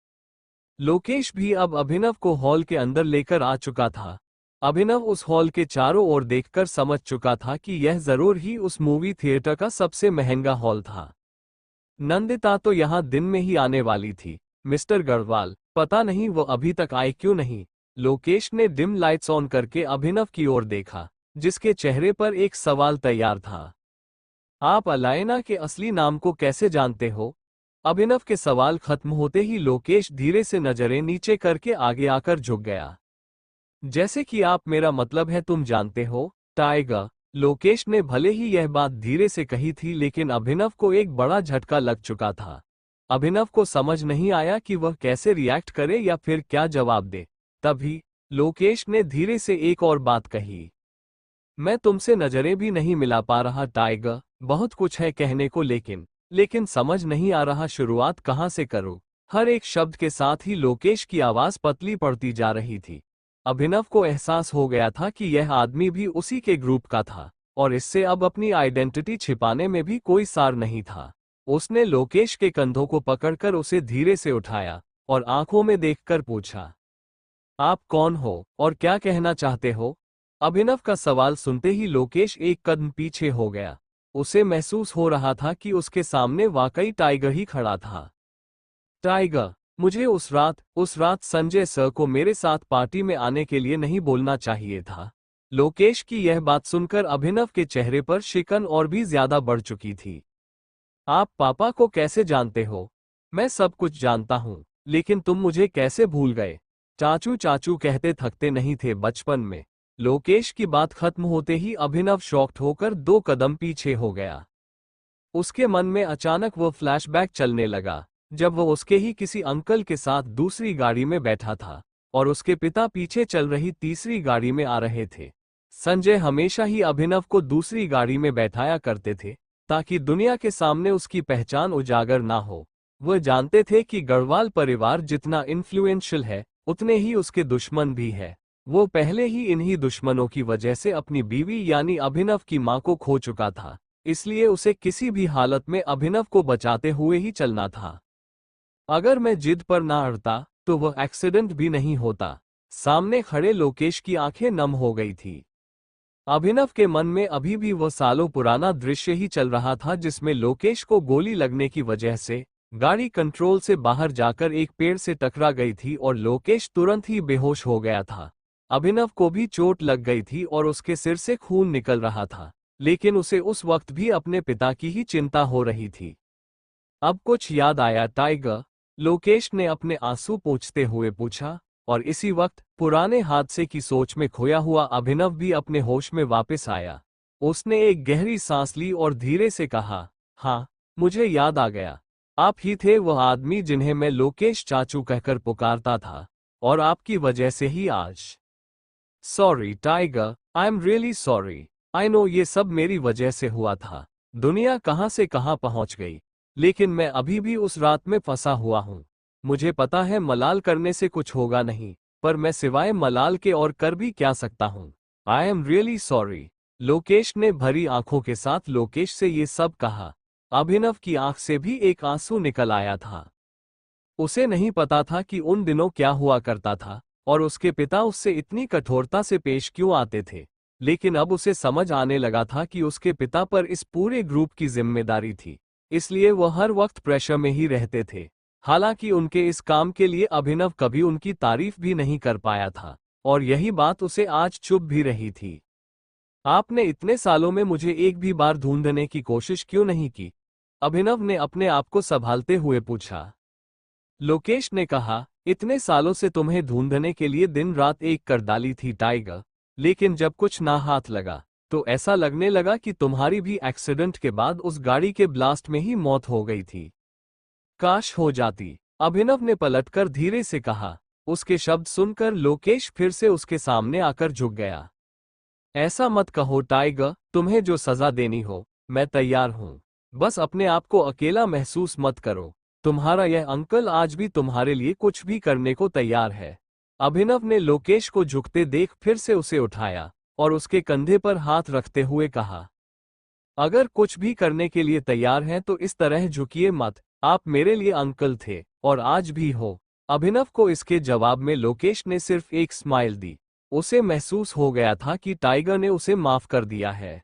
लोकेश भी अब अभिनव को हॉल के अंदर लेकर आ चुका था। अभिनव उस हॉल के चारों ओर देखकर समझ चुका था कि यह जरूर ही उस मूवी थिएटर का सबसे महंगा हॉल था। नंदिता तो यहां दिन में ही आने वाली थी। मिस्टर गढ़वाल, पता नहीं वो अभी तक आए क्यों नहीं। लोकेश ने डिम लाइट्स ऑन करके अभिनव की ओर देखा, जिसके चेहरे पर एक सवाल तैयार था। आप अलायना के असली नाम को कैसे जानते हो? अभिनव के सवाल खत्म होते ही लोकेश धीरे से नजरें नीचे करके आगे आकर झुक गया। जैसे कि आप, मेरा मतलब है तुम जानते हो, टाइगर। लोकेश ने भले ही यह बात धीरे से कही थी, लेकिन अभिनव को एक बड़ा झटका लग चुका था। अभिनव को समझ नहीं आया कि वह कैसे रिएक्ट करे या फिर क्या जवाब दे। तभी लोकेश ने धीरे से एक और बात कही, मैं तुमसे नजरें भी नहीं मिला पा रहा टाइगर। बहुत कुछ है कहने को, लेकिन समझ नहीं आ रहा शुरुआत कहाँ से करूं। हर एक शब्द के साथ ही लोकेश की आवाज पतली पड़ती जा रही थी। अभिनव को एहसास हो गया था कि यह आदमी भी उसी के ग्रुप का था, और इससे अब अपनी आइडेंटिटी छिपाने में भी कोई सार नहीं था। उसने लोकेश के कंधों को पकड़कर उसे धीरे से उठाया और आंखों में देखकर पूछा, आप कौन हो और क्या कहना चाहते हो? अभिनव का सवाल सुनते ही लोकेश एक कदम पीछे हो गया। उसे महसूस हो रहा था कि उसके सामने वाकई टाइगर ही खड़ा था। टाइगर, मुझे उस रात संजय सर को मेरे साथ पार्टी में आने के लिए नहीं बोलना चाहिए था। लोकेश की यह बात सुनकर अभिनव के चेहरे पर शिकन और भी ज्यादा बढ़ चुकी थी। आप पापा को कैसे जानते हो? मैं सब कुछ जानता हूं, लेकिन तुम मुझे कैसे भूल गए? चाचू चाचू कहते थकते नहीं थे बचपन में। लोकेश की बात खत्म होते ही अभिनव शॉक्ड होकर 2 कदम पीछे हो गया। उसके मन में अचानक वो फ्लैशबैक चलने लगा, जब वो उसके ही किसी अंकल के साथ दूसरी गाड़ी में बैठा था और उसके पिता पीछे चल रही तीसरी गाड़ी में आ रहे थे। संजय हमेशा ही अभिनव को दूसरी गाड़ी में बैठाया करते थे, ताकि दुनिया के सामने उसकी पहचान उजागर ना हो। वह जानते थे कि गढ़वाल परिवार जितना इन्फ्लुएंशियल है, उतने ही उसके दुश्मन भी है। वो पहले ही इन्हीं दुश्मनों की वजह से अपनी बीवी यानी अभिनव की मां को खो चुका था, इसलिए उसे किसी भी हालत में अभिनव को बचाते हुए ही चलना था। अगर मैं जिद पर ना अड़ता तो वह एक्सीडेंट भी नहीं होता। सामने खड़े लोकेश की आंखें नम हो गई थी। अभिनव के मन में अभी भी वह सालों पुराना दृश्य ही चल रहा था, जिसमें लोकेश को गोली लगने की वजह से गाड़ी कंट्रोल से बाहर जाकर एक पेड़ से टकरा गई थी और लोकेश तुरंत ही बेहोश हो गया था। अभिनव को भी चोट लग गई थी और उसके सिर से खून निकल रहा था, लेकिन उसे उस वक्त भी अपने पिता की ही चिंता हो रही थी। अब कुछ याद आया टाइगर? लोकेश ने अपने आंसू पोंछते हुए पूछा। और इसी वक्त पुराने हादसे की सोच में खोया हुआ अभिनव भी अपने होश में वापस आया। उसने एक गहरी सांस ली और धीरे से कहा, हाँ, मुझे याद आ गया। आप ही थे वह आदमी जिन्हें मैं लोकेश चाचू कहकर पुकारता था, और आपकी वजह से ही आज। Sorry tiger, I am really sorry. I know ये सब मेरी वजह से हुआ था। दुनिया कहाँ से कहाँ पहुंच गई, लेकिन मैं अभी भी उस रात में फंसा हुआ हूं। मुझे पता है मलाल करने से कुछ होगा नहीं, पर मैं सिवाय मलाल के और कर भी क्या सकता हूं। I am really sorry. Lokesh ने भरी आंखों के साथ लोकेश से ये सब कहा। अभिनव की आंख से भी एक आंसू निकल आया था। उसे नहीं पता था कि उन दिनों क्या हुआ करता था और उसके पिता उससे इतनी कठोरता से पेश क्यों आते थे, लेकिन अब उसे समझ आने लगा था कि उसके पिता पर इस पूरे ग्रुप की जिम्मेदारी थी, इसलिए वह हर वक्त प्रेशर में ही रहते थे। हालांकि उनके इस काम के लिए अभिनव कभी उनकी तारीफ भी नहीं कर पाया था, और यही बात उसे आज चुभ भी रही थी। आपने इतने सालों में मुझे एक भी बार ढूंढने की कोशिश क्यों नहीं की? अभिनव ने अपने आप को संभालते हुए पूछा। लोकेश ने कहा, इतने सालों से तुम्हें ढूंढने के लिए दिन रात एक कर डाली थी टाइगर, लेकिन जब कुछ ना हाथ लगा तो ऐसा लगने लगा कि तुम्हारी भी एक्सीडेंट के बाद उस गाड़ी के ब्लास्ट में ही मौत हो गई थी। काश हो जाती, अभिनव ने पलटकर धीरे से कहा। उसके शब्द सुनकर लोकेश फिर से उसके सामने आकर झुक गया। ऐसा मत कहो टाइगर, तुम्हें जो सजा देनी हो मैं तैयार हूं। बस अपने आप को अकेला महसूस मत करो। तुम्हारा यह अंकल आज भी तुम्हारे लिए कुछ भी करने को तैयार है। अभिनव ने लोकेश को झुकते देख फिर से उसे उठाया और उसके कंधे पर हाथ रखते हुए कहा, अगर कुछ भी करने के लिए तैयार हैं तो इस तरह झुकिए मत। आप मेरे लिए अंकल थे और आज भी हो। अभिनव को इसके जवाब में लोकेश ने सिर्फ एक स्माइल दी। उसे महसूस हो गया था कि टाइगर ने उसे माफ कर दिया है।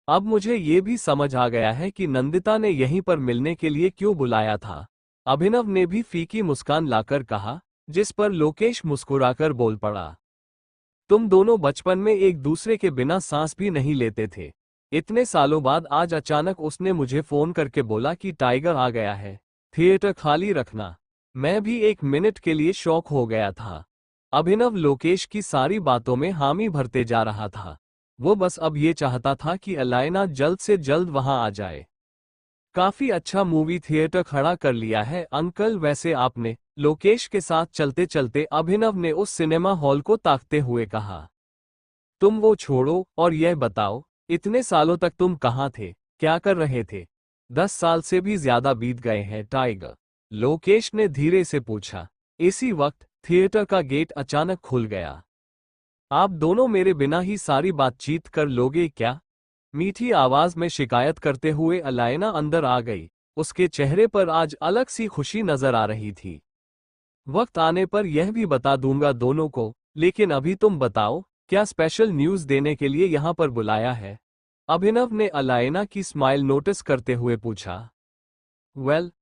अब मुझे ये भी समझ आ गया है कि नंदिता ने यहीं पर मिलने के लिए क्यों बुलाया था। अभिनव ने भी फीकी मुस्कान लाकर कहा, जिस पर लोकेश मुस्कुराकर बोल पड़ा, तुम दोनों बचपन में एक दूसरे के बिना सांस भी नहीं लेते थे। इतने सालों बाद आज अचानक उसने मुझे फोन करके बोला कि टाइगर आ गया है, थिएटर खाली रखना। मैं भी एक मिनट के लिए शॉक हो गया था। अभिनव लोकेश की सारी बातों में हामी भरते जा रहा था। वो बस अब ये चाहता था कि अलायना जल्द से जल्द वहां आ जाए। काफी अच्छा मूवी थिएटर खड़ा कर लिया है अंकल। वैसे आपने, लोकेश के साथ चलते चलते अभिनव ने उस सिनेमा हॉल को ताकते हुए कहा। तुम वो छोड़ो और यह बताओ, इतने सालों तक तुम कहाँ थे, क्या कर रहे थे? 10 साल से भी ज्यादा बीत गए हैं टाइगर, लोकेश ने धीरे से पूछा। इसी वक्त थिएटर का गेट अचानक खुल गया। आप दोनों मेरे बिना ही सारी बातचीत कर लोगे क्या? मीठी आवाज में शिकायत करते हुए अलायना अंदर आ गई। उसके चेहरे पर आज अलग सी खुशी नजर आ रही थी। वक्त आने पर यह भी बता दूंगा दोनों को, लेकिन अभी तुम बताओ, क्या स्पेशल न्यूज़ देने के लिए यहाँ पर बुलाया है? अभिनव ने अलायना की स्माइल नोटिस करते हुए पूछा।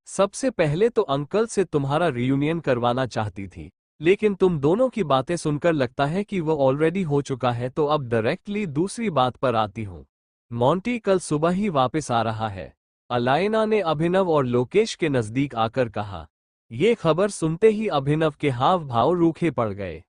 सबसे पहले तो अंकल से तुम्हारा रियूनियन करवाना चाहती थी, लेकिन तुम दोनों की बातें सुनकर लगता है कि वो ऑलरेडी हो चुका है, तो अब डायरेक्टली दूसरी बात पर आती हूँ। मॉन्टी कल सुबह ही वापस आ रहा है, अलायना ने अभिनव और लोकेश के नजदीक आकर कहा। ये खबर सुनते ही अभिनव के हाव भाव रूखे पड़ गए।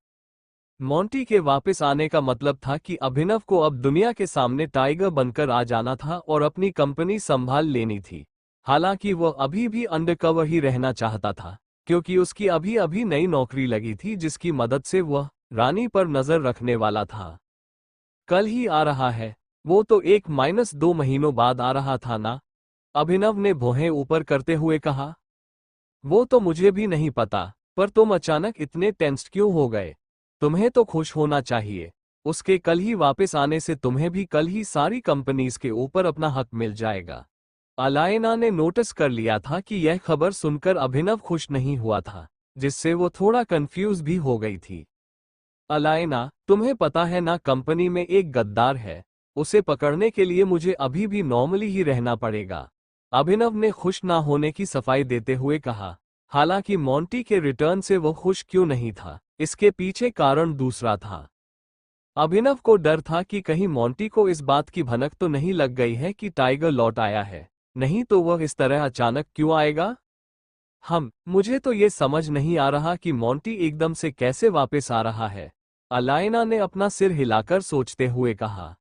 मॉन्टी के वापस आने का मतलब था कि अभिनव को अब दुनिया के सामने टाइगर बनकर आ जाना था और अपनी कंपनी संभाल लेनी थी। हालांकि वह अभी भी अंडरकवर ही रहना चाहता था, क्योंकि उसकी अभी अभी नई नौकरी लगी थी जिसकी मदद से वह रानी पर नजर रखने वाला था। कल ही आ रहा है? वो तो 1-2 महीनों बाद आ रहा था ना? अभिनव ने भौहें ऊपर करते हुए कहा। वो तो मुझे भी नहीं पता, पर तुम अचानक इतने टेंस्ड क्यों हो गए? तुम्हें तो खुश होना चाहिए। उसके कल ही वापस आने से तुम्हें भी कल ही सारी कंपनीज के ऊपर अपना हक मिल जाएगा। अलायना ने नोटिस कर लिया था कि यह खबर सुनकर अभिनव खुश नहीं हुआ था, जिससे वो थोड़ा कंफ्यूज भी हो गई थी। अलायना, तुम्हें पता है ना, कंपनी में एक गद्दार है। उसे पकड़ने के लिए मुझे अभी भी नॉर्मली ही रहना पड़ेगा। अभिनव ने खुश ना होने की सफाई देते हुए कहा। हालांकि मॉन्टी के रिटर्न से वो खुश क्यों नहीं था, इसके पीछे कारण दूसरा था। अभिनव को डर था कि कहीं मॉन्टी को इस बात की भनक तो नहीं लग गई है कि टाइगर लौट आया है, नहीं तो वह इस तरह अचानक क्यों आएगा। मुझे तो ये समझ नहीं आ रहा कि मोंटी एकदम से कैसे वापस आ रहा है। अलाइना ने अपना सिर हिलाकर सोचते हुए कहा।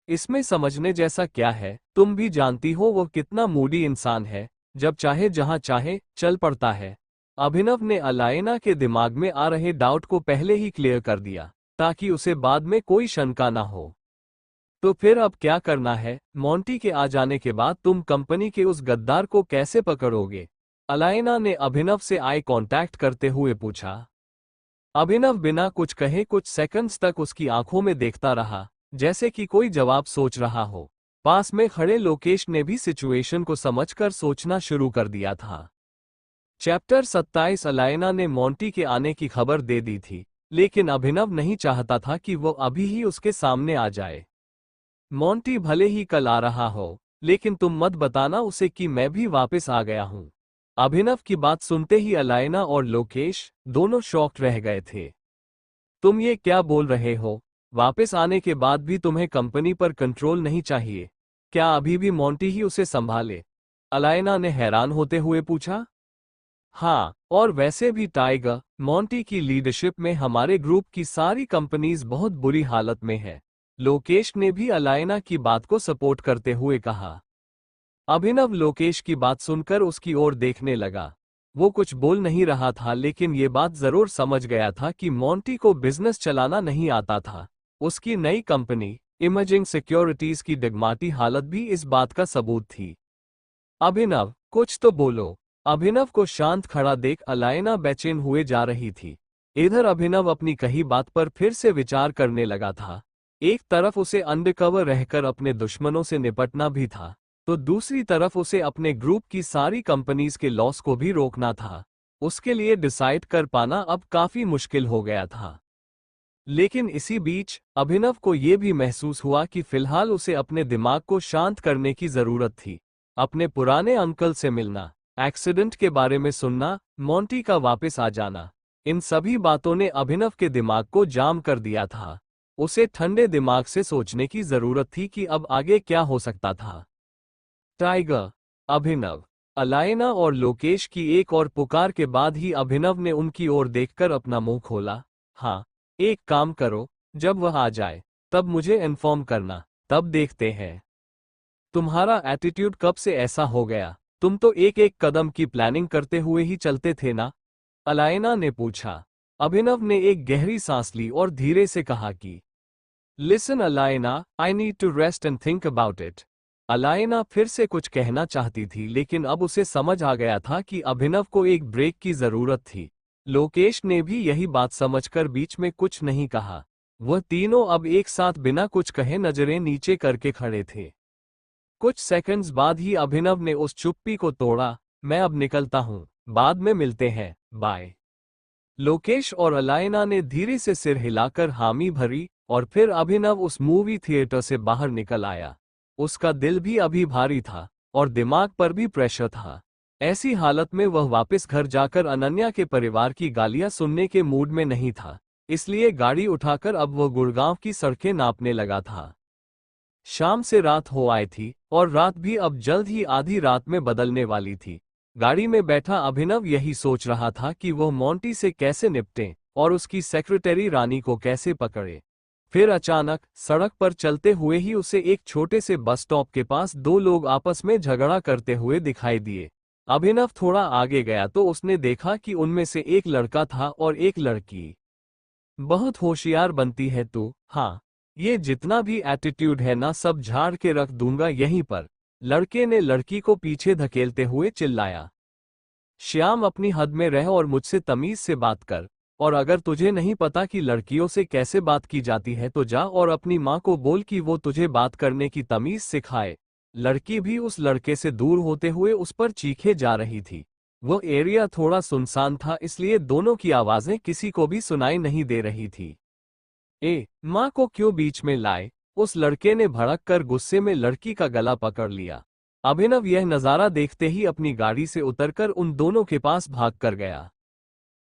इसमें समझने जैसा क्या है, तुम भी जानती हो वो कितना मूडी इंसान है, जब चाहे जहां चाहे चल पड़ता है। अभिनव ने अलाइना के दिमाग में आ रहे डाउट को पहले ही क्लियर कर दिया, ताकि उसे बाद में कोई शंका ना हो। तो फिर अब क्या करना है? मोंटी के आ जाने के बाद तुम कंपनी के उस गद्दार को कैसे पकड़ोगे? अलाइना ने अभिनव से आई कांटेक्ट करते हुए पूछा। अभिनव बिना कुछ कहे कुछ सेकंड्स तक उसकी आंखों में देखता रहा, जैसे कि कोई जवाब सोच रहा हो। पास में खड़े लोकेश ने भी सिचुएशन को समझकर सोचना शुरू कर दिया था। चैप्टर 27। अलाइना ने मोंटी के आने की खबर दे दी थी, लेकिन अभिनव नहीं चाहता था कि वो अभी ही उसके सामने आ जाए। मोंटी भले ही कल आ रहा हो, लेकिन तुम मत बताना उसे कि मैं भी वापस आ गया हूं। अभिनव की बात सुनते ही अलाइना और लोकेश दोनों शॉक्ड रह गए थे। तुम ये क्या बोल रहे हो? वापस आने के बाद भी तुम्हें कंपनी पर कंट्रोल नहीं चाहिए? क्या अभी भी मोंटी ही उसे संभाले? अलाइना ने हैरान होते हुए पूछा। हाँ, और वैसे भी टाइगर, मोंटी की लीडरशिप में हमारे ग्रुप की सारी कंपनीज बहुत बुरी हालत में है। लोकेश ने भी अलाइना की बात को सपोर्ट करते हुए कहा। अभिनव लोकेश की बात सुनकर उसकी ओर देखने लगा। वो कुछ बोल नहीं रहा था, लेकिन ये बात जरूर समझ गया था कि मोंटी को बिजनेस चलाना नहीं आता था। उसकी नई कंपनी इमर्जिंग सिक्योरिटीज की डिगमाटी हालत भी इस बात का सबूत थी। अभिनव, कुछ तो बोलो। अभिनव को शांत खड़ा देख अलाइना बेचैन हुए जा रही थी। इधर अभिनव अपनी कही बात पर फिर से विचार करने लगा था। एक तरफ उसे अंडरकवर रहकर अपने दुश्मनों से निपटना भी था, तो दूसरी तरफ उसे अपने ग्रुप की सारी कंपनीज के लॉस को भी रोकना था। उसके लिए डिसाइड कर पाना अब काफी मुश्किल हो गया था। लेकिन इसी बीच अभिनव को यह भी महसूस हुआ कि फिलहाल उसे अपने दिमाग को शांत करने की जरूरत थी। अपने पुराने अंकल से मिलना, एक्सीडेंट के बारे में सुनना, मोंटी का वापस आ जाना, इन सभी बातों ने अभिनव के दिमाग को जाम कर दिया था। उसे ठंडे दिमाग से सोचने की जरूरत थी कि अब आगे क्या हो सकता था। टाइगर, अभिनव, अलाइना और लोकेश की एक और पुकार के बाद ही अभिनव ने उनकी ओर देखकर अपना मुंह खोला। हाँ, एक काम करो, जब वह आ जाए तब मुझे इन्फॉर्म करना, तब देखते हैं। तुम्हारा एटीट्यूड कब से ऐसा हो गया? तुम तो एक एक कदम की प्लानिंग करते हुए ही चलते थे ना? अलाइना ने पूछा। अभिनव ने एक गहरी सांस ली और धीरे से कहा कि listen Alaina, I need to rest and think about it. Alaina फिर से कुछ कहना चाहती थी, लेकिन अब उसे समझ आ गया था कि अभिनव को एक ब्रेक की जरूरत थी। लोकेश ने भी यही बात समझकर बीच में कुछ नहीं कहा। वह तीनों अब एक साथ बिना कुछ कहे नजरें नीचे करके खड़े थे। कुछ सेकंड्स बाद ही अभिनव ने उस चुप्पी को तोड़ा। मैं अब निकलता हूं, बाद में मिलते हैं, बाय। लोकेश और अलाइना ने धीरे से सिर हिलाकर हामी भरी और फिर अभिनव उस मूवी थिएटर से बाहर निकल आया। उसका दिल भी अभी भारी था और दिमाग पर भी प्रेशर था। ऐसी हालत में वह वापस घर जाकर अनन्या के परिवार की गालियां सुनने के मूड में नहीं था, इसलिए गाड़ी उठाकर अब वह गुड़गांव की सड़कें नापने लगा था। शाम से रात हो आई थी और रात भी अब जल्द ही आधी रात में बदलने वाली थी। गाड़ी में बैठा अभिनव यही सोच रहा था कि वह मोंटी से कैसे निपटे और उसकी सेक्रेटरी रानी को कैसे पकड़े। फिर अचानक सड़क पर चलते हुए ही उसे एक छोटे से बस स्टॉप के पास दो लोग आपस में झगड़ा करते हुए दिखाई दिए। अभिनव थोड़ा आगे गया तो उसने देखा कि उनमें से एक लड़का था और एक लड़की। बहुत होशियार बनती है तू, हाँ, ये जितना भी एटीट्यूड है ना सब झाड़ के रख दूंगा यहीं पर, लड़के ने लड़की को पीछे धकेलते हुए चिल्लाया। श्याम, अपनी हद में रह और मुझसे तमीज से बात कर, और अगर तुझे नहीं पता कि लड़कियों से कैसे बात की जाती है तो जा और अपनी माँ को बोल कि वो तुझे बात करने की तमीज सिखाए। लड़की भी उस लड़के से दूर होते हुए उस पर चीखे जा रही थी। वो एरिया थोड़ा सुनसान था, इसलिए दोनों की आवाजें किसी को भी सुनाई नहीं दे रही थी। माँ को क्यों बीच में लाए? उस लड़के ने भड़क कर गुस्से में लड़की का गला पकड़ लिया। अभिनव यह नजारा देखते ही अपनी गाड़ी से उतरकर उन दोनों के पास भाग कर गया।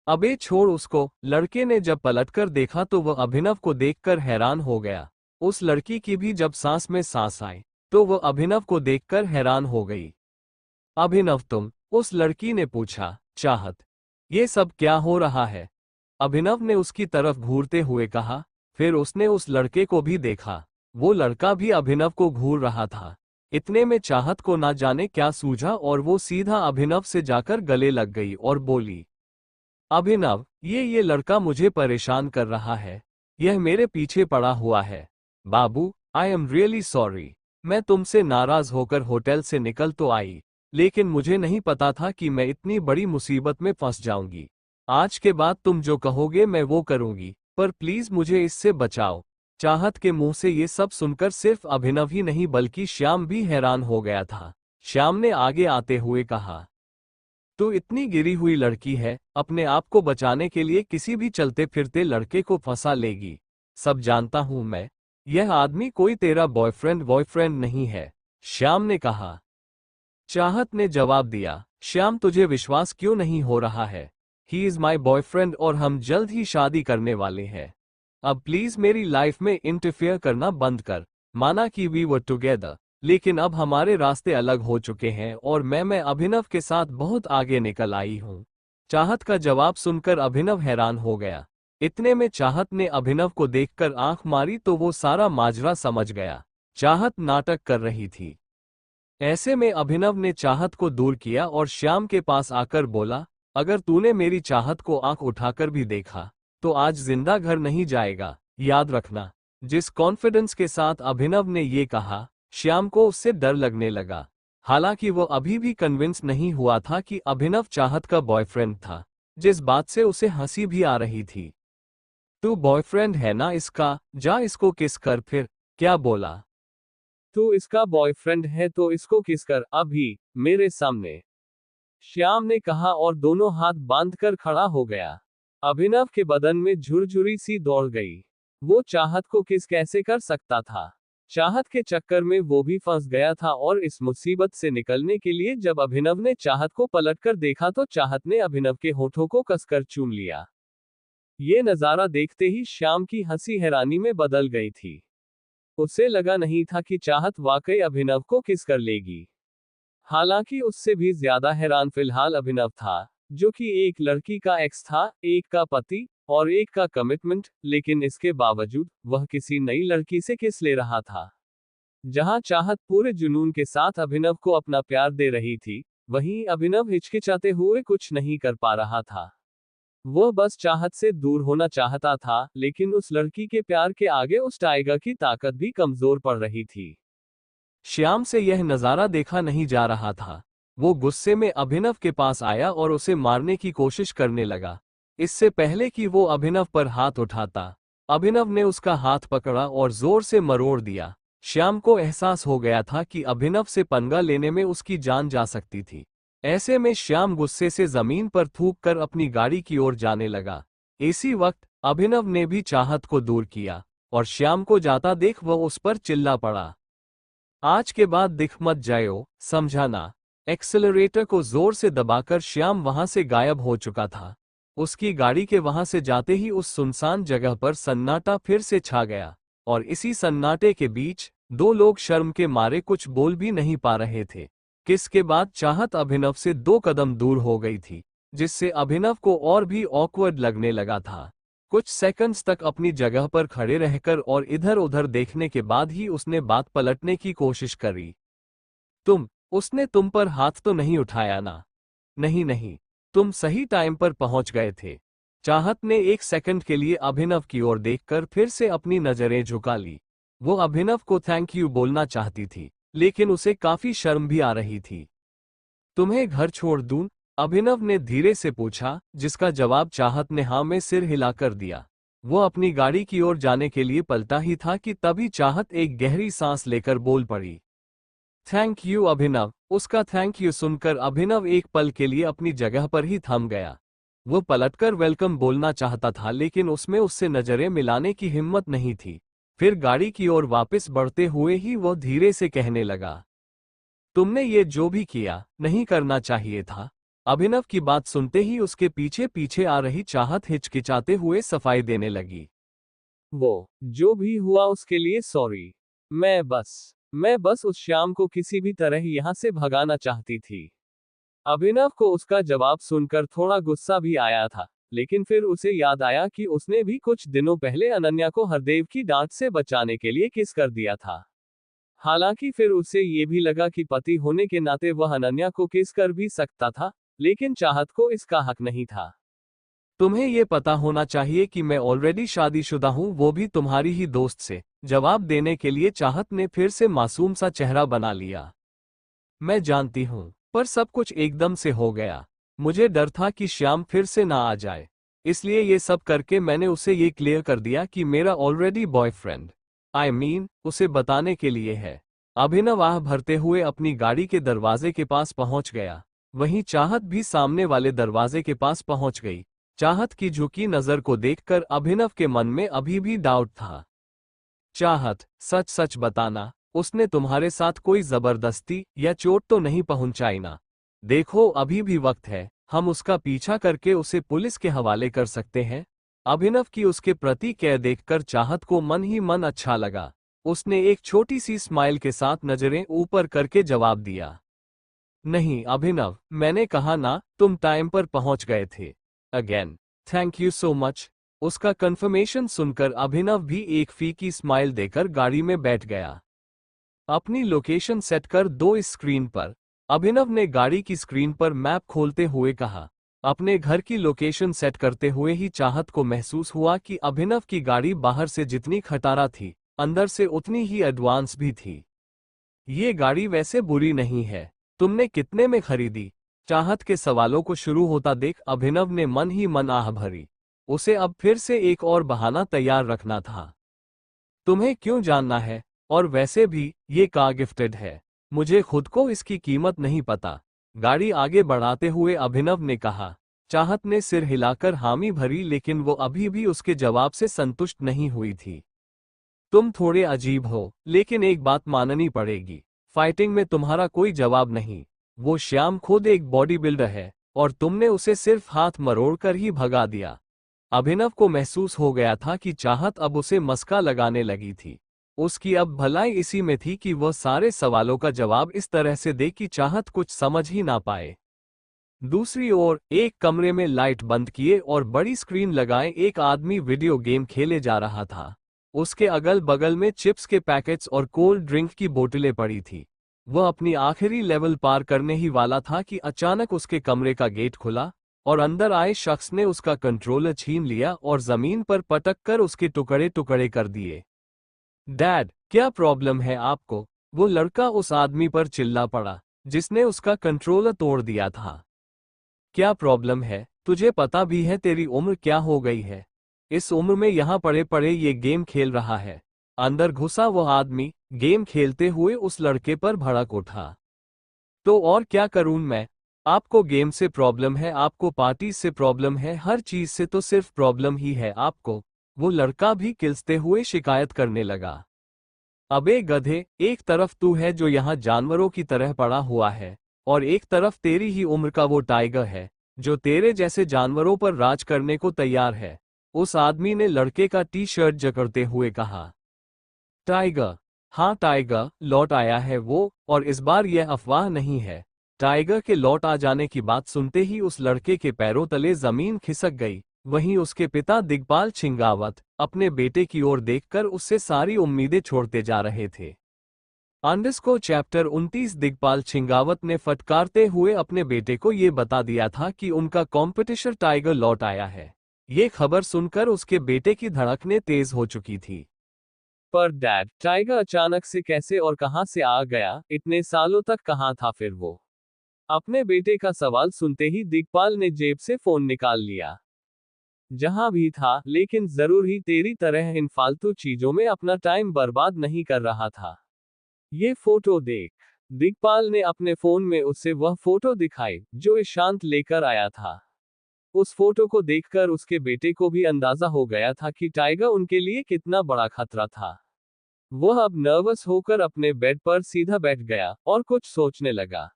अबे छोड़ उसको, लड़के ने जब पलटकर देखा तो वह अभिनव को देखकर हैरान हो गया। उस लड़की की भी जब सांस में सांस आई तो वह अभिनव को देखकर हैरान हो गई। अभिनव, तुम? उस लड़की ने पूछा, चाहत, ये सब क्या हो रहा है? अभिनव ने उसकी तरफ घूरते हुए कहा। फिर उसने उस लड़के को भी देखा। वो लड़का भी अभिनव को घूर रहा था। इतने में चाहत को ना जाने क्या सूझा और वो सीधा अभिनव से जाकर गले लग गई और बोली, अभिनव, ये लड़का मुझे परेशान कर रहा है। यह मेरे पीछे पड़ा हुआ है। बाबू, आई एम रियली सॉरी। मैं तुमसे नाराज होकर होटल से निकल तो आई, लेकिन मुझे नहीं पता था कि मैं इतनी बड़ी मुसीबत में फंस जाऊंगी। आज के बाद तुम जो कहोगे मैं वो करूंगी, पर प्लीज मुझे इससे बचाओ। चाहत के मुंह से ये सब सुनकर सिर्फ अभिनव ही नहीं बल्कि श्याम भी हैरान हो गया था। श्याम ने आगे आते हुए कहा, तू इतनी गिरी हुई लड़की है, अपने आप को बचाने के लिए किसी भी चलते फिरते लड़के को फंसा लेगी। सब जानता हूं मैं। यह आदमी कोई तेरा बॉयफ्रेंड नहीं है, श्याम ने कहा। चाहत ने जवाब दिया, श्याम तुझे विश्वास क्यों नहीं हो रहा है? ही इज माई बॉयफ्रेंड और हम जल्द ही शादी करने वाले हैं। अब प्लीज मेरी लाइफ में इंटरफेयर करना बंद कर। माना कि वी वर टुगेदर, लेकिन अब हमारे रास्ते अलग हो चुके हैं और मैं अभिनव के साथ बहुत आगे निकल आई हूँ। चाहत का जवाब सुनकर अभिनव हैरान हो गया। इतने में चाहत ने अभिनव को देखकर आंख मारी तो वो सारा माजरा समझ गया। चाहत नाटक कर रही थी। ऐसे में अभिनव ने चाहत को दूर किया और श्याम के पास आकर बोला, अगर तूने मेरी चाहत को आंख उठाकर भी देखा तो आज जिंदा घर नहीं जाएगा, याद रखना। जिस कॉन्फिडेंस के साथ अभिनव ने ये कहा, श्याम को उससे डर लगने लगा। हालांकि वो अभी भी कन्विंस नहीं हुआ था कि अभिनव चाहत का बॉयफ्रेंड था, जिस बात से उसे हंसी भी आ रही थी। तू बॉयफ्रेंड है ना इसका, जा इसको किस कर फिर। क्या बोला? तू इसका बॉयफ्रेंड है तो इसको किस कर अभी, मेरे सामने, श्याम ने कहा और दोनों हाथ बांधकर खड़ा हो गया। अभिनव के बदन में झुरझुरी सी दौड़ गई। वो चाहत को किस कैसे कर सकता था? चाहत के चक्कर में वो भी फंस गया था और इस मुसीबत से निकलने के लिए जब अभिनव ने चाहत को पलटकर देखा तो चाहत ने अभिनव के होठों को कसकर चूम लिया। ये नजारा देखते ही श्याम की हंसी हैरानी में बदल गई थी। उसे लगा नहीं था कि चाहत वाकई अभिनव को किस कर लेगी। हालांकि उससे भी ज्यादा हैरान फिलहाल अभिनव था, जो कि एक लड़की का एक्स था, एक का पति और एक का कमिटमेंट, लेकिन इसके बावजूद वह किसी नई लड़की से किस ले रहा था। जहां चाहत पूरे जुनून के साथ अभिनव को अपना प्यार दे रही थी, वहीं अभिनव हिचकिचाते हुए कुछ नहीं कर पा रहा था। वह बस चाहत से दूर होना चाहता था, लेकिन उस लड़की के प्यार के आगे उस टाइगर की ताकत भी कमजोर पड़ रही थी। श्याम से यह नजारा देखा नहीं जा रहा था। वो गुस्से में अभिनव के पास आया और उसे मारने की कोशिश करने लगा। इससे पहले कि वो अभिनव पर हाथ उठाता, अभिनव ने उसका हाथ पकड़ा और जोर से मरोड़ दिया। श्याम को एहसास हो गया था कि अभिनव से पंगा लेने में उसकी जान जा सकती थी। ऐसे में श्याम गुस्से से जमीन पर थूक कर अपनी गाड़ी की ओर जाने लगा। इसी वक्त अभिनव ने भी चाहत को दूर किया और श्याम को जाता देख वह उस पर चिल्ला पड़ा, आज के बाद दिख मत जायो, समझाना। एक्सेलरेटर को जोर से दबाकर श्याम वहां से गायब हो चुका था। उसकी गाड़ी के वहां से जाते ही उस सुनसान जगह पर सन्नाटा फिर से छा गया और इसी सन्नाटे के बीच दो लोग शर्म के मारे कुछ बोल भी नहीं पा रहे थे। किसके बाद चाहत अभिनव से 2 कदम दूर हो गई थी, जिससे अभिनव को और भी ऑकवर्ड लगने लगा था। कुछ सेकंड्स तक अपनी जगह पर खड़े रहकर और इधर उधर देखने के बाद ही उसने बात पलटने की कोशिश करी। उसने तुम पर हाथ तो नहीं उठाया ना? नहीं, तुम सही टाइम पर पहुंच गए थे। चाहत ने 1 सेकंड के लिए अभिनव की ओर देखकर फिर से अपनी नजरें झुका ली। वो अभिनव को थैंक यू बोलना चाहती थी, लेकिन उसे काफी शर्म भी आ रही थी। तुम्हें घर छोड़ दूं? अभिनव ने धीरे से पूछा, जिसका जवाब चाहत ने हाँ में सिर हिलाकर दिया। वो अपनी गाड़ी की ओर जाने के लिए पलटा ही था कि तभी चाहत एक गहरी सांस लेकर बोल पड़ी, थैंक यू अभिनव। उसका थैंक यू सुनकर अभिनव एक पल के लिए अपनी जगह पर ही थम गया। वो पलटकर वेलकम बोलना चाहता था, लेकिन उसमें उससे नजरें मिलाने की हिम्मत नहीं थी। फिर गाड़ी की ओर वापस बढ़ते हुए ही वह धीरे से कहने लगा, तुमने ये जो भी किया नहीं करना चाहिए था। अभिनव की बात सुनते ही उसके पीछे पीछे आ रही चाहत हिचकिचाते हुए सफाई देने लगी, वो जो भी हुआ उसके लिए सॉरी। मैं बस उस श्याम को किसी भी तरह यहां से भगाना चाहती थी। अभिनव को उसका जवाब सुनकर थोड़ा गुस्सा भी आया था, लेकिन फिर उसे याद आया कि उसने भी कुछ दिनों पहले अनन्या को हरदेव की डांट से बचाने के लिए किस कर दिया था। हालांकि फिर उसे ये भी लगा कि पति होने के नाते वह अनन्या को किस कर भी सकता था, लेकिन चाहत को इसका हक नहीं था। तुम्हें ये पता होना चाहिए कि मैं ऑलरेडी शादीशुदा हूं, वो भी तुम्हारी ही दोस्त से। जवाब देने के लिए चाहत ने फिर से मासूम सा चेहरा बना लिया। मैं जानती हूं, पर सब कुछ एकदम से हो गया। मुझे डर था कि श्याम फिर से ना आ जाए, इसलिए ये सब करके मैंने उसे ये क्लियर कर दिया कि मेरा ऑलरेडी बॉयफ्रेंड, उसे बताने के लिए है। अभिनव आह भरते हुए अपनी गाड़ी के दरवाजे के पास पहुंच गया। वहीं चाहत भी सामने वाले दरवाजे के पास पहुंच गई। चाहत की झुकी नजर को देखकर अभिनव के मन में अभी भी डाउट था। चाहत, सच सच बताना, उसने तुम्हारे साथ कोई जबरदस्ती या चोट तो नहीं पहुंचाई ना? देखो अभी भी वक्त है, हम उसका पीछा करके उसे पुलिस के हवाले कर सकते हैं। अभिनव की उसके प्रति केयर देखकर चाहत को मन ही मन अच्छा लगा। उसने एक छोटी सी स्माइल के साथ नजरें ऊपर करके जवाब दिया। नहीं अभिनव, मैंने कहा ना, तुम टाइम पर पहुंच गए थे। Again thank you so much. उसका कंफर्मेशन सुनकर अभिनव भी एक फीकी स्माइल देकर गाड़ी में बैठ गया। अपनी लोकेशन सेट कर दो इस स्क्रीन पर। अभिनव ने गाड़ी की स्क्रीन पर मैप खोलते हुए कहा। अपने घर की लोकेशन सेट करते हुए ही चाहत को महसूस हुआ कि अभिनव की गाड़ी बाहर से जितनी खटारा थी, अंदर से उतनी ही एडवांस भी थी। ये गाड़ी वैसे बुरी नहीं है, तुमने कितने में खरीदी? चाहत के सवालों को शुरू होता देख अभिनव ने मन ही मन आह भरी। उसे अब फिर से एक और बहाना तैयार रखना था। तुम्हें क्यों जानना है? और वैसे भी ये कार गिफ्टेड है, मुझे खुद को इसकी कीमत नहीं पता। गाड़ी आगे बढ़ाते हुए अभिनव ने कहा। चाहत ने सिर हिलाकर हामी भरी, लेकिन वो अभी भी उसके जवाब से संतुष्ट नहीं हुई थी। तुम थोड़े अजीब हो, लेकिन एक बात माननी पड़ेगी, फाइटिंग में तुम्हारा कोई जवाब नहीं। वो श्याम खुद एक बॉडी बिल्डर है, और तुमने उसे सिर्फ हाथ मरोड़कर ही भगा दिया। अभिनव को महसूस हो गया था कि चाहत अब उसे मस्का लगाने लगी थी। उसकी अब भलाई इसी में थी कि वह सारे सवालों का जवाब इस तरह से दे कि चाहत कुछ समझ ही ना पाए। दूसरी ओर एक कमरे में लाइट बंद किए और बड़ी स्क्रीन लगाए एक आदमी वीडियो गेम खेले जा रहा था। उसके अगल बगल में चिप्स के पैकेट्स और कोल्ड ड्रिंक की बोतलें पड़ी थी। वह अपनी आखिरी लेवल पार करने ही वाला था कि अचानक उसके कमरे का गेट खुला और अंदर आए शख्स ने उसका कंट्रोलर छीन लिया और जमीन पर पटक कर उसके टुकड़े टुकड़े कर दिए। डैड, क्या प्रॉब्लम है आपको? वो लड़का उस आदमी पर चिल्ला पड़ा, जिसने उसका कंट्रोलर तोड़ दिया था। क्या प्रॉब्लम है? तुझे पता भी है तेरी उम्र क्या हो गई है? इस उम्र में यहाँ पड़े पड़े ये गेम खेल रहा है। अंदर घुसा वह आदमी गेम खेलते हुए उस लड़के पर भड़क उठा। तो और क्या करूं मैं? आपको गेम से प्रॉब्लम है, आपको पार्टी से प्रॉब्लम है, हर चीज से तो सिर्फ प्रॉब्लम ही है आपको। वो लड़का भी किलसते हुए शिकायत करने लगा। अबे गधे, एक तरफ तू है जो यहाँ जानवरों की तरह पड़ा हुआ है, और एक तरफ तेरी ही उम्र का वो टाइगर है, जो तेरे जैसे जानवरों पर राज करने को तैयार है। उस आदमी ने लड़के का टी शर्ट जकड़ते हुए कहा। टाइगर? हाँ टाइगर लौट आया है वो, और इस बार यह अफवाह नहीं है। टाइगर के लौट आ जाने की बात सुनते ही उस लड़के के पैरों तले जमीन खिसक गई। वहीं उसके पिता दिग्पाल छिंगावत अपने बेटे की ओर देखकर उससे सारी उम्मीदें छोड़ते जा रहे थे। अंडरस्कोर चैप्टर 29 दिग्पाल छिंगावत ने फटकारते हुए अपने बेटे को ये बता दिया था कि उनका कॉम्पिटिशन टाइगर लौट आया है। ये खबर सुनकर उसके बेटे की धड़कनें तेज हो चुकी थी। पर डैड, टाइगर अचानक से कैसे और कहां से आ गया? इतने सालों तक कहां था फिर वो? अपने बेटे का सवाल सुनते ही दिग्पाल ने जेब से फोन निकाल लिया। जहां भी था, लेकिन जरूर ही तेरी तरह इन फालतू चीजों में अपना टाइम बर्बाद नहीं कर रहा था। ये फोटो देख। दिग्पाल ने अपने फोन में उससे वह फोटो दिखाई जो ईशांत लेकर आया था। उस फोटो को देखकर उसके बेटे को भी अंदाजा हो गया था कि टाइगर उनके लिए कितना बड़ा खतरा था। वह अब नर्वस होकर अपने बेड पर सीधा बैठ गया और कुछ सोचने लगा।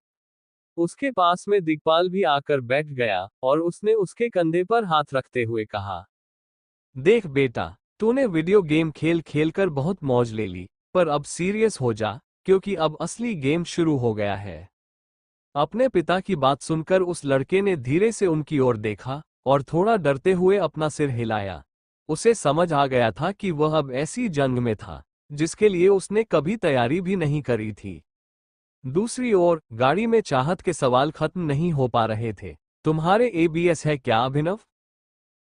उसके पास में दिग्पाल भी आकर बैठ गया और उसने उसके कंधे पर हाथ रखते हुए कहा। देख बेटा, तूने वीडियो गेम खेल खेल कर बहुत मौज ले ली, पर अब सीरियस हो जा, क्योंकि अब असली गेम शुरू हो गया है। अपने पिता की बात सुनकर उस लड़के ने धीरे से उनकी ओर देखा और थोड़ा डरते हुए अपना सिर हिलाया। उसे समझ आ गया था कि वह अब ऐसी जंग में था जिसके लिए उसने कभी तैयारी भी नहीं करी थी। दूसरी ओर गाड़ी में चाहत के सवाल खत्म नहीं हो पा रहे थे। तुम्हारे एबीएस है क्या अभिनव?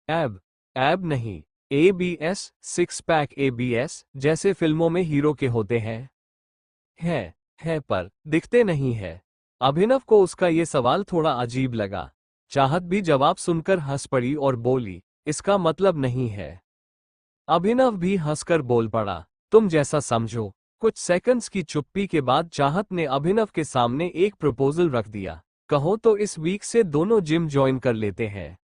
एब एब नहीं, एबीएस, सिक्स पैक एबीएस, जैसे फिल्मों में हीरो के होते हैं। है पर दिखते नहीं है। अभिनव को उसका ये सवाल थोड़ा अजीब लगा। चाहत भी जवाब सुनकर हंस पड़ी और बोली, इसका मतलब नहीं है। अभिनव भी हंसकर बोल पड़ा, तुम जैसा समझो। कुछ सेकंड्स की चुप्पी के बाद चाहत ने अभिनव के सामने एक प्रपोजल रख दिया। कहो तो इस वीक से दोनों जिम ज्वाइन कर लेते हैं।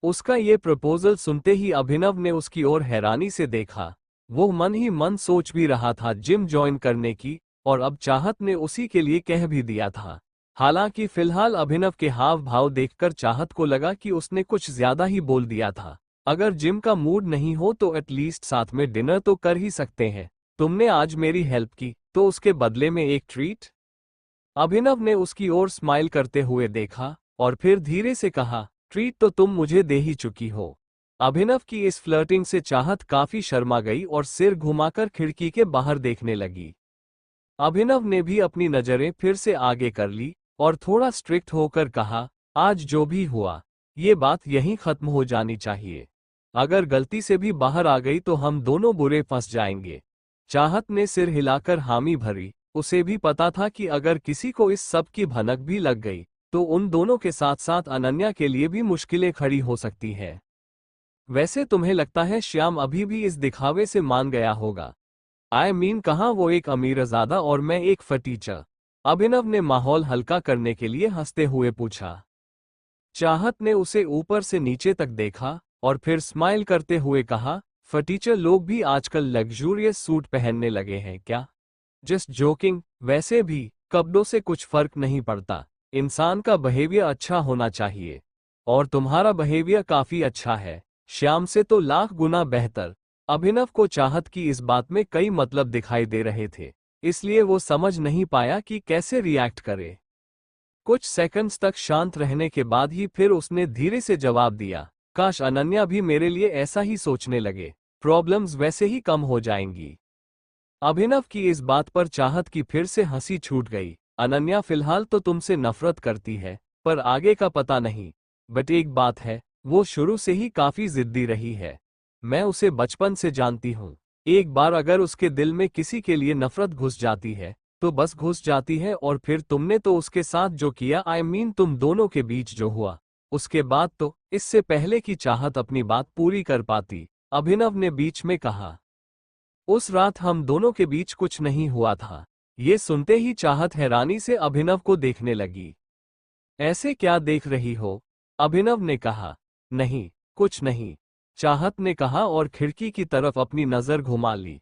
उसका ये प्रपोजल सुनते ही अभिनव ने उसकी ओर हैरानी से देखा। वो मन ही मन सोच भी रहा था जिम ज्वाइन करने की, और अब चाहत ने उसी के लिए कह भी दिया था। हालांकि फिलहाल अभिनव के हाव भाव देखकर चाहत को लगा कि उसने कुछ ज्यादा ही बोल दिया था। अगर जिम का मूड नहीं हो तो एटलीस्ट साथ में डिनर तो कर ही सकते हैं। तुमने आज मेरी हेल्प की तो उसके बदले में एक ट्रीट? अभिनव ने उसकी ओर स्माइल करते हुए देखा और फिर धीरे से कहा, ट्रीट तो तुम मुझे दे ही चुकी हो। अभिनव की इस फ्लर्टिंग से चाहत काफी शर्मा गई और सिर घुमाकर खिड़की के बाहर देखने लगी। अभिनव ने भी अपनी नजरें फिर से आगे कर ली और थोड़ा स्ट्रिक्ट होकर कहा, आज जो भी हुआ ये बात यहीं खत्म हो जानी चाहिए। अगर गलती से भी बाहर आ गई तो हम दोनों बुरे फंस जाएंगे। चाहत ने सिर हिलाकर हामी भरी। उसे भी पता था कि अगर किसी को इस सब की भनक भी लग गई तो उन दोनों के साथ साथ अनन्या के लिए भी मुश्किलें खड़ी हो सकती हैं। वैसे तुम्हें लगता है श्याम अभी भी इस दिखावे से मान गया होगा? कहाँ वो एक अमीरजादा और मैं एक फटीचर? अभिनव ने माहौल हल्का करने के लिए हंसते हुए पूछा। चाहत ने उसे ऊपर से नीचे तक देखा और फिर स्माइल करते हुए कहा, फटीचर लोग भी आजकल लग्जूरियस सूट पहनने लगे हैं क्या? Just joking. वैसे भी कपड़ों से कुछ फर्क नहीं पड़ता, इंसान का बिहेवियर अच्छा होना चाहिए। और तुम्हारा बिहेवियर काफी अच्छा है, श्याम से तो लाख गुना बेहतर। अभिनव को चाहत की इस बात में कई मतलब दिखाई दे रहे थे, इसलिए वो समझ नहीं पाया कि कैसे रिएक्ट करे। कुछ सेकंड्स तक शांत रहने के बाद ही फिर उसने धीरे से जवाब दिया, काश अनन्या भी मेरे लिए ऐसा ही सोचने लगे, प्रॉब्लम्स वैसे ही कम हो जाएंगी। अभिनव की इस बात पर चाहत की फिर से हंसी छूट गई। अनन्या फिलहाल तो तुमसे नफरत करती है, पर आगे का पता नहीं। बट एक बात है, वो शुरू से ही काफी जिद्दी रही है। मैं उसे बचपन से जानती हूँ। एक बार अगर उसके दिल में किसी के लिए नफरत घुस जाती है तो बस घुस जाती है। और फिर तुमने तो उसके साथ जो किया, तुम दोनों के बीच जो हुआ, उसके बाद तो इससे पहले कि चाहत अपनी बात पूरी कर पाती, अभिनव ने बीच में कहा, उस रात हम दोनों के बीच कुछ नहीं हुआ था। ये सुनते ही चाहत हैरानी से अभिनव को देखने लगी। ऐसे क्या देख रही हो? अभिनव ने कहा। नहीं, कुछ नहीं, चाहत ने कहा और खिड़की की तरफ अपनी नजर घुमा ली।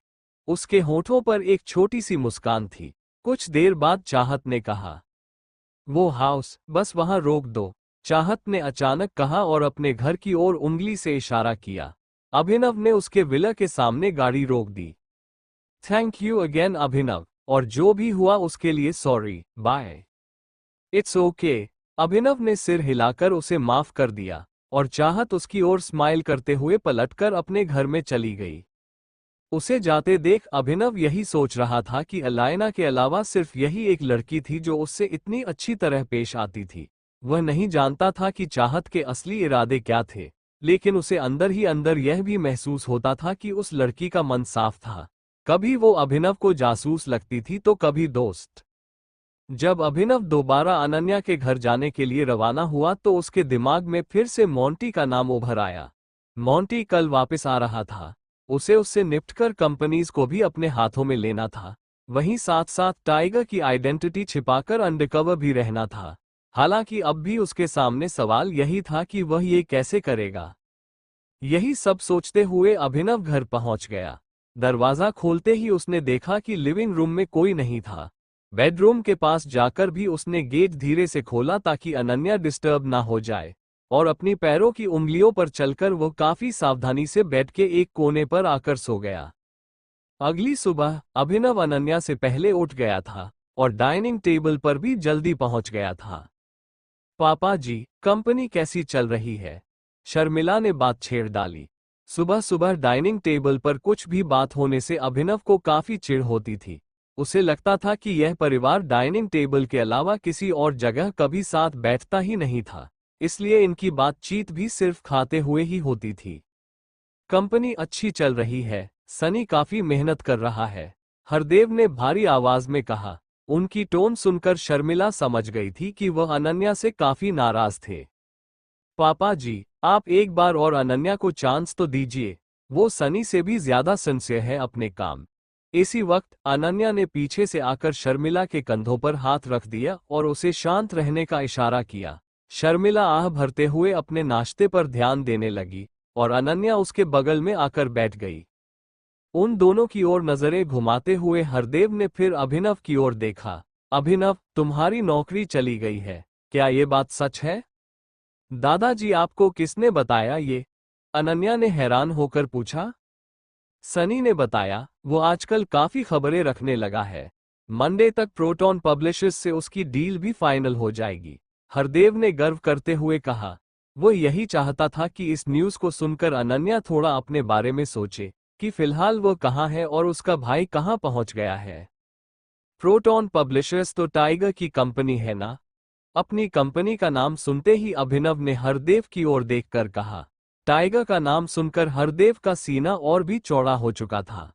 उसके होठों पर एक छोटी सी मुस्कान थी। कुछ देर बाद चाहत ने कहा, वो हाउस बस वहां रोक दो। चाहत ने अचानक कहा और अपने घर की ओर उंगली से इशारा किया। अभिनव ने उसके विला के सामने गाड़ी रोक दी। थैंक यू अगेन अभिनव, और जो भी हुआ उसके लिए sorry, bye. It's okay. Abhinav ने सिर हिलाकर उसे माफ कर दिया और चाहत उसकी ओर स्माइल करते हुए पलटकर अपने घर में चली गई। उसे जाते देख अभिनव यही सोच रहा था कि अलायना के अलावा सिर्फ यही एक लड़की थी जो उससे इतनी अच्छी तरह पेश आती थी। वह नहीं जानता था कि चाहत के असली इरादे क्या थे, लेकिन उसे अंदर ही अंदर यह भी महसूस होता था कि उस लड़की का मन साफ था। कभी वो अभिनव को जासूस लगती थी तो कभी दोस्त। जब अभिनव दोबारा अनन्या के घर जाने के लिए रवाना हुआ तो उसके दिमाग में फिर से मोंटी का नाम उभर आया। मोंटी कल वापस आ रहा था। उसे उससे निपटकर कंपनीज को भी अपने हाथों में लेना था। वहीं साथ साथ टाइगर की आइडेंटिटी छिपाकर अंडरकवर भी रहना था। हालांकि अब भी उसके सामने सवाल यही था कि वह ये कैसे करेगा। यही सब सोचते हुए अभिनव घर पहुंच गया। दरवाजा खोलते ही उसने देखा कि लिविंग रूम में कोई नहीं था। बेडरूम के पास जाकर भी उसने गेट धीरे से खोला ताकि अनन्या डिस्टर्ब ना हो जाए, और अपनी पैरों की उंगलियों पर चलकर वो काफी सावधानी से बेड के एक कोने पर आकर सो गया। अगली सुबह अभिनव अनन्या से पहले उठ गया था और डाइनिंग टेबल पर भी जल्दी पहुंच गया था। पापा जी, कंपनी कैसी चल रही है? शर्मिला ने बात छेड़ डाली। सुबह सुबह डाइनिंग टेबल पर कुछ भी बात होने से अभिनव को काफी चिढ़ होती थी। उसे लगता था कि यह परिवार डाइनिंग टेबल के अलावा किसी और जगह कभी साथ बैठता ही नहीं था, इसलिए इनकी बातचीत भी सिर्फ खाते हुए ही होती थी। कंपनी अच्छी चल रही है, सनी काफी मेहनत कर रहा है, हरदेव ने भारी आवाज में कहा। उनकी टोन सुनकर शर्मिला समझ गई थी कि वह अनन्या से काफी नाराज थे। पापा जी, आप एक बार और अनन्या को चांस तो दीजिए, वो सनी से भी ज्यादा सिंसियर है अपने काम। इसी वक्त अनन्या ने पीछे से आकर शर्मिला के कंधों पर हाथ रख दिया और उसे शांत रहने का इशारा किया। शर्मिला आह भरते हुए अपने नाश्ते पर ध्यान देने लगी और अनन्या उसके बगल में आकर बैठ गई। उन दोनों की ओर नजरें घुमाते हुए हरदेव ने फिर अभिनव की ओर देखा। अभिनव, तुम्हारी नौकरी चली गई है, क्या ये बात सच है? दादाजी, आपको किसने बताया ये? अनन्या ने हैरान होकर पूछा। सनी ने बताया, वो आजकल काफी खबरें रखने लगा है। मंडे तक प्रोटॉन पब्लिशर्स से उसकी डील भी फाइनल हो जाएगी, हरदेव ने गर्व करते हुए कहा। वो यही चाहता था कि इस न्यूज को सुनकर अनन्या थोड़ा अपने बारे में सोचे कि फिलहाल वो कहाँ है और उसका भाई कहाँ पहुंच गया है। प्रोटॉन पब्लिशर्स तो टाइगर की कंपनी है ना? अपनी कंपनी का नाम सुनते ही अभिनव ने हरदेव की ओर देखकर कहा। टाइगर का नाम सुनकर हरदेव का सीना और भी चौड़ा हो चुका था।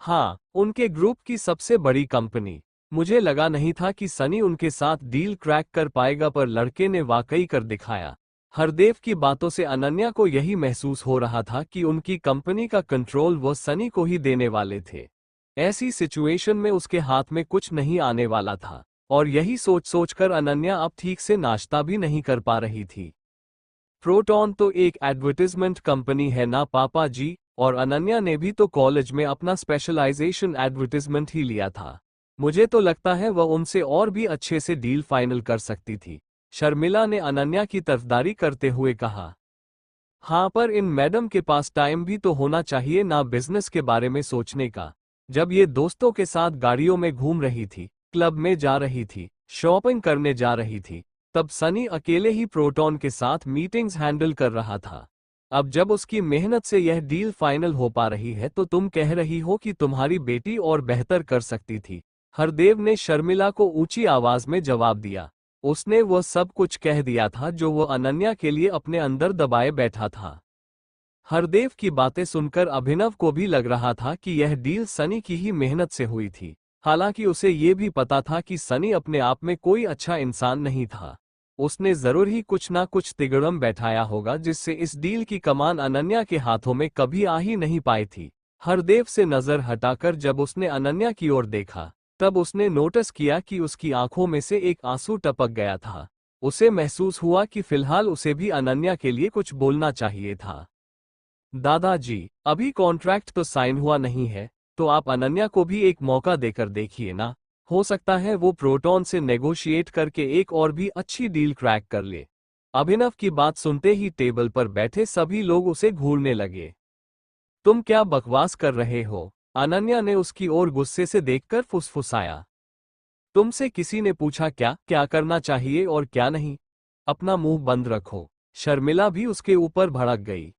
हाँ, उनके ग्रुप की सबसे बड़ी कंपनी। मुझे लगा नहीं था कि सनी उनके साथ डील क्रैक कर पाएगा, पर लड़के ने वाकई कर दिखाया। हरदेव की बातों से अनन्या को यही महसूस हो रहा था कि उनकी कंपनी का कंट्रोल वो सनी को ही देने वाले थे। ऐसी सिचुएशन में उसके हाथ में कुछ नहीं आने वाला था, और यही सोच सोचकर अनन्या अब ठीक से नाश्ता भी नहीं कर पा रही थी। प्रोटॉन तो एक एडवर्टाइजमेंट कंपनी है ना पापा जी, और अनन्या ने भी तो कॉलेज में अपना स्पेशलाइजेशन एडवर्टाइजमेंट ही लिया था। मुझे तो लगता है वह उनसे और भी अच्छे से डील फाइनल कर सकती थी, शर्मिला ने अनन्या की तरफदारी करते हुए कहा। हाँ, पर इन मैडम के पास टाइम भी तो होना चाहिए ना बिजनेस के बारे में सोचने का। जब ये दोस्तों के साथ गाड़ियों में घूम रही थी, क्लब में जा रही थी, शॉपिंग करने जा रही थी, तब सनी अकेले ही प्रोटॉन के साथ मीटिंग्स हैंडल कर रहा था। अब जब उसकी मेहनत से यह डील फाइनल हो पा रही है तो तुम कह रही हो कि तुम्हारी बेटी और बेहतर कर सकती थी, हरदेव ने शर्मिला को ऊंची आवाज में जवाब दिया। उसने वह सब कुछ कह दिया था जो वो अनन्या के लिए अपने अंदर दबाए बैठा था। हरदेव की बातें सुनकर अभिनव को भी लग रहा था कि यह डील सनी की ही मेहनत से हुई थी। हालांकि उसे ये भी पता था कि सनी अपने आप में कोई अच्छा इंसान नहीं था। उसने जरूर ही कुछ ना कुछ तिगड़म बैठाया होगा जिससे इस डील की कमान अनन्या के हाथों में कभी आ ही नहीं पाई थी। हरदेव से नजर हटाकर जब उसने अनन्या की ओर देखा, तब उसने नोटिस किया कि उसकी आंखों में से एक आंसू टपक गया था। उसे महसूस हुआ कि फिलहाल उसे भी अनन्या के लिए कुछ बोलना चाहिए था। दादाजी, अभी कॉन्ट्रैक्ट तो साइन हुआ नहीं है, तो आप अनन्या को भी एक मौका देकर देखिए ना। हो सकता है वो प्रोटॉन से नेगोशिएट करके एक और भी अच्छी डील क्रैक कर ले। अभिनव की बात सुनते ही टेबल पर बैठे सभी लोग उसे घूरने लगे। तुम क्या बकवास कर रहे हो? अनन्या ने उसकी ओर गुस्से से देखकर फुसफुसाया। तुमसे किसी ने पूछा क्या क्या करना चाहिए और क्या नहीं? अपना मुंह बंद रखो। शर्मिला भी उसके ऊपर भड़क गई।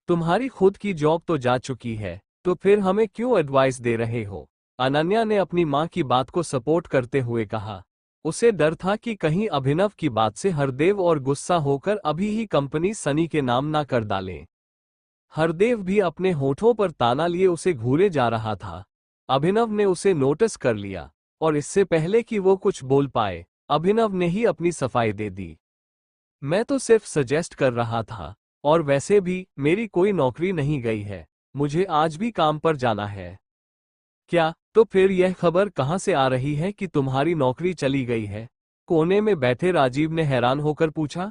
तुम्हारी खुद की जॉब तो जा चुकी है, तो फिर हमें क्यों एडवाइस दे रहे हो? अनन्या ने अपनी मां की बात को सपोर्ट करते हुए कहा। उसे डर था कि कहीं अभिनव की बात से हरदेव और गुस्सा होकर अभी ही कंपनी सनी के नाम ना कर डालें। हरदेव भी अपने होठों पर ताना लिए उसे घूरे जा रहा था। अभिनव ने उसे नोटिस कर लिया, और इससे पहले कि वो कुछ बोल पाए, अभिनव ने ही अपनी सफाई दे दी। मैं तो सिर्फ सजेस्ट कर रहा था, और वैसे भी मेरी कोई नौकरी नहीं गई है, मुझे आज भी काम पर जाना है। क्या? तो फिर यह खबर कहाँ से आ रही है कि तुम्हारी नौकरी चली गई है? कोने में बैठे राजीव ने हैरान होकर पूछा।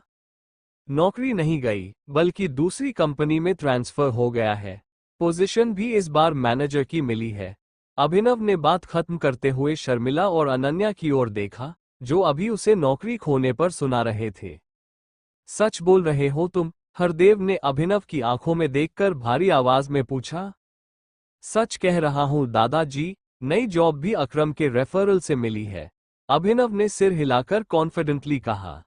नौकरी नहीं गई, बल्कि दूसरी कंपनी में ट्रांसफर हो गया है। पोजीशन भी इस बार मैनेजर की मिली है। अभिनव ने बात खत्म करते हुए शर्मिला और अनन्या की ओर देखा, जो अभी उसे नौकरी खोने पर सुना रहे थे। सच बोल रहे हो तुम? हरदेव ने अभिनव की आंखों में देखकर भारी आवाज में पूछा। सच कह रहा हूं दादाजी, नई जॉब भी अकरम के रेफरल से मिली है। अभिनव ने सिर हिलाकर कॉन्फिडेंटली कहा।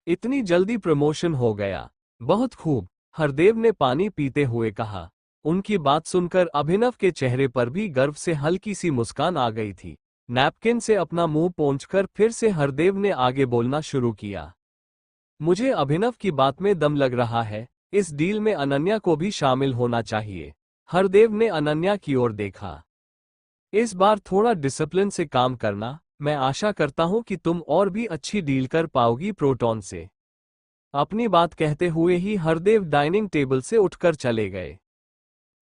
इतनी जल्दी प्रमोशन हो गया, बहुत खूब, हरदेव ने पानी पीते हुए कहा। उनकी बात सुनकर अभिनव के चेहरे पर भी गर्व से हल्की सी मुस्कान आ गई थी। नैपकिन से अपना मुंह पोंछकर फिर से हरदेव ने आगे बोलना शुरू किया। मुझे अभिनव की बात में दम लग रहा है, इस डील में अनन्या को भी शामिल होना चाहिए। हरदेव ने अनन्या की ओर देखा। इस बार थोड़ा डिसिप्लिन से काम करना, मैं आशा करता हूं कि तुम और भी अच्छी डील कर पाओगी प्रोटॉन से। अपनी बात कहते हुए ही हरदेव डाइनिंग टेबल से उठकर चले गए।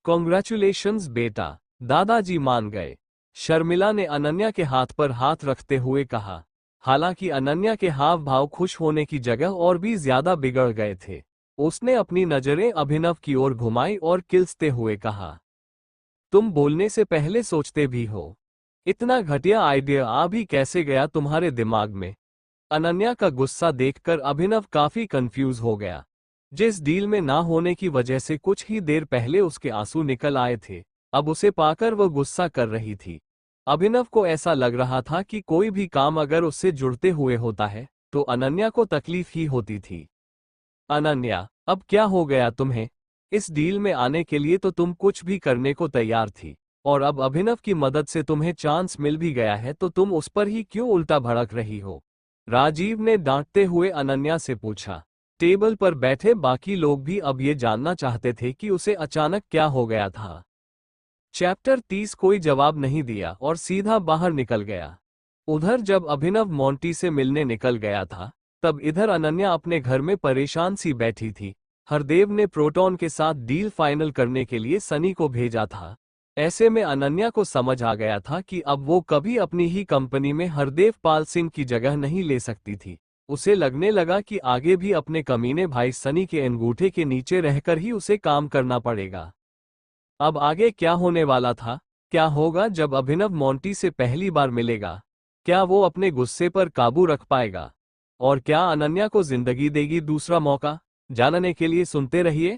कॉन्ग्रेचुलेशंस बेटा, दादाजी मान गए, शर्मिला ने अनन्या के हाथ पर हाथ रखते हुए कहा। हालांकि अनन्या के हाव भाव खुश होने की जगह और भी ज्यादा बिगड़ गए थे। उसने अपनी नजरें अभिनव की ओर घुमाई और किलसते हुए कहा, तुम बोलने से पहले सोचते भी हो। इतना घटिया आइडिया आ भी कैसे गया तुम्हारे दिमाग में? अनन्या का गुस्सा देखकर अभिनव काफी कंफ्यूज हो गया। जिस डील में ना होने की वजह से कुछ ही देर पहले उसके आंसू निकल आए थे, अब उसे पाकर वह गुस्सा कर रही थी। अभिनव को ऐसा लग रहा था कि कोई भी काम अगर उससे जुड़ते हुए होता है तो अनन्या को तकलीफ ही होती थी। अनन्या, अब क्या हो गया तुम्हें? इस डील में आने के लिए तो तुम कुछ भी करने को तैयार थी, और अब अभिनव की मदद से तुम्हें चांस मिल भी गया है तो तुम उस पर ही क्यों उल्टा भड़क रही हो? राजीव ने डांटते हुए अनन्या से पूछा। टेबल पर बैठे बाकी लोग भी अब ये जानना चाहते थे कि उसे अचानक क्या हो गया था। चैप्टर 30 कोई जवाब नहीं दिया और सीधा बाहर निकल गया। उधर जब अभिनव मोंटी से मिलने निकल गया था, तब इधर अनन्या अपने घर में परेशान सी बैठी थी। हरदेव ने प्रोटॉन के साथ डील फाइनल करने के लिए सनी को भेजा था। ऐसे में अनन्या को समझ आ गया था कि अब वो कभी अपनी ही कंपनी में हरदेव पाल सिंह की जगह नहीं ले सकती थी। उसे लगने लगा कि आगे भी अपने कमीने भाई सनी के अंगूठे के नीचे रहकर ही उसे काम करना पड़ेगा। अब आगे क्या होने वाला था? क्या होगा जब अभिनव मोंटी से पहली बार मिलेगा? क्या वो अपने गुस्से पर काबू रख पाएगा? और क्या अनन्या को जिंदगी देगी दूसरा मौका? जानने के लिए सुनते रहिए